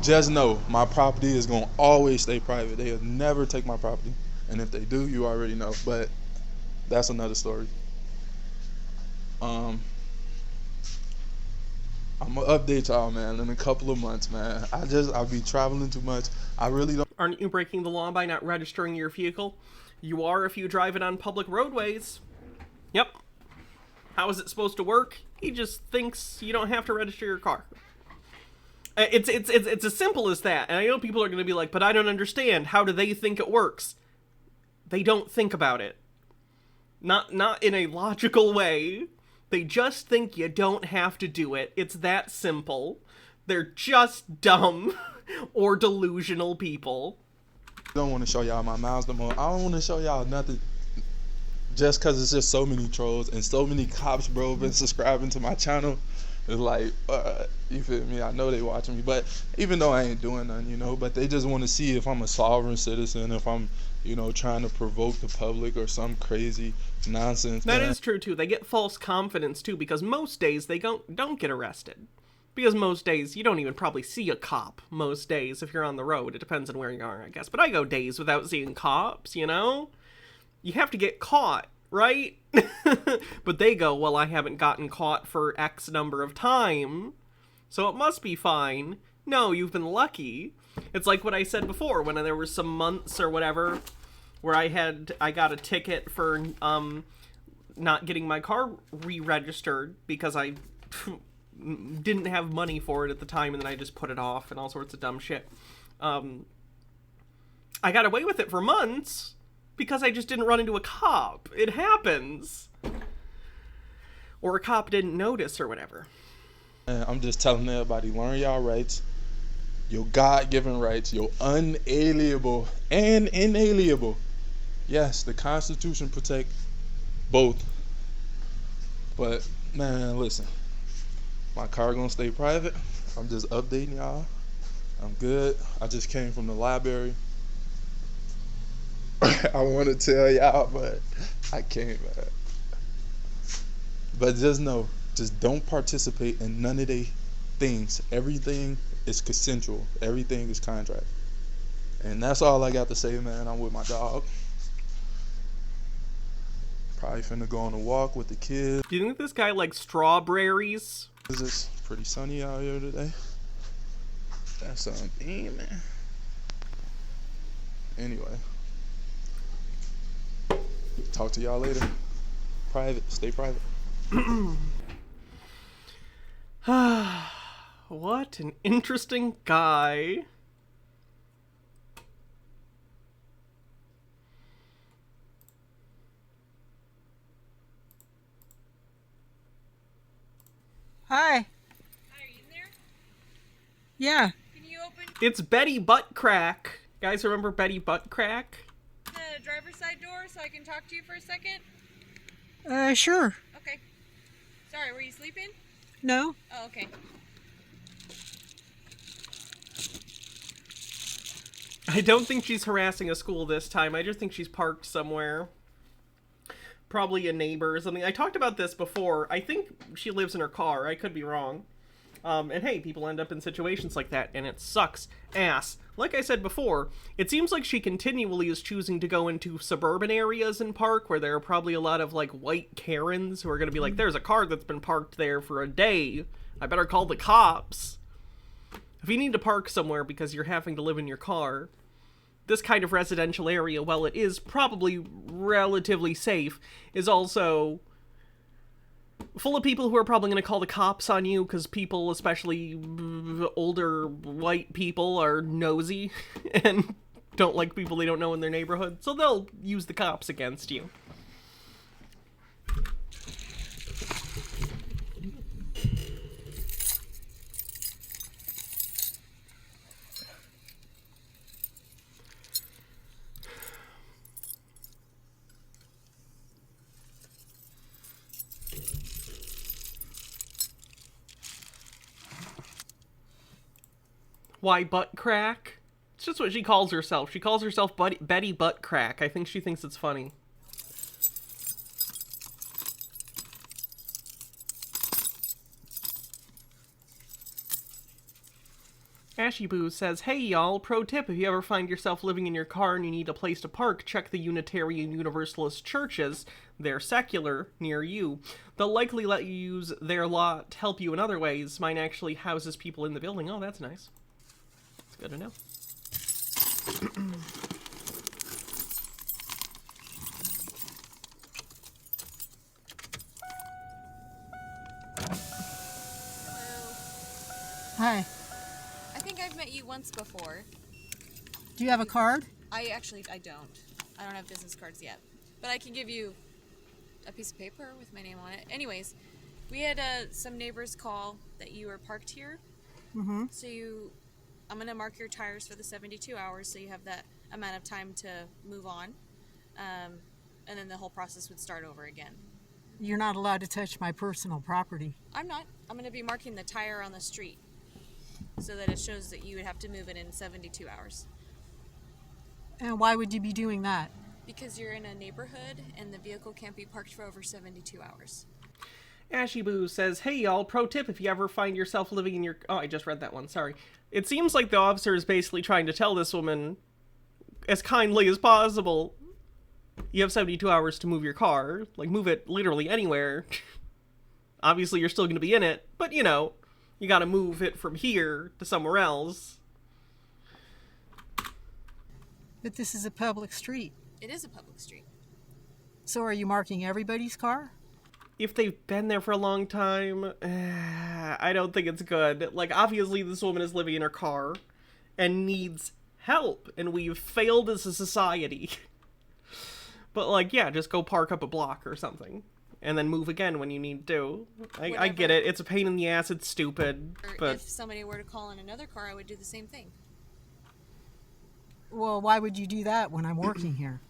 Speaker 9: Just know, my property is going to always stay private. They'll never take my property. And if they do, you already know. But that's another story. I'm gonna update y'all, man, in a couple of months, man. I'll be traveling too much. I really don't.
Speaker 2: Aren't you breaking the law by not registering your vehicle? You are if you drive it on public roadways. Yep. How is it supposed to work? He just thinks you don't have to register your car. It's as simple as that. And I know people are going to be like, but I don't understand. How do they think it works? They don't think about it. Not in a logical way. They just think you don't have to do it. It's that simple. They're just dumb or delusional people.
Speaker 9: I don't want to show y'all my miles no more. I don't want to show y'all nothing. Just because it's just so many trolls and so many cops, bro, been subscribing to my channel. It's like, you feel me? I know they watching me, but even though I ain't doing nothing, you know, but they just want to see if I'm a sovereign citizen, if I'm, you know, trying to provoke the public or some crazy nonsense.
Speaker 2: That is true, too. They get false confidence, too, because most days they don't get arrested. Because most days you don't even probably see a cop most days if you're on the road. It depends on where you are, I guess. But I go days without seeing cops, you know? You have to get caught, right? But they go, well, I haven't gotten caught for X number of time, so it must be fine. No, you've been lucky. It's like what I said before, when there were some months or whatever where I got a ticket for not getting my car re-registered because I didn't have money for it at the time, and then I just put it off and all sorts of dumb shit. I got away with it for months because I just didn't run into a cop. It happens. Or a cop didn't notice or whatever.
Speaker 9: I'm just telling everybody, learn y'all rights. Your God-given rights, your unalienable and inalienable. Yes, the Constitution protects both. But, man, listen. My car gonna stay private. I'm just updating y'all. I'm good. I just came from the library. I want to tell y'all, but I can't, man. But just know, just don't participate in none of the things. Everything is consensual. Everything is contract. And that's all I got to say, man. I'm with my dog. Probably finna go on a walk with the kids.
Speaker 2: Do you think this guy likes strawberries?
Speaker 9: It's pretty sunny out here today. That's something, man. Anyway, Talk to y'all later. Private. Stay private.
Speaker 2: What an interesting guy.
Speaker 10: Hi. Hi, are you in there? Yeah.
Speaker 3: Can you open
Speaker 2: It's Betty Buttcrack. Guys, remember Betty Buttcrack?
Speaker 3: the driver's side door so I can talk to you for a second?
Speaker 10: Sure.
Speaker 3: Okay. Sorry, were you sleeping?
Speaker 10: No.
Speaker 3: Oh, okay.
Speaker 2: I don't think she's harassing a school this time. I just think she's parked somewhere. Probably a neighbor or something. I talked about this before. I think she lives in her car. I could be wrong. And hey, people end up in situations like that, and it sucks ass. Like I said before, it seems like she continually is choosing to go into suburban areas and park where there are probably a lot of, like, white Karens who are going to be like, there's a car that's been parked there for a day. I better call the cops. If you need to park somewhere because you're having to live in your car, this kind of residential area, while it is probably relatively safe, is also full of people who are probably going to call the cops on you because people, especially older white people, are nosy and don't like people they don't know in their neighborhood, so they'll use the cops against you. Why butt crack? It's just what she calls herself. She calls herself Betty Butt Crack. I think she thinks it's funny. Ashy Boo says, hey y'all, pro tip, if you ever find yourself living in your car and you need a place to park, check the Unitarian Universalist churches, they're secular, near you. They'll likely let you use their lot to help you in other ways. Mine actually houses people in the building. Oh, that's nice. It's good to know.
Speaker 10: Hi.
Speaker 6: I think I've met you once before.
Speaker 10: Do you have a card?
Speaker 6: I don't. I don't have business cards yet. But I can give you a piece of paper with my name on it. Anyways, we had some neighbors call that you were parked here.
Speaker 10: Mm-hmm.
Speaker 6: So I'm going to mark your tires for the 72 hours so you have that amount of time to move on. And then the whole process would start over again.
Speaker 10: You're not allowed to touch my personal property.
Speaker 6: I'm not. I'm going to be marking the tire on the street so that it shows that you would have to move it in 72 hours.
Speaker 10: And why would you be doing that?
Speaker 6: Because you're in a neighborhood and the vehicle can't be parked for over 72 hours.
Speaker 2: Ashy Boo says, hey y'all, pro tip, if you ever find yourself living in your... Oh, I just read that one, sorry. It seems like the officer is basically trying to tell this woman, as kindly as possible, you have 72 hours to move your car. Like, move it literally anywhere. Obviously, you're still going to be in it, but, you know, you gotta move it from here to somewhere else.
Speaker 10: But this is a public street.
Speaker 6: It is a public street.
Speaker 10: So are you marking everybody's car?
Speaker 2: If they've been there for a long time, I don't think it's good. Like, obviously this woman is living in her car and needs help, and we've failed as a society. But, like, yeah, just go park up a block or something. And then move again when you need to. I get it. It's a pain in the ass. It's stupid. But
Speaker 6: if somebody were to call in another car, I would do the same thing.
Speaker 10: Well, why would you do that when I'm working here?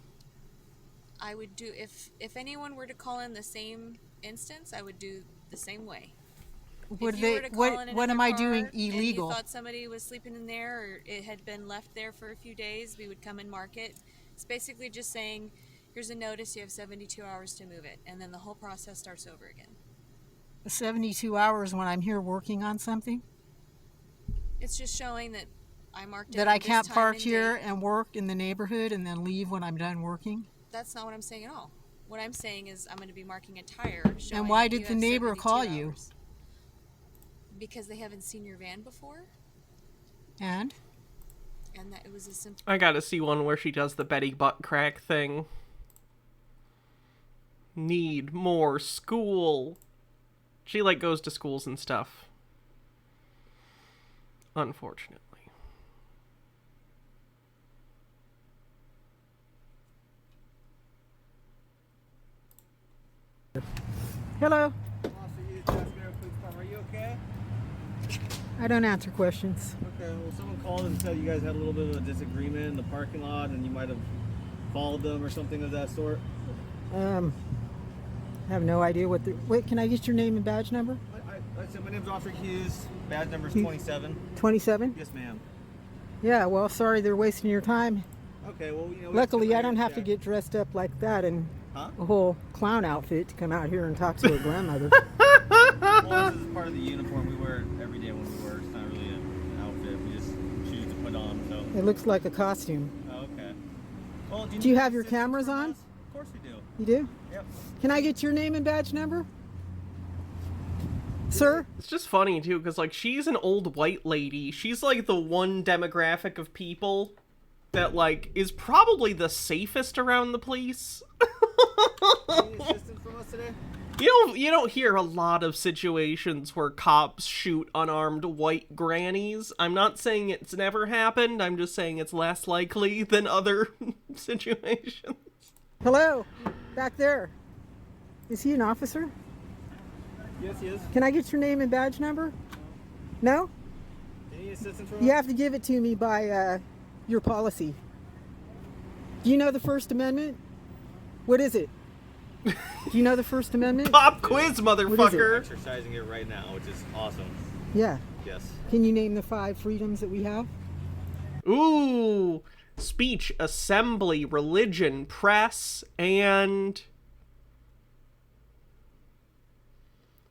Speaker 6: I would do, if anyone were to call in the same instance, I would do the same way.
Speaker 10: What am I doing illegal?
Speaker 6: And you thought somebody was sleeping in there or it had been left there for a few days, we would come and mark it. It's basically just saying, here's a notice, you have 72 hours to move it, and then the whole process starts over again.
Speaker 10: 72 hours when I'm here working on something?
Speaker 6: It's just showing that I marked it.
Speaker 10: That I can't park here and work in the neighborhood and then leave when I'm done working?
Speaker 6: That's not what I'm saying at all. What I'm saying is I'm going to be marking a tire.
Speaker 10: And why did the neighbor call you?
Speaker 6: Because they haven't seen your van before.
Speaker 10: And
Speaker 6: that it was a simple...
Speaker 2: I gotta see one where she does the Betty Butt Crack thing. need more school. She, like, goes to schools and stuff. Unfortunately.
Speaker 10: Hello.
Speaker 11: Are you okay?
Speaker 10: I don't answer questions.
Speaker 11: Okay, well, someone called and said you guys had a little bit of a disagreement in the parking lot and you might have followed them or something of that sort.
Speaker 10: I have no idea what the... Wait, can I get your name and badge number?
Speaker 11: Like I said, my name's Officer Hughes. Badge number is 27.
Speaker 10: 27?
Speaker 11: Yes, ma'am.
Speaker 10: Yeah, well, sorry they're wasting your time.
Speaker 11: Okay, well, you know...
Speaker 10: Luckily, I don't have to get dressed up like that and a whole clown outfit to come out here and talk to a grandmother.
Speaker 11: Well, this is part of the uniform we wear every day when we work. It's not really an outfit. We just choose to put on, so...
Speaker 10: It looks like a costume.
Speaker 11: Oh, okay. Well,
Speaker 10: do you have your cameras on?
Speaker 11: Of course we do.
Speaker 10: You do?
Speaker 11: Yep.
Speaker 10: Can I get your name and badge number? Sir?
Speaker 2: It's just funny, too, because, like, she's an old white lady. She's, like, the one demographic of people that, like, is probably the safest around the police.
Speaker 11: Any assistance from us today?
Speaker 2: You don't hear a lot of situations where cops shoot unarmed white grannies. I'm not saying it's never happened. I'm just saying it's less likely than other situations.
Speaker 10: Hello? Back there. Is he an officer?
Speaker 11: Yes, he is.
Speaker 10: Can I get your name and badge number? No?
Speaker 11: Any assistance from us?
Speaker 10: You have to give it to me by your policy. Do you know the First Amendment? What is it? Do you know the First Amendment?
Speaker 2: Pop quiz, motherfucker.
Speaker 11: I'm exercising it right now, which is awesome.
Speaker 10: Yeah.
Speaker 11: Yes.
Speaker 10: Can you name the 5 freedoms that we have?
Speaker 2: Ooh. Speech, assembly, religion, press, and...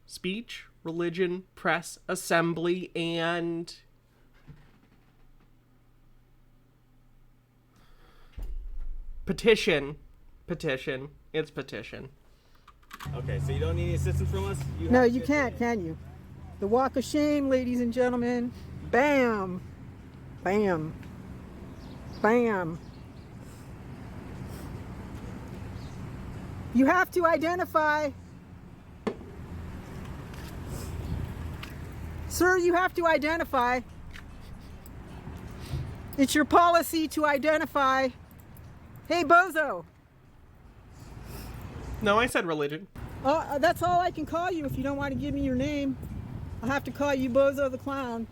Speaker 2: Speech, religion, press, assembly, and... Petition. Petition. It's petition.
Speaker 11: Okay, so you don't need any assistance from us?
Speaker 10: No, you can't, can you? The walk of shame, ladies and gentlemen. Bam. Bam. Bam. You have to identify. Sir, you have to identify. It's your policy to identify. Hey, bozo.
Speaker 2: No, I said religion.
Speaker 10: That's all I can call you if you don't want to give me your name. I'll have to call you Bozo the Clown.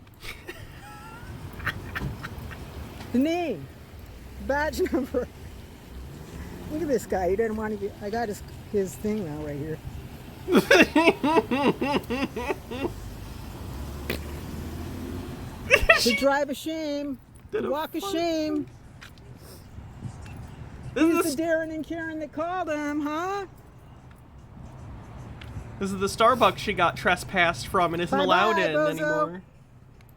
Speaker 10: The name. Badge number. Look at this guy. He doesn't want to get... I got his thing now right here. The drive of shame. The walk of shame. This is the Darren and Karen that called him, huh?
Speaker 2: This is the Starbucks she got trespassed from and isn't allowed in anymore.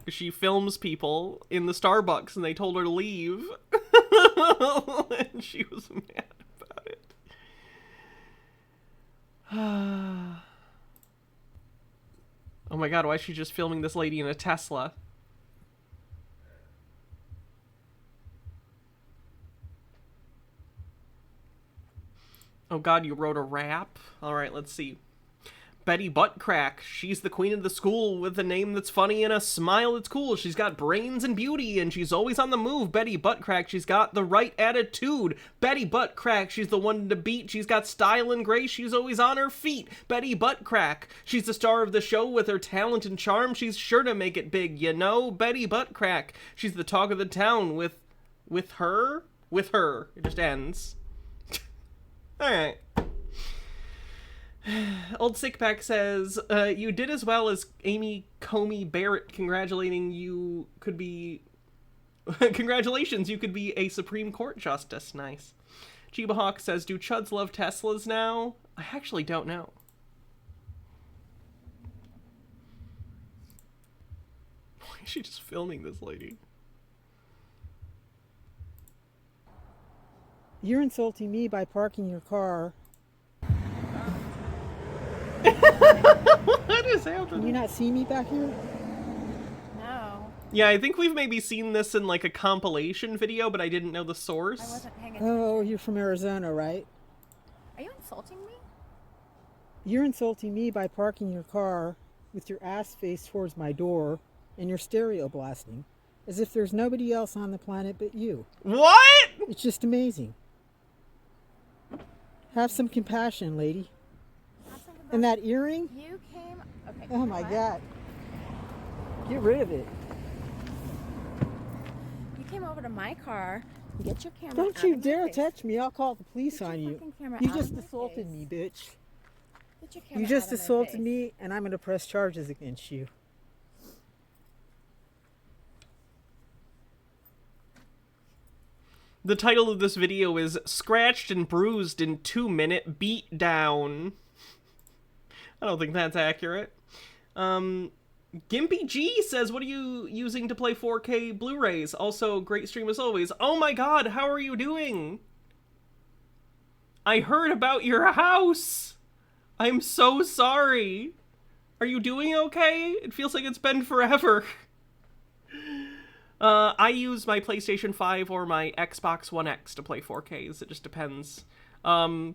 Speaker 2: She films people in the Starbucks and they told her to leave. And she was mad about it. Oh my god, why is she just filming this lady in a Tesla? Oh god, you wrote a rap? Alright, let's see. Betty Buttcrack. She's the queen of the school with a name that's funny and a smile that's cool. She's got brains and beauty and she's always on the move. Betty Buttcrack. She's got the right attitude. Betty Buttcrack. She's the one to beat. She's got style and grace. She's always on her feet. Betty Buttcrack. She's the star of the show with her talent and charm. She's sure to make it big, you know? Betty Buttcrack. She's the talk of the town with her? With her. It just ends. Alright. Old Sickpack says, you did as well as Amy Comey Barrett. Congratulating you could be... Congratulations, you could be a Supreme Court justice. Nice. Chiba Hawk says, do chuds love Teslas now? I actually don't know. Why is she just filming this lady?
Speaker 10: You're insulting me by parking your car.
Speaker 2: What is happening?
Speaker 10: Can you not see me back here?
Speaker 19: No.
Speaker 2: Yeah, I think we've maybe seen this in like a compilation video, but I didn't know the source.
Speaker 19: I wasn't paying attention.
Speaker 10: Oh, you're from Arizona, right?
Speaker 19: Are you insulting me?
Speaker 10: You're insulting me by parking your car with your ass face towards my door and your stereo blasting, as if there's nobody else on the planet but you.
Speaker 2: What?
Speaker 10: It's just amazing. Have some compassion, lady. And that earring?
Speaker 14: You came. Okay.
Speaker 10: Oh my God. Get rid of it.
Speaker 14: You came over to my car. Get your camera.
Speaker 10: Don't
Speaker 14: out
Speaker 10: you
Speaker 14: of my
Speaker 10: dare
Speaker 14: face.
Speaker 10: touch me. I'll call the police
Speaker 14: Get
Speaker 10: on
Speaker 14: your
Speaker 10: you.
Speaker 14: fucking camera
Speaker 10: You
Speaker 14: out
Speaker 10: just
Speaker 14: of my
Speaker 10: assaulted
Speaker 14: face.
Speaker 10: me, bitch.
Speaker 14: Get your camera
Speaker 10: You just
Speaker 14: out of my
Speaker 10: assaulted
Speaker 14: face.
Speaker 10: me, and I'm going to press charges against you.
Speaker 2: The title of this video is Scratched and Bruised in 2-Minute Beatdown. I don't think that's accurate. Gimpy G says, what are you using to play 4K Blu-rays? Also, great stream as always. Oh my God, how are you doing? I heard about your house. I'm so sorry. Are you doing okay? It feels like it's been forever. I use my PlayStation 5 or my Xbox One X to play 4Ks. It just depends. I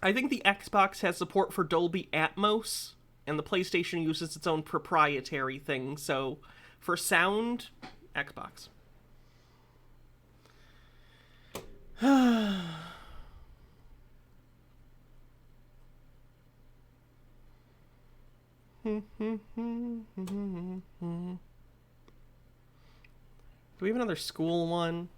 Speaker 2: think the Xbox has support for Dolby Atmos, and the PlayStation uses its own proprietary thing. So, for sound, Xbox. Do we have another school one?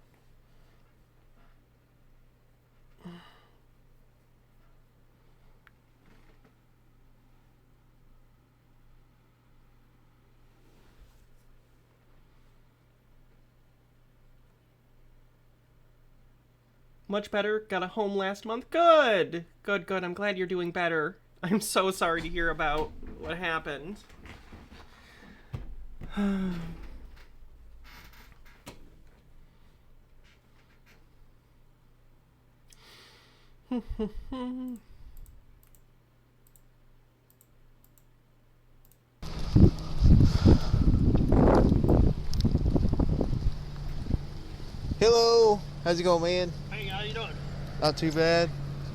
Speaker 2: Much better. Got a home last month. Good. Good, good. I'm glad you're doing better. I'm so sorry to hear about what happened.
Speaker 15: Hello, how's it going, man?
Speaker 22: Hey, how you doing?
Speaker 15: Not too bad.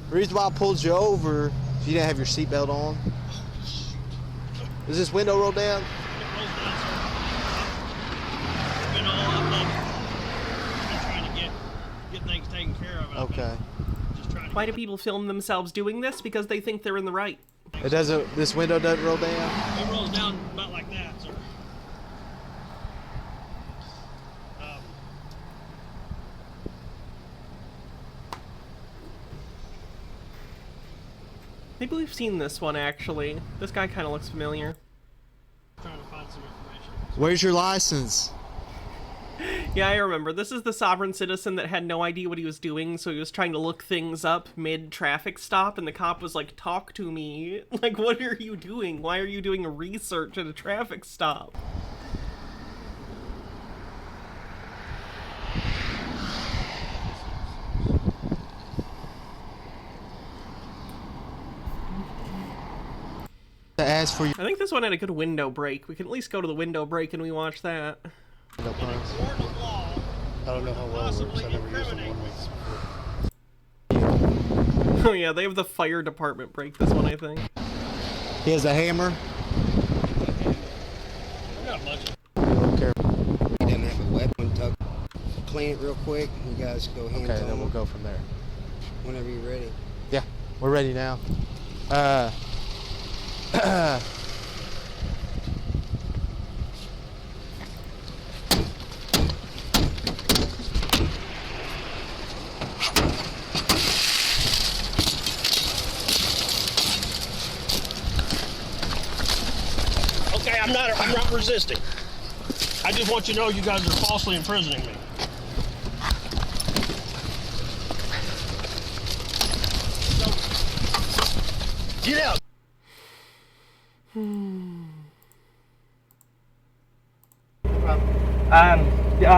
Speaker 15: The reason why I pulled you over is you didn't have your seatbelt on. Is this window rolled down?
Speaker 22: You know, I'm trying to get things taken care of.
Speaker 15: Okay.
Speaker 2: Why do people film themselves doing this? Because they think they're in the right.
Speaker 15: It doesn't. This window doesn't roll down.
Speaker 22: It rolls down about like that, sir.
Speaker 2: Maybe we've seen this one, actually. This guy kind of looks familiar.
Speaker 22: Trying to find some information.
Speaker 15: Where's your license?
Speaker 2: Yeah, I remember. This is the sovereign citizen that had no idea what he was doing, so he was trying to look things up mid-traffic stop, and the cop was like, talk to me. Like, what are you doing? Why are you doing research at a traffic stop?
Speaker 15: To ask for you.
Speaker 2: I think this one had a good window break. We can at least go to the window break and we watch that.
Speaker 15: I don't know how well it works. I've never used it one week.
Speaker 2: Oh yeah, they have the fire department break this one, I think.
Speaker 15: He has a hammer.
Speaker 22: Not much.
Speaker 15: He doesn't have a weapon. Tuck. Clean it real quick. You guys go hands on. Okay, then we'll go from there. Whenever you're ready. Yeah, we're ready now.
Speaker 22: Okay, I'm not resisting. I just want you to know you guys are falsely imprisoning me. Get out.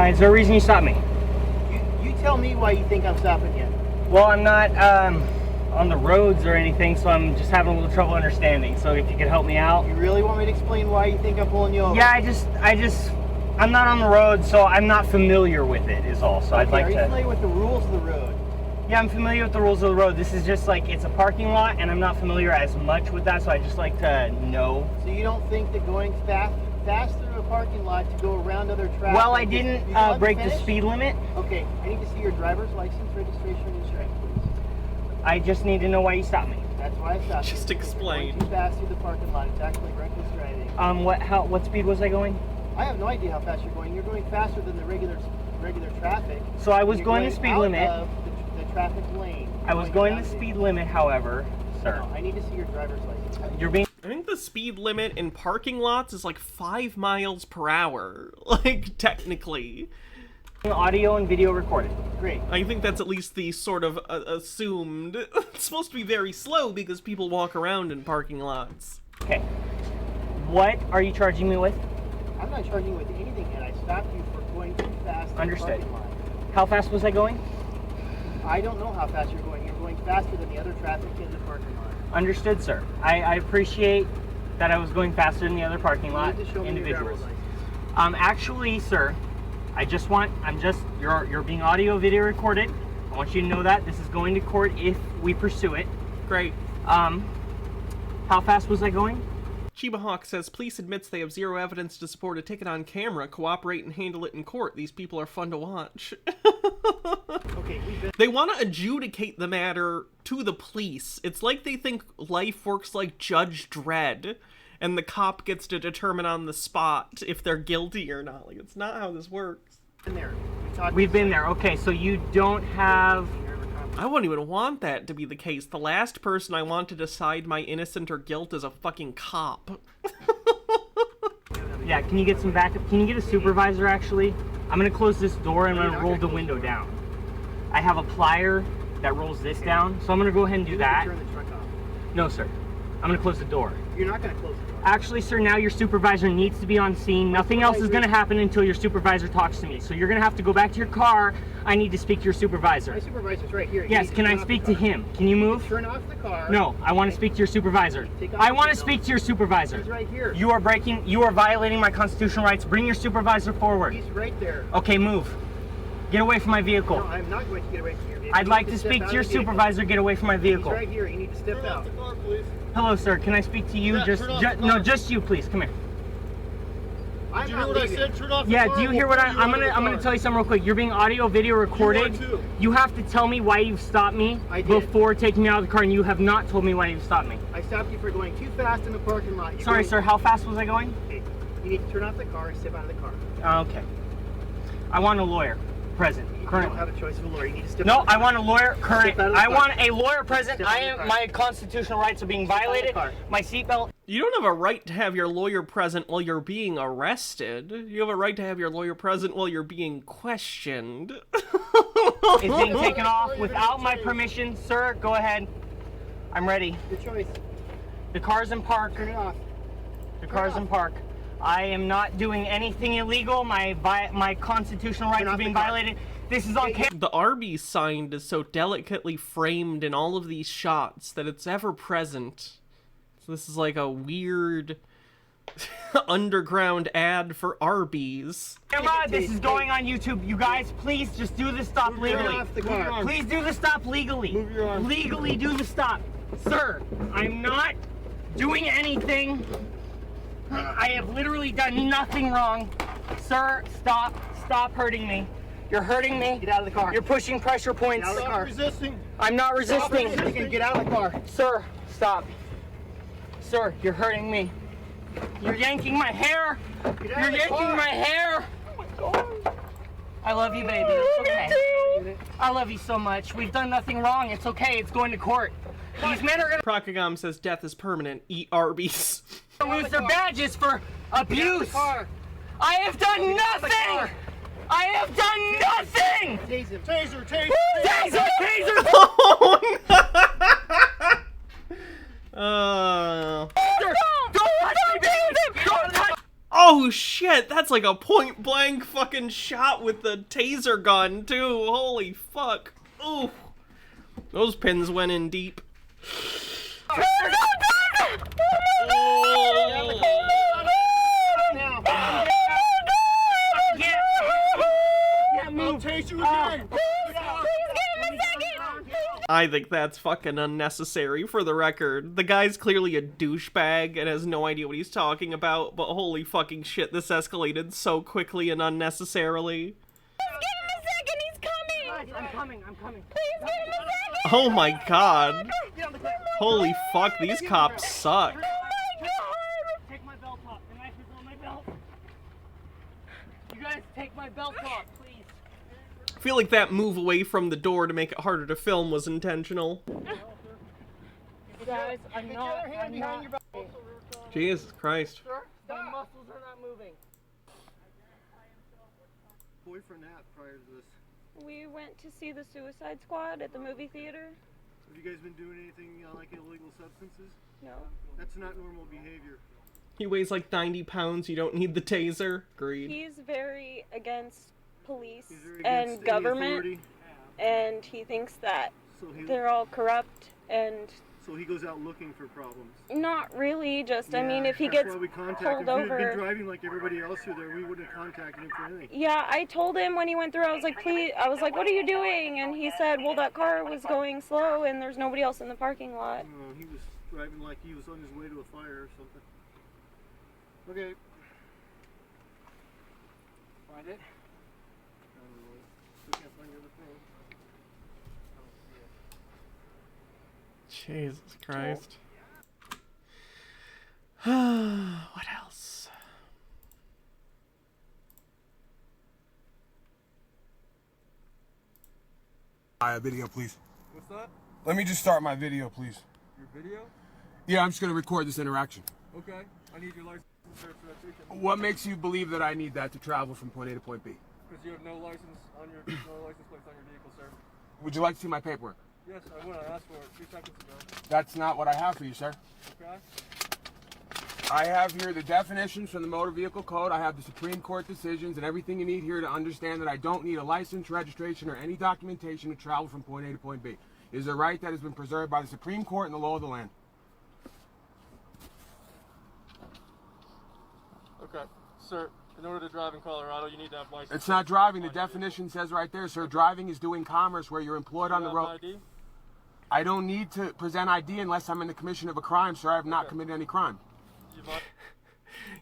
Speaker 18: Is there a reason you stopped me?
Speaker 16: You tell me why you think I'm stopping you.
Speaker 18: Well, I'm not on the roads or anything, so I'm just having a little trouble understanding. So if you could help me out.
Speaker 16: You really want me to explain why you think I'm pulling you over?
Speaker 18: Yeah, I'm not on the road, so I'm not familiar with it is all. So
Speaker 16: Okay,
Speaker 18: I'd like
Speaker 16: are you
Speaker 18: to.
Speaker 16: familiar with the rules of the road?
Speaker 18: Yeah, I'm familiar with the rules of the road. This is just like, it's a parking lot, and I'm not familiar as much with that, so I just like to know.
Speaker 16: So you don't think that going fast through a parking lot to go around other traffic?
Speaker 18: Well, I didn't break the speed limit.
Speaker 16: Okay, I need to see your driver's license, registration, and insurance, please.
Speaker 18: I just need to know why you stopped me.
Speaker 16: That's why I stopped you.
Speaker 2: Just explain.
Speaker 16: You're going too fast through the parking lot. It's actually reckless driving.
Speaker 18: What speed was I going?
Speaker 16: I have no idea how fast you're going. You're going faster than the regular traffic.
Speaker 18: So I was going the speed limit.
Speaker 16: Of the traffic lane.
Speaker 18: I was going the speed limit, however, sir.
Speaker 16: No, I need to see your driver's license.
Speaker 18: You're being.
Speaker 2: I think the speed limit in parking lots is like 5 miles per hour. Like, technically.
Speaker 18: Audio and video recorded.
Speaker 16: Great.
Speaker 2: I think that's at least the sort of assumed. It's supposed to be very slow because people walk around in parking lots.
Speaker 18: Okay. What are you charging me with?
Speaker 16: I'm not charging you with anything yet. I stopped you for going too fast.
Speaker 18: Understood.
Speaker 16: In the parking lot.
Speaker 18: How fast was I going?
Speaker 16: I don't know how fast you're going. You're going faster than the other traffic in the parking lot.
Speaker 18: Understood, sir. I appreciate that I was going faster than the other parking lot individuals. Actually, sir, you're being audio video recorded. I want you to know that this is going to court if we pursue it.
Speaker 2: Great.
Speaker 18: How fast was I going?
Speaker 2: Chiba Hawk says, police admits they have zero evidence to support a ticket on camera. Cooperate and handle it in court. These people are fun to watch.
Speaker 16: Okay,
Speaker 2: they want to adjudicate the matter to the police. It's like they think life works like Judge Dredd, and the cop gets to determine on the spot if they're guilty or not. Like, it's not how this works.
Speaker 18: We've been there. Okay, so you don't have...
Speaker 2: I wouldn't even want that to be the case. The last person I want to decide my innocent or guilt is a fucking cop.
Speaker 18: Yeah, can you get some backup? Can you get a supervisor, actually? I'm going to close this door and I'm going to roll the window down. I have a plier that rolls this down, so I'm going to go ahead and do that.
Speaker 16: Turn the truck off.
Speaker 18: No, sir. I'm going to close the door.
Speaker 16: You're not going to close the door.
Speaker 18: Actually, sir, now your supervisor needs to be on scene. Nothing else is going to happen until your supervisor talks to me. So you're going to have to go back to your car. I need to speak to your supervisor.
Speaker 16: My supervisor's right here.
Speaker 18: Yes, can I speak to him? Can you move?
Speaker 16: Turn off the car.
Speaker 18: No, I want to speak to your supervisor. I want to speak to your supervisor.
Speaker 16: He's right here.
Speaker 18: You are violating my constitutional rights. Bring your supervisor forward.
Speaker 16: He's right there.
Speaker 18: Okay, move. Get away from my vehicle.
Speaker 16: No, I'm not going to get away from your vehicle.
Speaker 18: I'd like to speak to your supervisor. Get away from my vehicle.
Speaker 16: He's right here. You need to step out.
Speaker 8: Turn off the car, please.
Speaker 18: Hello, sir. Can I speak to you?
Speaker 8: Yeah,
Speaker 18: No, just you, please. Come here.
Speaker 8: Did you hear what I said? Turn off the
Speaker 18: Yeah,
Speaker 8: car.
Speaker 18: do you hear what I'm gonna tell you something real quick. You're being audio video recorded. You have to tell me why you've stopped me before taking me out of the car, and you have not told me why you've stopped me.
Speaker 16: I stopped you for going too fast in the parking lot.
Speaker 18: Sorry, sir. How fast was I going?
Speaker 16: Okay. You need to turn off the car and step out of the car.
Speaker 18: Okay. I want a lawyer present.
Speaker 16: You don't have a choice of a lawyer. You need to step
Speaker 18: No,
Speaker 16: out of the
Speaker 18: I
Speaker 16: car.
Speaker 18: want a lawyer current. I want a lawyer present.
Speaker 16: Step out of the car.
Speaker 18: My constitutional rights are being violated. My seatbelt.
Speaker 2: You don't have a right to have your lawyer present while you're being arrested. You have a right to have your lawyer present while you're being questioned.
Speaker 18: It's being taken off without my permission. Sir, go ahead. I'm ready.
Speaker 16: Your choice.
Speaker 18: The car's in park.
Speaker 16: Turn it off.
Speaker 18: The car's in park. I am not doing anything illegal. My constitutional rights are being violated. This is on camera.
Speaker 2: The Arby's sign is so delicately framed in all of these shots that it's ever present. So this is like a weird underground ad for Arby's.
Speaker 18: Camera, this is going on YouTube. You guys, please just do the stop legally. Please do the stop legally. Legally do the stop. Sir, I'm not doing anything. I have literally done nothing wrong. Sir, stop. Stop hurting me. You're hurting me.
Speaker 16: Get out of the car.
Speaker 18: You're pushing pressure points.
Speaker 16: Get out of the car.
Speaker 8: Resisting.
Speaker 18: I'm not resisting.
Speaker 16: Get out of the car.
Speaker 18: Sir, stop. Sir, you're hurting me. You're yanking my hair. You're yanking my hair. Oh my God. I love you, baby. It's okay. I love you so much. We've done nothing wrong. It's okay. It's going to court. These men are gonna.
Speaker 2: Procagam says death is permanent. Eat Arby's.
Speaker 18: Lose their badges for abuse. I have done nothing. I have done nothing.
Speaker 16: Taser.
Speaker 8: Taser. Taser.
Speaker 18: Taser. Taser.
Speaker 2: Oh no.
Speaker 18: Don't touch me, baby. Don't touch.
Speaker 2: Oh shit, that's like a point blank fucking shot with the taser gun too. Holy fuck. Ooh. Those pins went in deep.
Speaker 8: I'll taste you again.
Speaker 18: Please give him a second.
Speaker 2: I think that's fucking unnecessary, for the record. The guy's clearly a douchebag and has no idea what he's talking about, but holy fucking shit, this escalated so quickly and unnecessarily.
Speaker 18: I'm coming.
Speaker 3: Please give him a second!
Speaker 2: Oh my god. Holy fuck, these cops suck.
Speaker 18: Take my belt off. The knife is on my belt. You guys take my belt off, please.
Speaker 2: I feel like that move away from the door to make it harder to film was intentional.
Speaker 18: Guys, I'm not.
Speaker 2: Jesus Christ.
Speaker 18: My muscles are not moving.
Speaker 7: Boyfriend at prior to this.
Speaker 19: We went to see the Suicide Squad at the movie theater.
Speaker 7: Have you guys been doing anything like illegal substances?
Speaker 19: No.
Speaker 7: That's not normal behavior.
Speaker 2: He weighs like 90 pounds, you don't need the taser. Agreed.
Speaker 19: He's very against police
Speaker 7: very
Speaker 19: and
Speaker 7: against any
Speaker 19: government,
Speaker 7: authority.
Speaker 19: and he thinks that
Speaker 7: So
Speaker 19: they're all corrupt, and
Speaker 7: So he goes out looking for problems.
Speaker 19: not really, just, I mean, if he
Speaker 7: That's
Speaker 19: gets
Speaker 7: why we contacted
Speaker 19: pulled
Speaker 7: him. If he had been
Speaker 19: over...
Speaker 7: driving like everybody else through there, we wouldn't have contacted him for anything.
Speaker 19: Yeah, I told him when he went through, I was like, please, I was like, what are you doing? And he said, well, that car was going slow and there's nobody else in the parking lot.
Speaker 7: No, he was driving like he was on his way to a fire or something. Okay.
Speaker 5: Find it?
Speaker 7: I don't know. Still can't find the other thing.
Speaker 2: Jesus Christ. What else?
Speaker 23: Video, please.
Speaker 11: What's that?
Speaker 23: Let me just start my video, please.
Speaker 11: Your video?
Speaker 23: Yeah, I'm just gonna record this interaction.
Speaker 11: Okay. I need your license for registration.
Speaker 23: What makes you believe that I need that to travel from point A to point B?
Speaker 11: Because you have no license on your license plates on your vehicle, sir.
Speaker 23: Would you like to see my paperwork?
Speaker 11: Yes, I would. I asked for it 2 seconds ago.
Speaker 23: That's not what I have for you, sir.
Speaker 11: Okay.
Speaker 23: I have here the definitions from the Motor Vehicle Code. I have the Supreme Court decisions and everything you need here to understand that I don't need a license, registration, or any documentation to travel from point A to point B. It is a right that has been preserved by the Supreme Court and the law of the land.
Speaker 11: Okay. Sir, in order to drive in Colorado, you need to have license.
Speaker 23: It's not driving. The definition says right there, sir, driving is doing commerce where you're employed on the road.
Speaker 11: ID?
Speaker 23: I don't need to present ID unless I'm in the commission of a crime, sir. I have not committed any crime.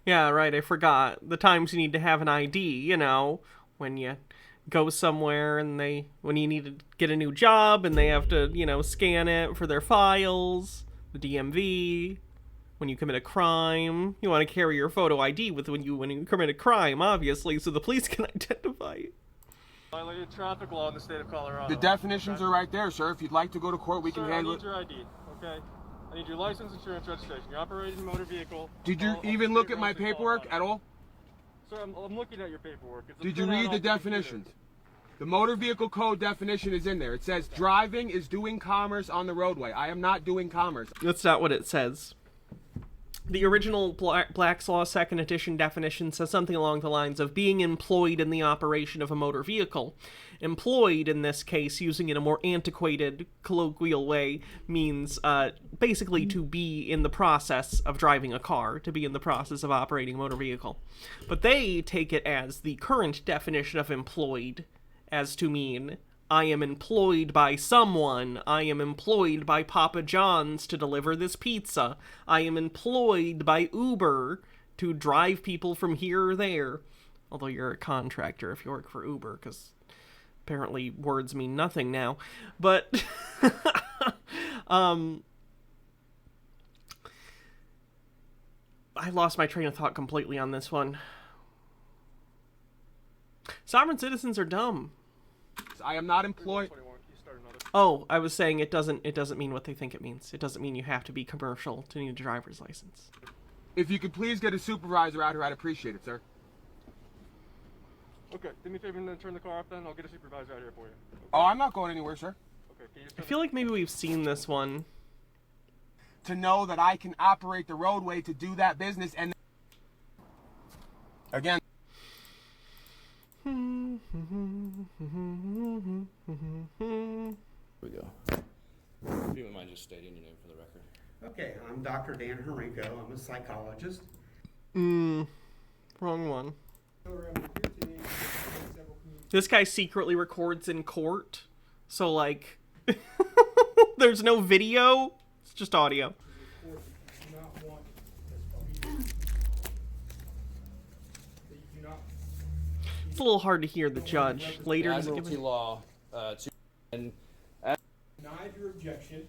Speaker 2: Yeah, right, I forgot. The times you need to have an ID, you know, when you go somewhere and when you need to get a new job and they have to, you know, scan it for their files, the DMV. When you commit a crime, you want to carry your photo ID with when you commit a crime, obviously, so the police can identify you.
Speaker 11: Violated traffic law in the state of Colorado.
Speaker 23: The definitions are right there, sir. If you'd like to go to court, we can handle it.
Speaker 11: I need your ID, okay? I need your license, insurance, registration. You're operating a motor vehicle.
Speaker 23: Did you even look at my paperwork at all?
Speaker 11: Sir, I'm looking at your paperwork.
Speaker 23: Did you read the definitions? The Motor Vehicle Code definition is in there. It says driving is doing commerce on the roadway. I am not doing commerce.
Speaker 2: That's not what it says. The original Black's Law 2nd edition definition says something along the lines of being employed in the operation of a motor vehicle. Employed, in this case, using it in a more antiquated, colloquial way, means basically to be in the process of driving a car, to be in the process of operating a motor vehicle. But they take it as the current definition of employed, as to mean I am employed by someone. I am employed by Papa John's to deliver this pizza. I am employed by Uber to drive people from here or there. Although you're a contractor if you work for Uber, because apparently words mean nothing now. But I lost my train of thought completely on this one. Sovereign citizens are dumb.
Speaker 23: I am not employed.
Speaker 2: Oh, I was saying it doesn't mean what they think it means. It doesn't mean you have to be commercial to need a driver's license.
Speaker 23: If you could please get a supervisor out here, I'd appreciate it, sir.
Speaker 11: Okay, do me a favor and then turn the car off then. I'll get a supervisor out here for you. Okay?
Speaker 23: Oh, I'm not going anywhere, sir.
Speaker 11: Okay, can you
Speaker 2: I feel like maybe we've seen this one.
Speaker 23: To know that I can operate the roadway to do that business and... Again.
Speaker 1: Here we go. If you wouldn't mind just stating your name for the record.
Speaker 20: Okay, I'm Dr. Dan Harinko. I'm a psychologist.
Speaker 2: Wrong one. This guy secretly records in court, so like There's no video. It's just audio. It's a little hard to hear the judge. Later, does it give
Speaker 1: Admiralty law. And
Speaker 23: Denied your objection.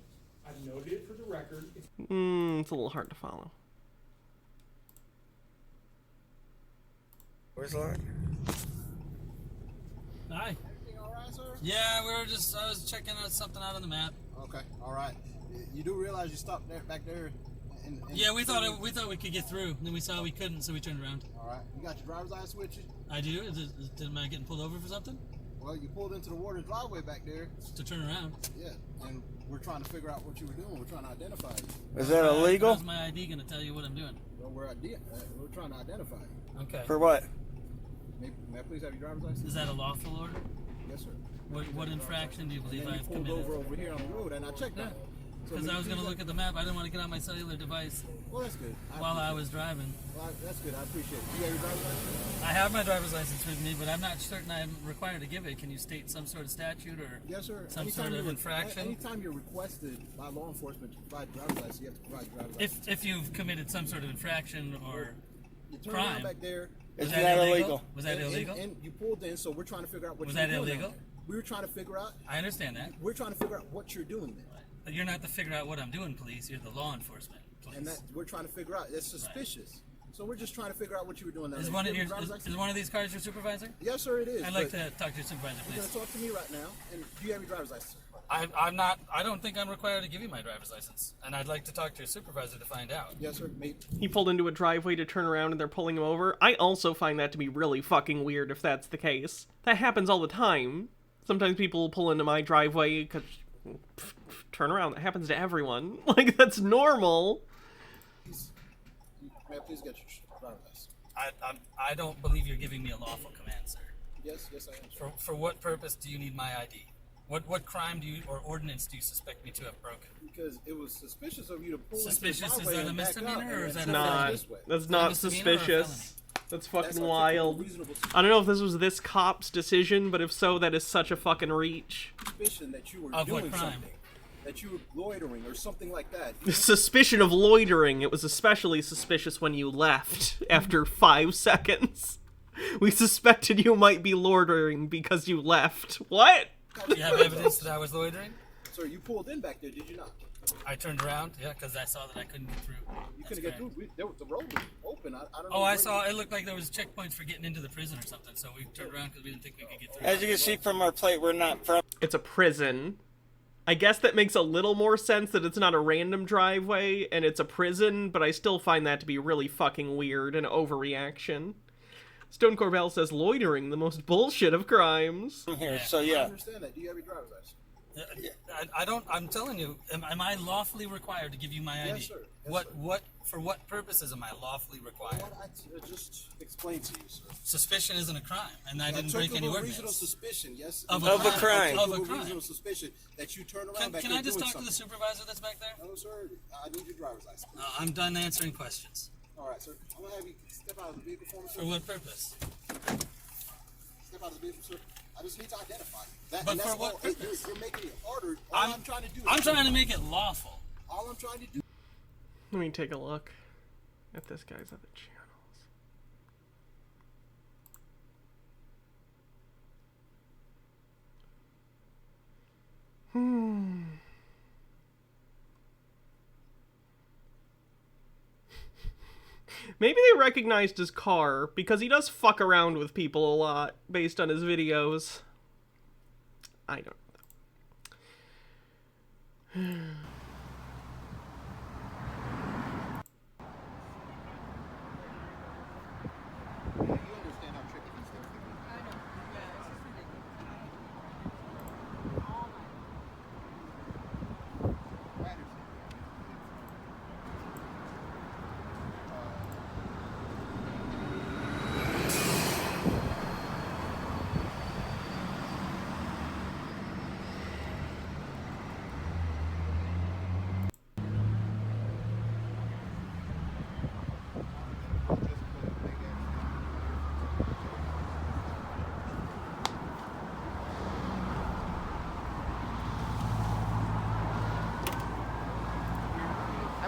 Speaker 23: I've noted it for the record.
Speaker 2: it's a little hard to follow.
Speaker 15: Where's Lauren?
Speaker 12: Hi. Yeah, we were just, I was checking out something out on the map.
Speaker 8: Okay, all right. You do realize you stopped there, back there?
Speaker 12: Yeah, we thought we could get through. Then we saw we couldn't, so we turned around.
Speaker 8: All right. You got your driver's license with you?
Speaker 12: I do. Am I getting pulled over for something?
Speaker 8: Well, you pulled into the water driveway back there.
Speaker 12: To turn around.
Speaker 8: Yeah, and we're trying to figure out what you were doing. We're trying to identify you.
Speaker 15: Is that illegal?
Speaker 12: How's my ID going to tell you what I'm doing?
Speaker 8: Well, we're trying to identify you.
Speaker 12: Okay.
Speaker 15: For what?
Speaker 8: May I please have your driver's license?
Speaker 12: Is that a lawful order?
Speaker 8: Yes, sir.
Speaker 12: What infraction do you believe I've
Speaker 8: pulled
Speaker 12: committed?
Speaker 8: over here on the road, and I checked that.
Speaker 12: Because I was going to look at the map. I didn't want to get on my cellular device.
Speaker 8: Well, that's good.
Speaker 12: While I was driving.
Speaker 8: Well, that's good. I appreciate it. Do you have your driver's license?
Speaker 12: I have my driver's license with me, but I'm not certain I'm required to give it. Can you state some sort of statute or
Speaker 8: yes, sir.
Speaker 12: some sort of infraction?
Speaker 8: Anytime you're requested by law enforcement to provide a driver's license, you have to provide a driver's license.
Speaker 12: If you've committed some sort of infraction or
Speaker 8: you turn
Speaker 12: crime.
Speaker 8: around back there.
Speaker 12: Was that illegal? Was that illegal?
Speaker 8: And you pulled in, so we're trying to figure out what
Speaker 12: was
Speaker 8: you're
Speaker 12: that
Speaker 8: doing.
Speaker 12: illegal?
Speaker 8: We were trying to figure out.
Speaker 12: I understand that.
Speaker 8: We're trying to figure out what you're doing there.
Speaker 12: But you're not to figure out what I'm doing, police. You're the law enforcement, police.
Speaker 8: And that we're trying to figure out. It's suspicious. Right. So we're just trying to figure out what you were doing there.
Speaker 12: Is one of these cars your supervisor?
Speaker 8: Yes, sir, it is.
Speaker 12: I'd like to talk to your supervisor, please.
Speaker 8: You're going to talk to me right now. And do you have your driver's license?
Speaker 12: I'm not. I don't think I'm required to give you my driver's license, and I'd like to talk to your supervisor to find out.
Speaker 8: Yes, sir. Maybe.
Speaker 2: He pulled into a driveway to turn around and they're pulling him over. I also find that to be really fucking weird if that's the case. That happens all the time. Sometimes people pull into my driveway because turn around. That happens to everyone. Like, that's normal.
Speaker 8: May I please get your driver's license?
Speaker 12: I don't believe you're giving me a lawful command, sir.
Speaker 8: Yes, I am. Sir.
Speaker 12: For what purpose do you need my ID? What crime do you or ordinance do you suspect me to have broken?
Speaker 8: Because it was suspicious of you to pull.
Speaker 12: Suspicious? Is that a misdemeanor or is that
Speaker 2: not? That's not suspicious. That's fucking wild. I don't know if this was this cop's decision, but if so, that is such a fucking reach.
Speaker 8: Suspicion that you were
Speaker 12: of
Speaker 8: doing
Speaker 12: what crime?
Speaker 8: Something. That you were loitering or something like that.
Speaker 2: Suspicion of loitering. It was especially suspicious when you left after 5 seconds. We suspected you might be loitering because you left. What?
Speaker 12: Do you have evidence that I was loitering?
Speaker 8: Sir, you pulled in back there, did you not?
Speaker 12: I turned around, yeah, because I saw that I couldn't get through.
Speaker 8: You couldn't get through. The road was open. I don't know.
Speaker 12: Oh, I saw. It looked like there was checkpoints for getting into the prison or something, so we turned around because we didn't think we could get through.
Speaker 15: As you can see from our plate, we're not from...
Speaker 2: It's a prison. I guess that makes a little more sense that it's not a random driveway and it's a prison, but I still find that to be really fucking weird and overreaction. Stone Corbell says loitering, the most bullshit of crimes.
Speaker 15: Here, so yeah.
Speaker 8: I understand that. Do you have your driver's license?
Speaker 12: I don't. I'm telling you. Am I lawfully required to give you my ID?
Speaker 8: Yes, sir.
Speaker 12: What? For what purposes am I lawfully required?
Speaker 8: I just explained to you, sir.
Speaker 12: Suspicion isn't a crime, and I didn't break any ordinance.
Speaker 8: Reasonable suspicion, yes.
Speaker 12: Of a crime.
Speaker 8: Of a crime. Reasonable suspicion that you turn around back there.
Speaker 12: Can I just talk
Speaker 8: something.
Speaker 12: to the supervisor that's back there?
Speaker 8: No, sir. I need your driver's license.
Speaker 12: I'm done answering questions.
Speaker 8: All right, sir. I'm gonna have you step out of the vehicle for me, sir.
Speaker 12: For what purpose?
Speaker 8: Step out of the vehicle, sir. I just need to identify you.
Speaker 12: But for what purpose?
Speaker 8: You're making it harder. All I'm trying to do.
Speaker 12: I'm trying to make it lawful.
Speaker 8: All I'm trying to do.
Speaker 2: Let me take a look at this guy's other channels. Maybe they recognized his car, because he does fuck around with people a lot, based on his videos. I don't know.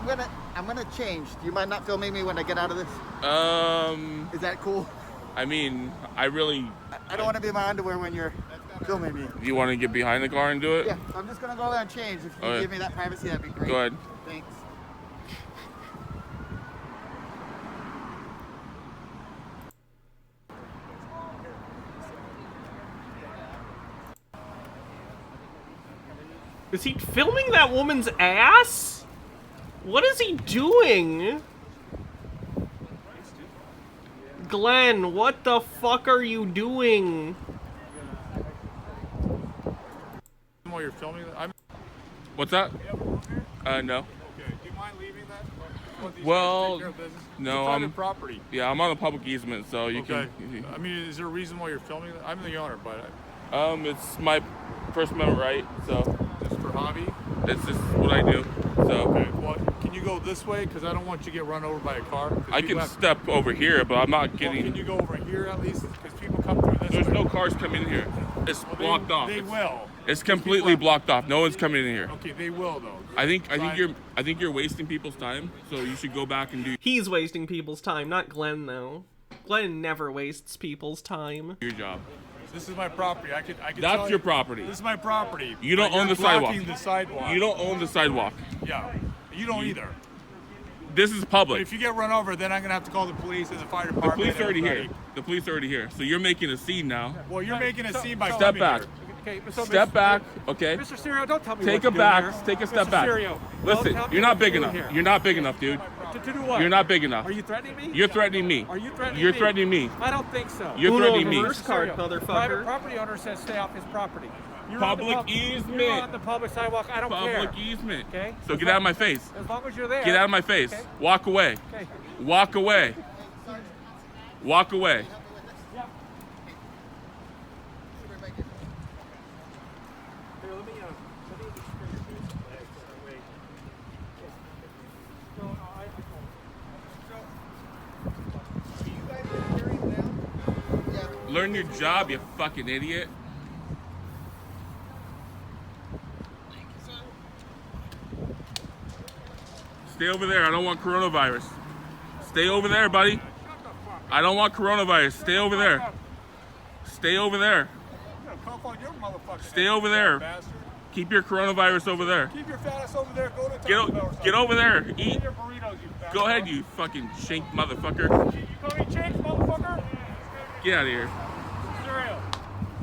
Speaker 4: I'm gonna change. Do you mind not filming me when I get out of this? Is that cool?
Speaker 17: I mean, I really...
Speaker 4: I don't want to be in my underwear when you're filming me.
Speaker 17: Do you want to get behind the car and do it?
Speaker 4: Yeah, I'm just gonna go there and change. If you give me that privacy, that'd be great.
Speaker 17: Go ahead.
Speaker 4: Thanks.
Speaker 2: Is he filming that woman's ass? What is he doing? Glenn, what the fuck are you doing?
Speaker 8: While you're filming,
Speaker 17: What's that? No.
Speaker 8: Okay. Do you mind leaving that?
Speaker 17: Well,
Speaker 8: no,
Speaker 17: it's
Speaker 8: private property.
Speaker 17: Yeah, I'm on a public easement, so you
Speaker 8: Okay.
Speaker 17: can.
Speaker 8: I mean, is there a reason why you're filming that? I'm the owner, but
Speaker 17: It's my First Amendment right, so.
Speaker 8: just for hobby.
Speaker 17: It's just what I do, so.
Speaker 8: Okay. Well, can you go this way? Because I don't want you to get run over by a car.
Speaker 17: I can step over here, but I'm not getting.
Speaker 8: Can you go over here at least? Because people come through this
Speaker 17: There's
Speaker 8: way.
Speaker 17: no cars coming in here. It's blocked off.
Speaker 8: They will.
Speaker 17: It's completely blocked off. No one's coming in here.
Speaker 8: Okay, they will though.
Speaker 17: I think you're wasting people's time. So you should go back and do
Speaker 2: He's wasting people's time, not Glenn though. Glenn never wastes people's time.
Speaker 17: your job.
Speaker 8: This is my property. I could
Speaker 17: That's your property.
Speaker 8: This is my property.
Speaker 17: You don't own the sidewalk.
Speaker 8: The sidewalk.
Speaker 17: You don't own the sidewalk.
Speaker 8: Yeah. You don't either.
Speaker 17: This is
Speaker 8: But
Speaker 17: public.
Speaker 8: if you get run over, then I'm gonna have to call the police and the fire
Speaker 17: The
Speaker 8: department.
Speaker 17: police are already
Speaker 8: everybody.
Speaker 17: here. The police are already here. So you're making a scene now.
Speaker 8: Well, you're making a scene by
Speaker 17: Step
Speaker 8: coming
Speaker 17: back.
Speaker 8: here.
Speaker 16: Okay, so
Speaker 17: Step back, okay?
Speaker 16: Mr. Serio, don't tell me
Speaker 17: Take
Speaker 16: what
Speaker 17: a
Speaker 16: to do
Speaker 17: back.
Speaker 16: here.
Speaker 17: Take a step
Speaker 16: Mr.
Speaker 17: back.
Speaker 16: Serio,
Speaker 17: Listen,
Speaker 16: don't tell me
Speaker 17: you're not
Speaker 16: what to
Speaker 17: big
Speaker 16: do
Speaker 17: enough.
Speaker 16: here.
Speaker 17: You're not big enough, dude.
Speaker 16: To do what?
Speaker 17: You're not big enough.
Speaker 16: Are you threatening me?
Speaker 17: You're threatening me.
Speaker 16: Are you threatening me?
Speaker 17: You're threatening me.
Speaker 16: I don't think so.
Speaker 17: You're threatening me.
Speaker 2: Reverse card,
Speaker 16: Private
Speaker 2: motherfucker.
Speaker 16: property owner says stay off his property. You're on the
Speaker 17: Public easement.
Speaker 16: You're on the public sidewalk. I don't care.
Speaker 17: Public easement.
Speaker 16: Okay.
Speaker 17: So get out of my face.
Speaker 16: As long as you're there.
Speaker 17: Get out of my face.
Speaker 16: Okay.
Speaker 17: Walk away.
Speaker 16: Okay.
Speaker 17: Walk away. Walk away. Learn your job, you fucking idiot. Stay over there. I don't want coronavirus. Stay over there, buddy. I don't want coronavirus. Stay over there. Stay over there. Stay over there. Keep your coronavirus over there.
Speaker 8: Keep your fat ass over there. Go to Taco Bell or something.
Speaker 17: Get over there. Eat.
Speaker 8: Eat your burritos, you fat
Speaker 17: Go ahead,
Speaker 8: fuck.
Speaker 17: you fucking shank motherfucker.
Speaker 8: You call me Chase, motherfucker?
Speaker 17: Get out of here.
Speaker 8: Cereal.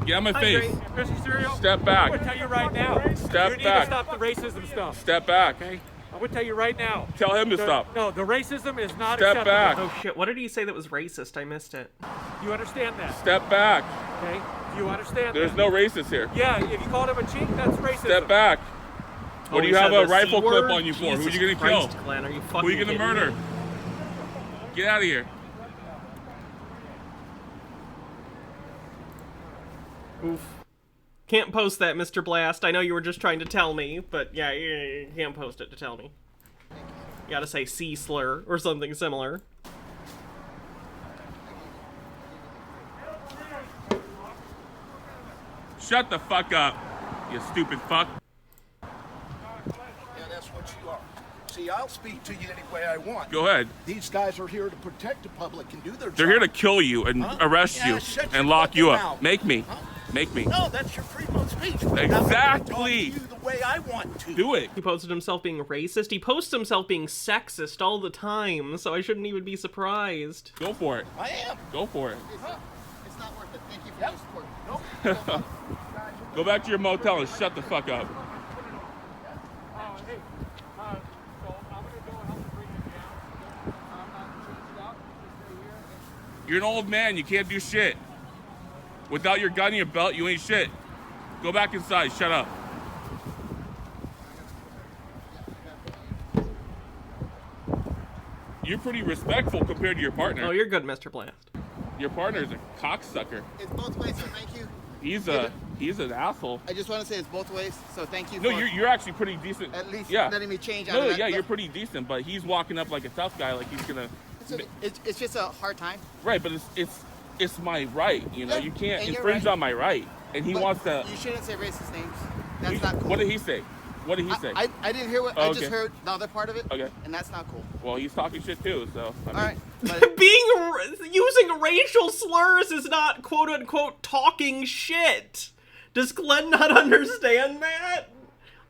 Speaker 17: Get out of my face.
Speaker 16: Mr. Serio,
Speaker 17: Step
Speaker 16: I'm
Speaker 17: back.
Speaker 16: going to tell you right now.
Speaker 17: Step
Speaker 16: you need
Speaker 17: back.
Speaker 16: to stop the racism stuff.
Speaker 17: Step back.
Speaker 16: Okay? I'm going to tell you right now.
Speaker 17: Tell him to stop.
Speaker 16: No, the racism is not
Speaker 17: Step
Speaker 16: acceptable.
Speaker 17: back.
Speaker 2: Oh shit, what did he say that was racist? I missed it.
Speaker 16: You understand that?
Speaker 17: Step back.
Speaker 16: Okay? You understand
Speaker 17: There's
Speaker 16: that?
Speaker 17: no racist here.
Speaker 16: Yeah, if you called him a cheek, that's racism.
Speaker 17: Step back. What do
Speaker 2: he
Speaker 17: you have
Speaker 2: said
Speaker 17: a
Speaker 2: the
Speaker 17: rifle
Speaker 2: C
Speaker 17: clip
Speaker 2: word?
Speaker 17: on you for? Who
Speaker 2: Jesus
Speaker 17: are you gonna
Speaker 2: Christ,
Speaker 17: kill?
Speaker 2: Glenn, are you
Speaker 17: Who
Speaker 2: fucking
Speaker 17: are you gonna
Speaker 2: kidding
Speaker 17: murder?
Speaker 2: me?
Speaker 17: Get out of here.
Speaker 2: Oof. Can't post that, Mr. Blast. I know you were just trying to tell me, but yeah, you can't post it to tell me. You gotta say C slur or something similar.
Speaker 17: Shut the fuck up, you stupid fuck.
Speaker 21: Yeah, that's what you are. See, I'll speak to you any way I want.
Speaker 17: Go ahead.
Speaker 21: These guys are here to protect the public and do their job.
Speaker 17: They're here to kill you and arrest
Speaker 21: Yeah,
Speaker 17: you
Speaker 21: shut
Speaker 17: and
Speaker 21: your
Speaker 17: lock you
Speaker 21: fucking
Speaker 17: up.
Speaker 21: mouth.
Speaker 17: Make me. Make me.
Speaker 21: No, that's your freedom of speech.
Speaker 17: Exactly.
Speaker 21: I'm gonna talk to you the way I want to.
Speaker 17: Do it.
Speaker 2: He posted himself being racist. He posts himself being sexist all the time, so I shouldn't even be surprised.
Speaker 17: Go for it.
Speaker 21: I am.
Speaker 17: Go for it.
Speaker 21: It's not worth it. Thank you for your support. Nope.
Speaker 17: Go back to your motel and shut the fuck up. You're an old man. You can't do shit. Without your gun in your belt, you ain't shit. Go back inside. Shut up. You're pretty respectful compared to your partner.
Speaker 2: Oh, you're good, Mr. Blast.
Speaker 17: Your partner's a cocksucker.
Speaker 4: It's both ways, so thank you.
Speaker 17: He's an asshole.
Speaker 4: I just want to say it's both ways, so thank you.
Speaker 17: No,
Speaker 4: for
Speaker 17: you're actually pretty decent.
Speaker 4: At least
Speaker 17: yeah.
Speaker 4: letting me change. Out
Speaker 17: No,
Speaker 4: of that.
Speaker 17: yeah, you're pretty decent, but he's walking up like a tough guy, like he's gonna.
Speaker 4: It's just a hard time.
Speaker 17: Right, but it's my right. You know,
Speaker 4: Yeah,
Speaker 17: you can't
Speaker 4: and you're
Speaker 17: infringe
Speaker 4: right.
Speaker 17: on my right, and he
Speaker 4: But
Speaker 17: wants to.
Speaker 4: You shouldn't say racist names. That's not cool.
Speaker 17: What did he say? What did he say?
Speaker 4: I didn't hear what, I just heard the other part of it.
Speaker 17: Okay.
Speaker 4: And that's not cool.
Speaker 17: Well, he's talking shit too, so. I mean.
Speaker 4: All right.
Speaker 2: Using racial slurs is not quote unquote talking shit. Does Glenn not understand that?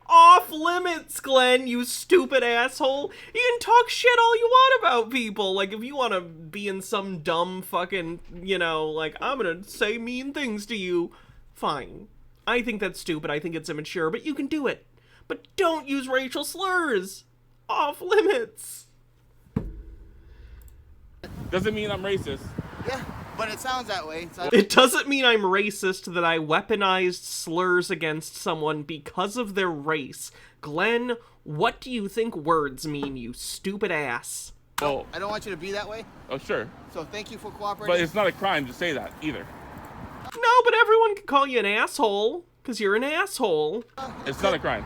Speaker 2: Off limits, Glenn, you stupid asshole. You can talk shit all you want about people. Like, if you want to be in some dumb fucking, you know, like, I'm gonna say mean things to you, fine. I think that's stupid. I think it's immature, but you can do it. But don't use racial slurs. Off limits.
Speaker 17: Doesn't mean I'm racist.
Speaker 4: Yeah, but it sounds that way.
Speaker 2: It doesn't mean I'm racist that I weaponized slurs against someone because of their race. Glenn, what do you think words mean, you stupid ass?
Speaker 17: Oh.
Speaker 4: I don't want you to be that way.
Speaker 17: Oh, sure.
Speaker 4: So thank you for cooperating.
Speaker 17: But it's not a crime to say that, either.
Speaker 2: No, but everyone can call you an asshole, because you're an asshole.
Speaker 17: It's not a crime.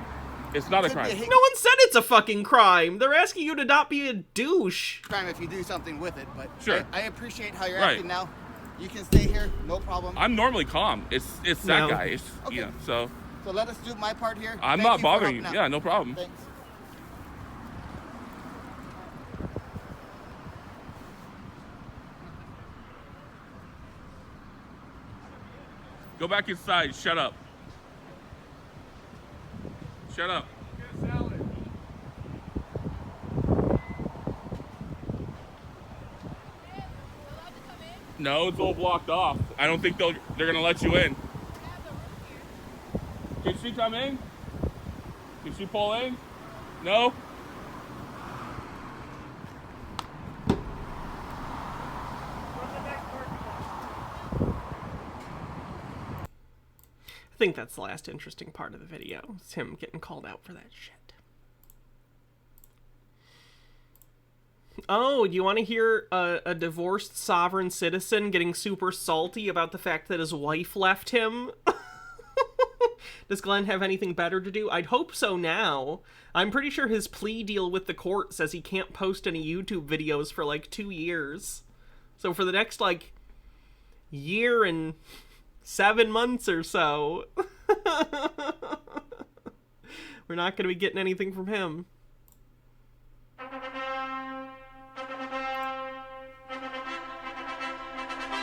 Speaker 17: It's not a crime.
Speaker 2: No one said it's a fucking crime. They're asking you to not be a douche.
Speaker 4: Crime if you do something with it, but
Speaker 17: sure.
Speaker 4: I appreciate how you're acting now. You can stay here, no problem.
Speaker 17: I'm normally calm. It's that guy. It's,
Speaker 4: okay.
Speaker 17: You know, so
Speaker 4: let us do my part here.
Speaker 17: I'm not bothering you. Yeah, no problem.
Speaker 4: Thanks.
Speaker 17: Go back inside. Shut up. Shut up. Get a salad. No, it's all blocked off. I don't think they're gonna let you in. Can she come in? Can she pull in? No?
Speaker 2: I think that's the last interesting part of the video. It's him getting called out for that shit. Oh, do you want to hear a divorced sovereign citizen getting super salty about the fact that his wife left him? Does Glenn have anything better to do? I'd hope so now. I'm pretty sure his plea deal with the court says he can't post any YouTube videos for like 2 years. So for the next like year and 7 months or so, we're not going to be getting anything from him.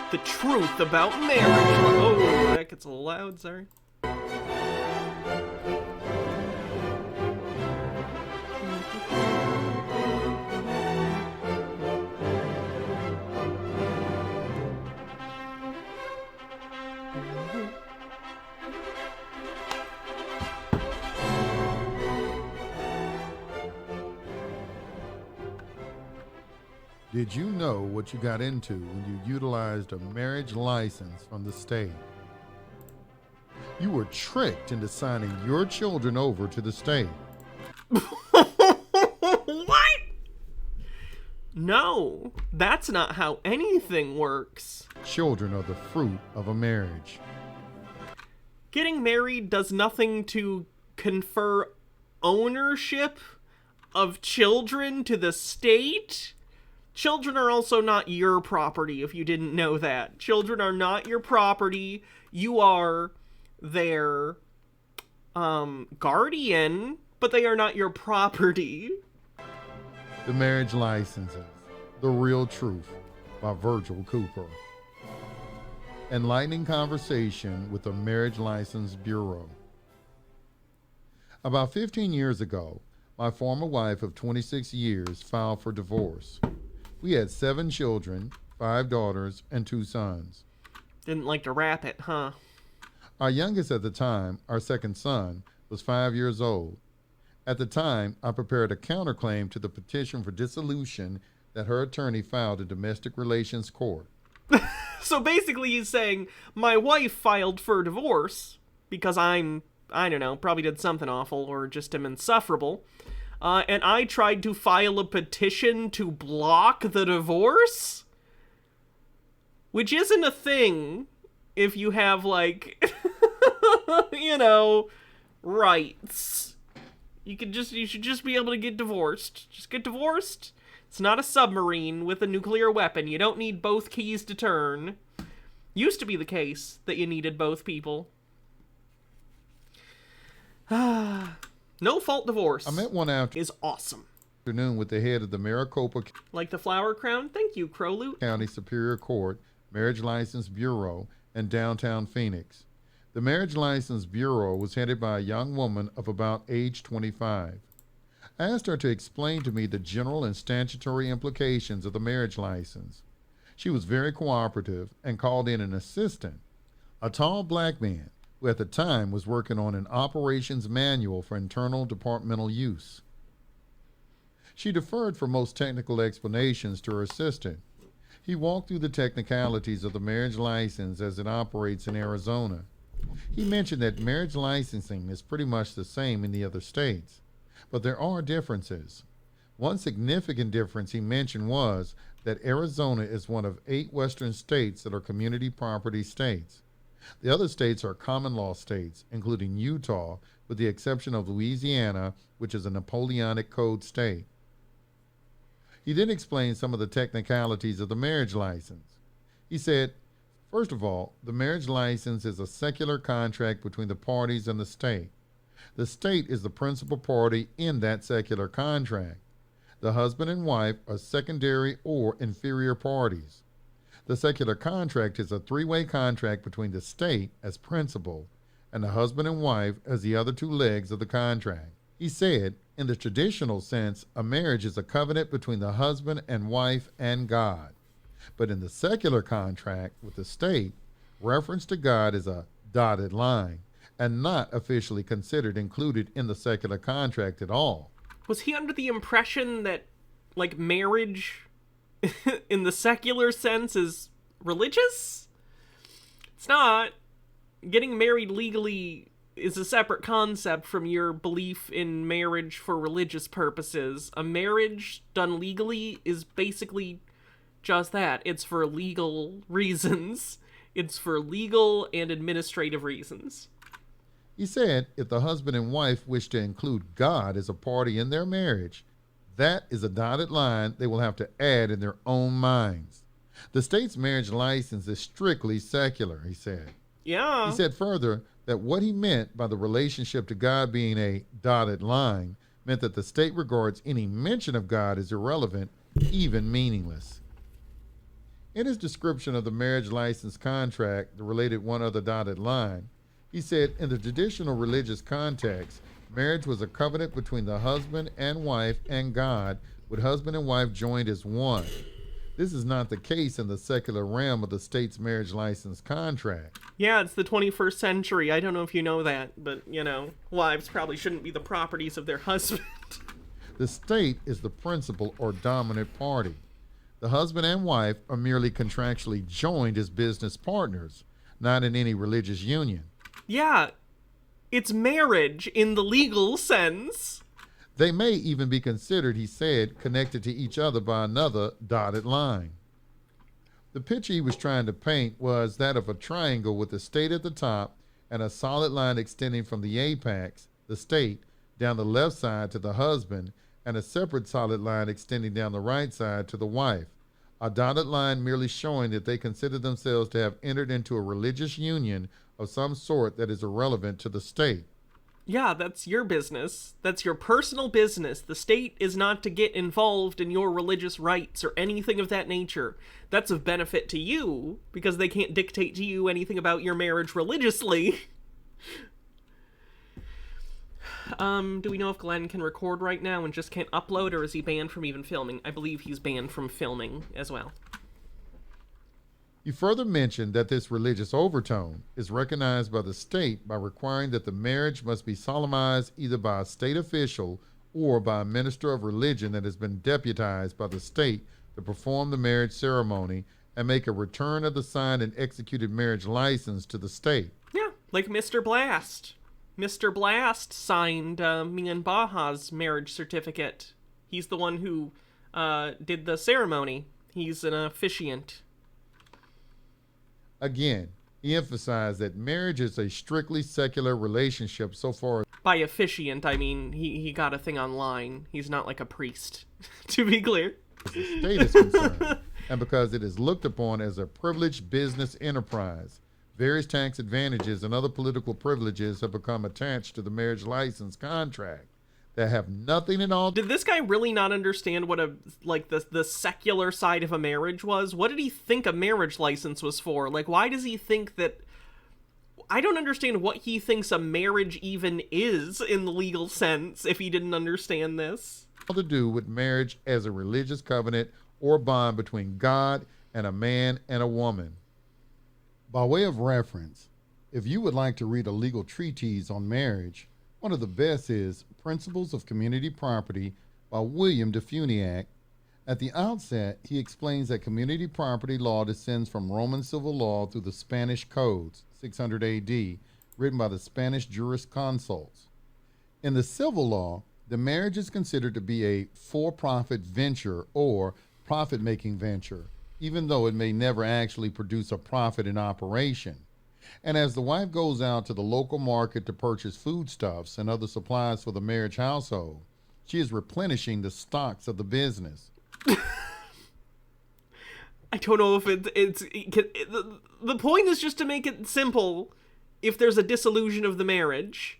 Speaker 2: The truth about marriage. Oh, that gets a little loud, sorry.
Speaker 6: Did you know what you got into when you utilized a marriage license from the state? You were tricked into signing your children over to the state.
Speaker 2: What? No, that's not how anything works.
Speaker 6: Children are the fruit of a marriage.
Speaker 2: Getting married does nothing to confer ownership of children to the state. Children are also not your property, if you didn't know that. Children are not your property. You are their guardian, but they are not your property.
Speaker 6: The Marriage Licenses, The Real Truth by Virgil Cooper. Enlightening conversation with the Marriage License Bureau. About 15 years ago, my former wife of 26 years filed for divorce. We had 7 children, 5 daughters, and 2 sons.
Speaker 2: Didn't like to wrap it, huh?
Speaker 6: Our youngest at the time, our second son, was 5 years old. At the time, I prepared a counterclaim to the petition for dissolution that her attorney filed in domestic relations court.
Speaker 2: So basically he's saying, my wife filed for divorce because I don't know, probably did something awful or just am insufferable. And I tried to file a petition to block the divorce? Which isn't a thing if you have, like, you know, rights. You should just be able to get divorced. Just get divorced. It's not a submarine with a nuclear weapon. You don't need both keys to turn. Used to be the case that you needed both people. No-fault divorce.
Speaker 6: I met one
Speaker 2: is awesome.
Speaker 6: Afternoon with the head of the Maricopa
Speaker 2: Like the flower crown? Thank you, Crowloot.
Speaker 6: County Superior Court Marriage License Bureau in downtown Phoenix. The Marriage License Bureau was headed by a young woman of about age 25. I asked her to explain to me the general and statutory implications of the marriage license. She was very cooperative and called in an assistant, a tall black man who at the time was working on an operations manual for internal departmental use. She deferred for most technical explanations to her assistant. He walked through the technicalities of the marriage license as it operates in Arizona. He mentioned that marriage licensing is pretty much the same in the other states, but there are differences. One significant difference he mentioned was that Arizona is one of 8 western states that are community property states. The other states are common law states, including Utah, with the exception of Louisiana, which is a Napoleonic Code state. He then explained some of the technicalities of the marriage license. He said, first of all, the marriage license is a secular contract between the parties and the state. The state is the principal party in that secular contract. The husband and wife are secondary or inferior parties. The secular contract is a 3-way contract between the state as principal and the husband and wife as the other 2 legs of the contract. He said, in the traditional sense, a marriage is a covenant between the husband and wife and God. But in the secular contract with the state, reference to God is a dotted line and not officially considered included in the secular contract at all.
Speaker 2: Was he under the impression that, like, marriage in the secular sense is religious? It's not. Getting married legally is a separate concept from your belief in marriage for religious purposes. A marriage done legally is basically just that. It's for legal reasons. It's for legal and administrative reasons.
Speaker 6: He said if the husband and wife wish to include God as a party in their marriage, that is a dotted line they will have to add in their own minds. The state's marriage license is strictly secular, he said.
Speaker 2: Yeah.
Speaker 6: He said further that what he meant by the relationship to God being a dotted line meant that the state regards any mention of God as irrelevant, even meaningless. In his description of the marriage license contract, the related one other dotted line, he said in the traditional religious context, marriage was a covenant between the husband and wife and God, with husband and wife joined as one. This is not the case in the secular realm of the state's marriage license contract.
Speaker 2: Yeah, it's the 21st century. I don't know if you know that, but, you know, wives probably shouldn't be the properties of their husband.
Speaker 6: The state is the principal or dominant party. The husband and wife are merely contractually joined as business partners, not in any religious union.
Speaker 2: Yeah, it's marriage in the legal sense.
Speaker 6: They may even be considered, he said, connected to each other by another dotted line. The picture he was trying to paint was that of a triangle with the state at the top and a solid line extending from the apex, the state, down the left side to the husband, and a separate solid line extending down the right side to the wife. A dotted line merely showing that they consider themselves to have entered into a religious union of some sort that is irrelevant to the state.
Speaker 2: Yeah, that's your business. That's your personal business. The state is not to get involved in your religious rights or anything of that nature. That's of benefit to you, because they can't dictate to you anything about your marriage religiously. Do we know if Glenn can record right now and just can't upload, or is he banned from even filming? I believe he's banned from filming as well.
Speaker 6: He further mentioned that this religious overtone is recognized by the state by requiring that the marriage must be solemnized either by a state official or by a minister of religion that has been deputized by the state to perform the marriage ceremony and make a return of the signed and executed marriage license to the state.
Speaker 2: Yeah, like Mr. Blast. Mr. Blast signed me and Baja's marriage certificate. He's the one who did the ceremony. He's an officiant.
Speaker 6: Again, he emphasized that marriage is a strictly secular relationship so far as...
Speaker 2: By officiant, I mean he got a thing online. He's not like a priest, to be clear.
Speaker 6: The state is concerned, and because it is looked upon as a privileged business enterprise, various tax advantages and other political privileges have become attached to the marriage license contract. that have nothing at all.
Speaker 2: Did this guy really not understand what the secular side of a marriage was? What did he think a marriage license was for? Like, why does he think that... I don't understand what he thinks a marriage even is in the legal sense if he didn't understand this.
Speaker 6: To do with marriage as a religious covenant or bond between God and a man and a woman. By way of reference, if you would like to read a legal treatise on marriage, one of the best is Principles of Community Property by William de Funiac. At the outset, he explains that community property law descends from Roman civil law through the Spanish codes, 600 AD, written by the Spanish jurisconsults. In the civil law, the marriage is considered to be a for-profit venture or profit-making venture, even though it may never actually produce a profit in operation. And as the wife goes out to the local market to purchase foodstuffs and other supplies for the marriage household, she is replenishing the stocks of the business.
Speaker 2: I don't know if the point is just to make it simple if there's a dissolution of the marriage.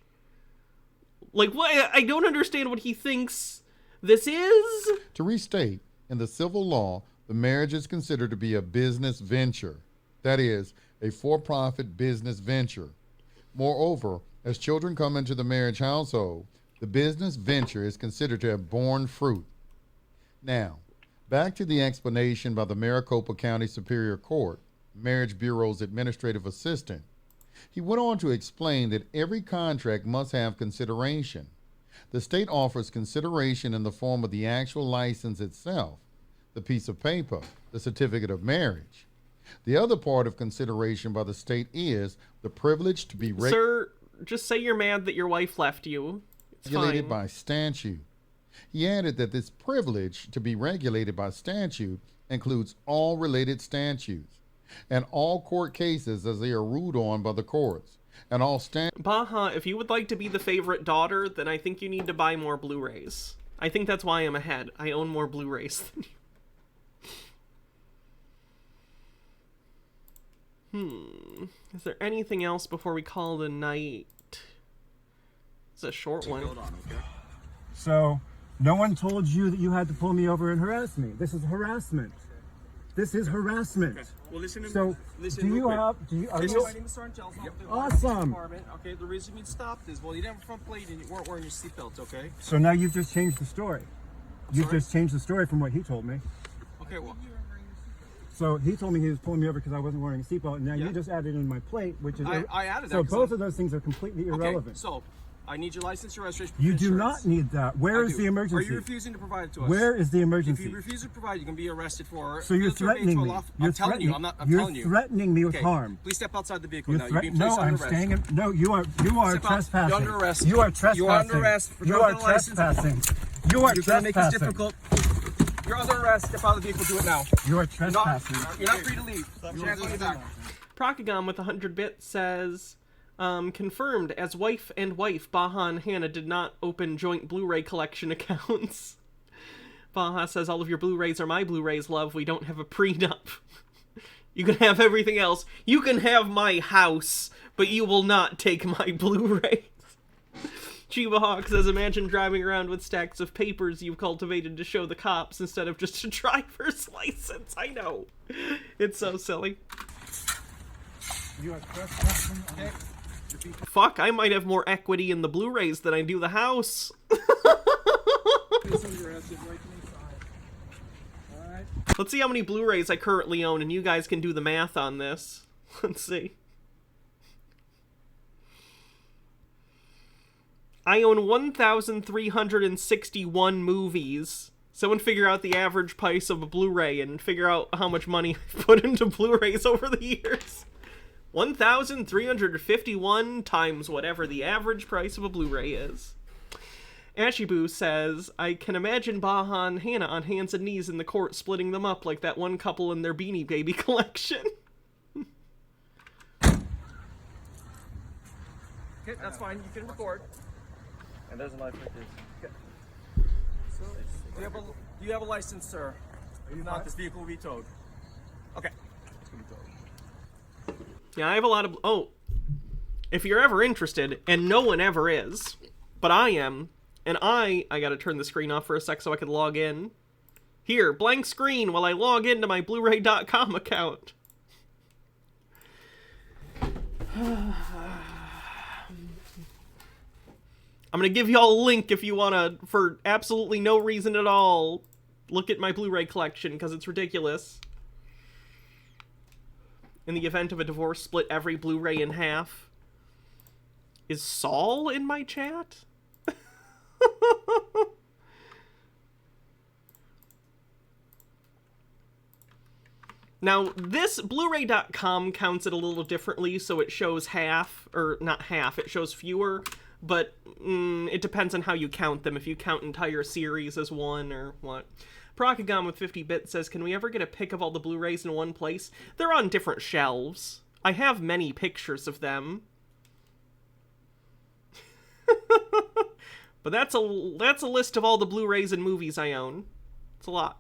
Speaker 2: Like, what? I don't understand what he thinks this is.
Speaker 6: To restate, in the civil law, the marriage is considered to be a business venture. That is, a for-profit business venture. Moreover, as children come into the marriage household, the business venture is considered to have borne fruit. Now, back to the explanation by the Maricopa County Superior Court, Marriage Bureau's administrative assistant. He went on to explain that every contract must have consideration. The state offers consideration in the form of the actual license itself, the piece of paper, the certificate of marriage. The other part of consideration by the state is the privilege to be
Speaker 2: Sir, just say you're mad that your wife left you. It's
Speaker 6: regulated
Speaker 2: fine.
Speaker 6: by statute. He added that this privilege to be regulated by statute includes all related statutes and all court cases as they are ruled on by the courts, and all
Speaker 2: Baja, if you would like to be the favorite daughter, then I think you need to buy more Blu-rays. I think that's why I'm ahead. I own more Blu-rays than you. Is there anything else before we call it a night? It's a short one.
Speaker 9: So, no one told you that you had to pull me over and harass me. This is harassment. This is harassment.
Speaker 23: Okay. Well, listen to me.
Speaker 9: So,
Speaker 23: Listen
Speaker 9: do you
Speaker 23: quick.
Speaker 9: have?
Speaker 23: My name is Sergeant Charles.
Speaker 9: Yep. Awesome.
Speaker 23: Okay, the reason we stopped is, well, you didn't have a front plate and you weren't wearing your seatbelts, okay?
Speaker 9: So now you've just changed the story. You've
Speaker 23: sorry?
Speaker 9: just changed the story from what he told me.
Speaker 23: Okay, well.
Speaker 9: So he told me he was pulling me over because I wasn't wearing a seatbelt, and now you just added in my plate, which is
Speaker 23: I added that.
Speaker 9: So both of those things are completely irrelevant.
Speaker 23: Okay, so I need your license, your registration.
Speaker 9: You do
Speaker 23: insurance.
Speaker 9: not need that. Where is the emergency?
Speaker 23: Are you refusing to provide it to us?
Speaker 9: Where is the emergency?
Speaker 23: If you refuse to provide, you can be arrested for.
Speaker 9: So you're threatening me.
Speaker 23: I'm telling you. I'm telling you.
Speaker 9: You're threatening me with harm.
Speaker 23: Please step outside the vehicle now.
Speaker 9: You're
Speaker 23: being placed under arrest.
Speaker 9: staying in. No, you are trespassing.
Speaker 23: You're under arrest.
Speaker 9: You are trespassing.
Speaker 23: You are under arrest for
Speaker 9: You are
Speaker 23: driving a license.
Speaker 9: trespassing. You are
Speaker 23: You're gonna make this
Speaker 9: trespassing.
Speaker 23: difficult. You're under arrest. Step out of the vehicle. Do it now.
Speaker 9: You are trespassing.
Speaker 23: You're not free to leave. You're not going back.
Speaker 2: Procagon with 100 bits says, confirmed, as wife and wife, Baja and Hannah did not open joint Blu-ray collection accounts. Baja says, all of your Blu-rays are my Blu-rays, love. We don't have a prenup. You can have everything else. You can have my house, but you will not take my Blu-rays. Chiba Hawk says, imagine driving around with stacks of papers you've cultivated to show the cops instead of just a driver's license. I know. It's so silly.
Speaker 9: You are trespassing. Okay.
Speaker 2: Fuck, I might have more equity in the Blu-rays than I do the house. Let's see how many Blu-rays I currently own, and you guys can do the math on this. Let's see. I own 1,361 movies. Someone figure out the average price of a Blu-ray and figure out how much money I've put into Blu-rays over the years. 1,351 times whatever the average price of a Blu-ray is. Ashiboo says, I can imagine Baja and Hannah on hands and knees in the court splitting them up like that one couple in their Beanie Baby collection.
Speaker 23: Okay, that's fine. You can record. And there's a life like this. Okay. So, do you have a license, sir? If not, this vehicle will be towed. Okay. It's going to be towed.
Speaker 2: Yeah, I have a lot of... Oh, if you're ever interested, and no one ever is, but I am, And I gotta turn the screen off for a sec so I can log in. Here, blank screen while I log into my Blu-ray.com account. I'm gonna give y'all a link if you wanna, for absolutely no reason at all, look at my Blu-ray collection, because it's ridiculous. In the event of a divorce, split every Blu-ray in half. Is Saul in my chat? Now, this Blu-ray.com counts it a little differently, so it shows half, or not half, it shows fewer, but it depends on how you count them, if you count entire series as one or what. Procagon with 50 bits says, can we ever get a pic of all the Blu-rays in one place? They're on different shelves. I have many pictures of them. But that's a list of all the Blu-rays and movies I own. It's a lot.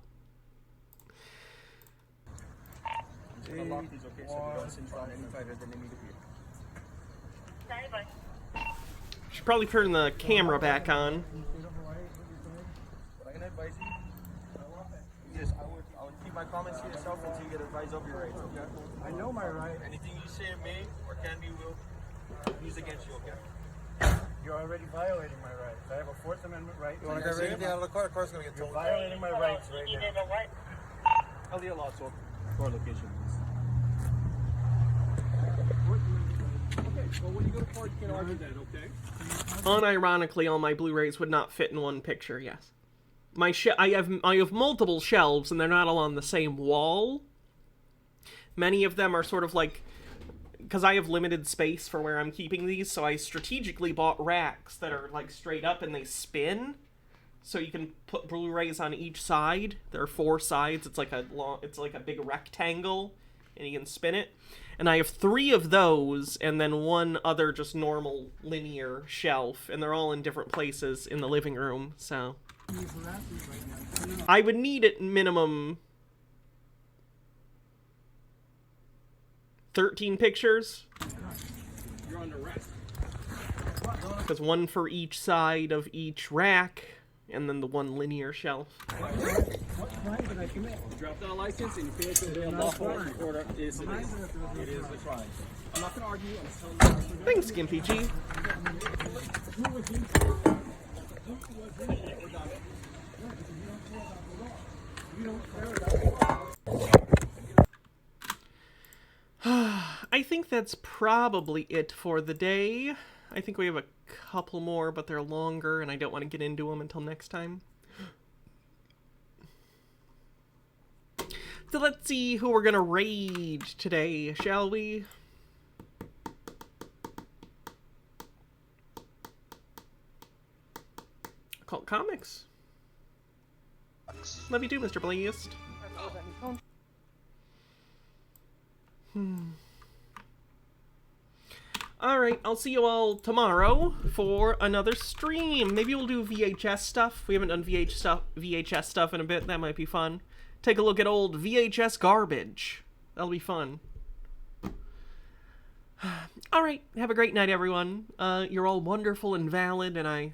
Speaker 2: Should probably turn the camera back on.
Speaker 11: What I can advise you, yes, I would keep my comments to yourself until you get advice of your rights, okay?
Speaker 7: I know my right.
Speaker 11: Anything you say may or can be will use against you, okay?
Speaker 7: You're already violating my rights. I have a Fourth Amendment right.
Speaker 11: You want to grab anything out of the car? The car's going to get towed.
Speaker 7: You're violating my rights right now.
Speaker 11: I'll leave a lot, so car location, please.
Speaker 7: Okay, well, when you go to court, you can argue that, okay?
Speaker 2: Unironically, all my Blu-rays would not fit in one picture, yes. I have multiple shelves, and they're not all on the same wall. Many of them are sort of like... Because I have limited space for where I'm keeping these, so I strategically bought racks that are, like, straight up and they spin. So you can put Blu-rays on each side. There are 4 sides. It's like a big rectangle, and you can spin it. And I have 3 of those, and then 1 other just normal linear shelf, and they're all in different places in the living room, so... I would need at minimum 13 pictures.
Speaker 7: You're under arrest.
Speaker 2: Because 1 for each side of each rack, and then the 1 linear shelf.
Speaker 7: What crime did I commit? You dropped out a license and you failed to obey a lawful order. It is a crime. I'm not going to argue. I'm telling you.
Speaker 2: Thanks, Gimpy G. I think that's probably it for the day. I think we have a couple more, but they're longer, and I don't want to get into them until next time. So let's see who we're going to raid today, shall we? Cult Comics. Love you too, Mr. Blazeist. Alright, I'll see you all tomorrow for another stream. Maybe we'll do VHS stuff. We haven't done VHS stuff in a bit. That might be fun. Take a look at old VHS garbage. That'll be fun. Alright, have a great night, everyone. You're all wonderful and valid, and I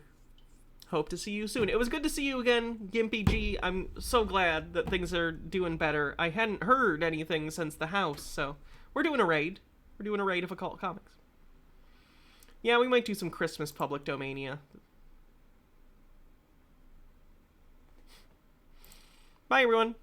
Speaker 2: hope to see you soon. It was good to see you again, Gimpy G. I'm so glad that things are doing better. I hadn't heard anything since the house, so we're doing a raid. We're doing a raid of Occult Comics. Yeah, we might do some Christmas public domania. Bye, everyone.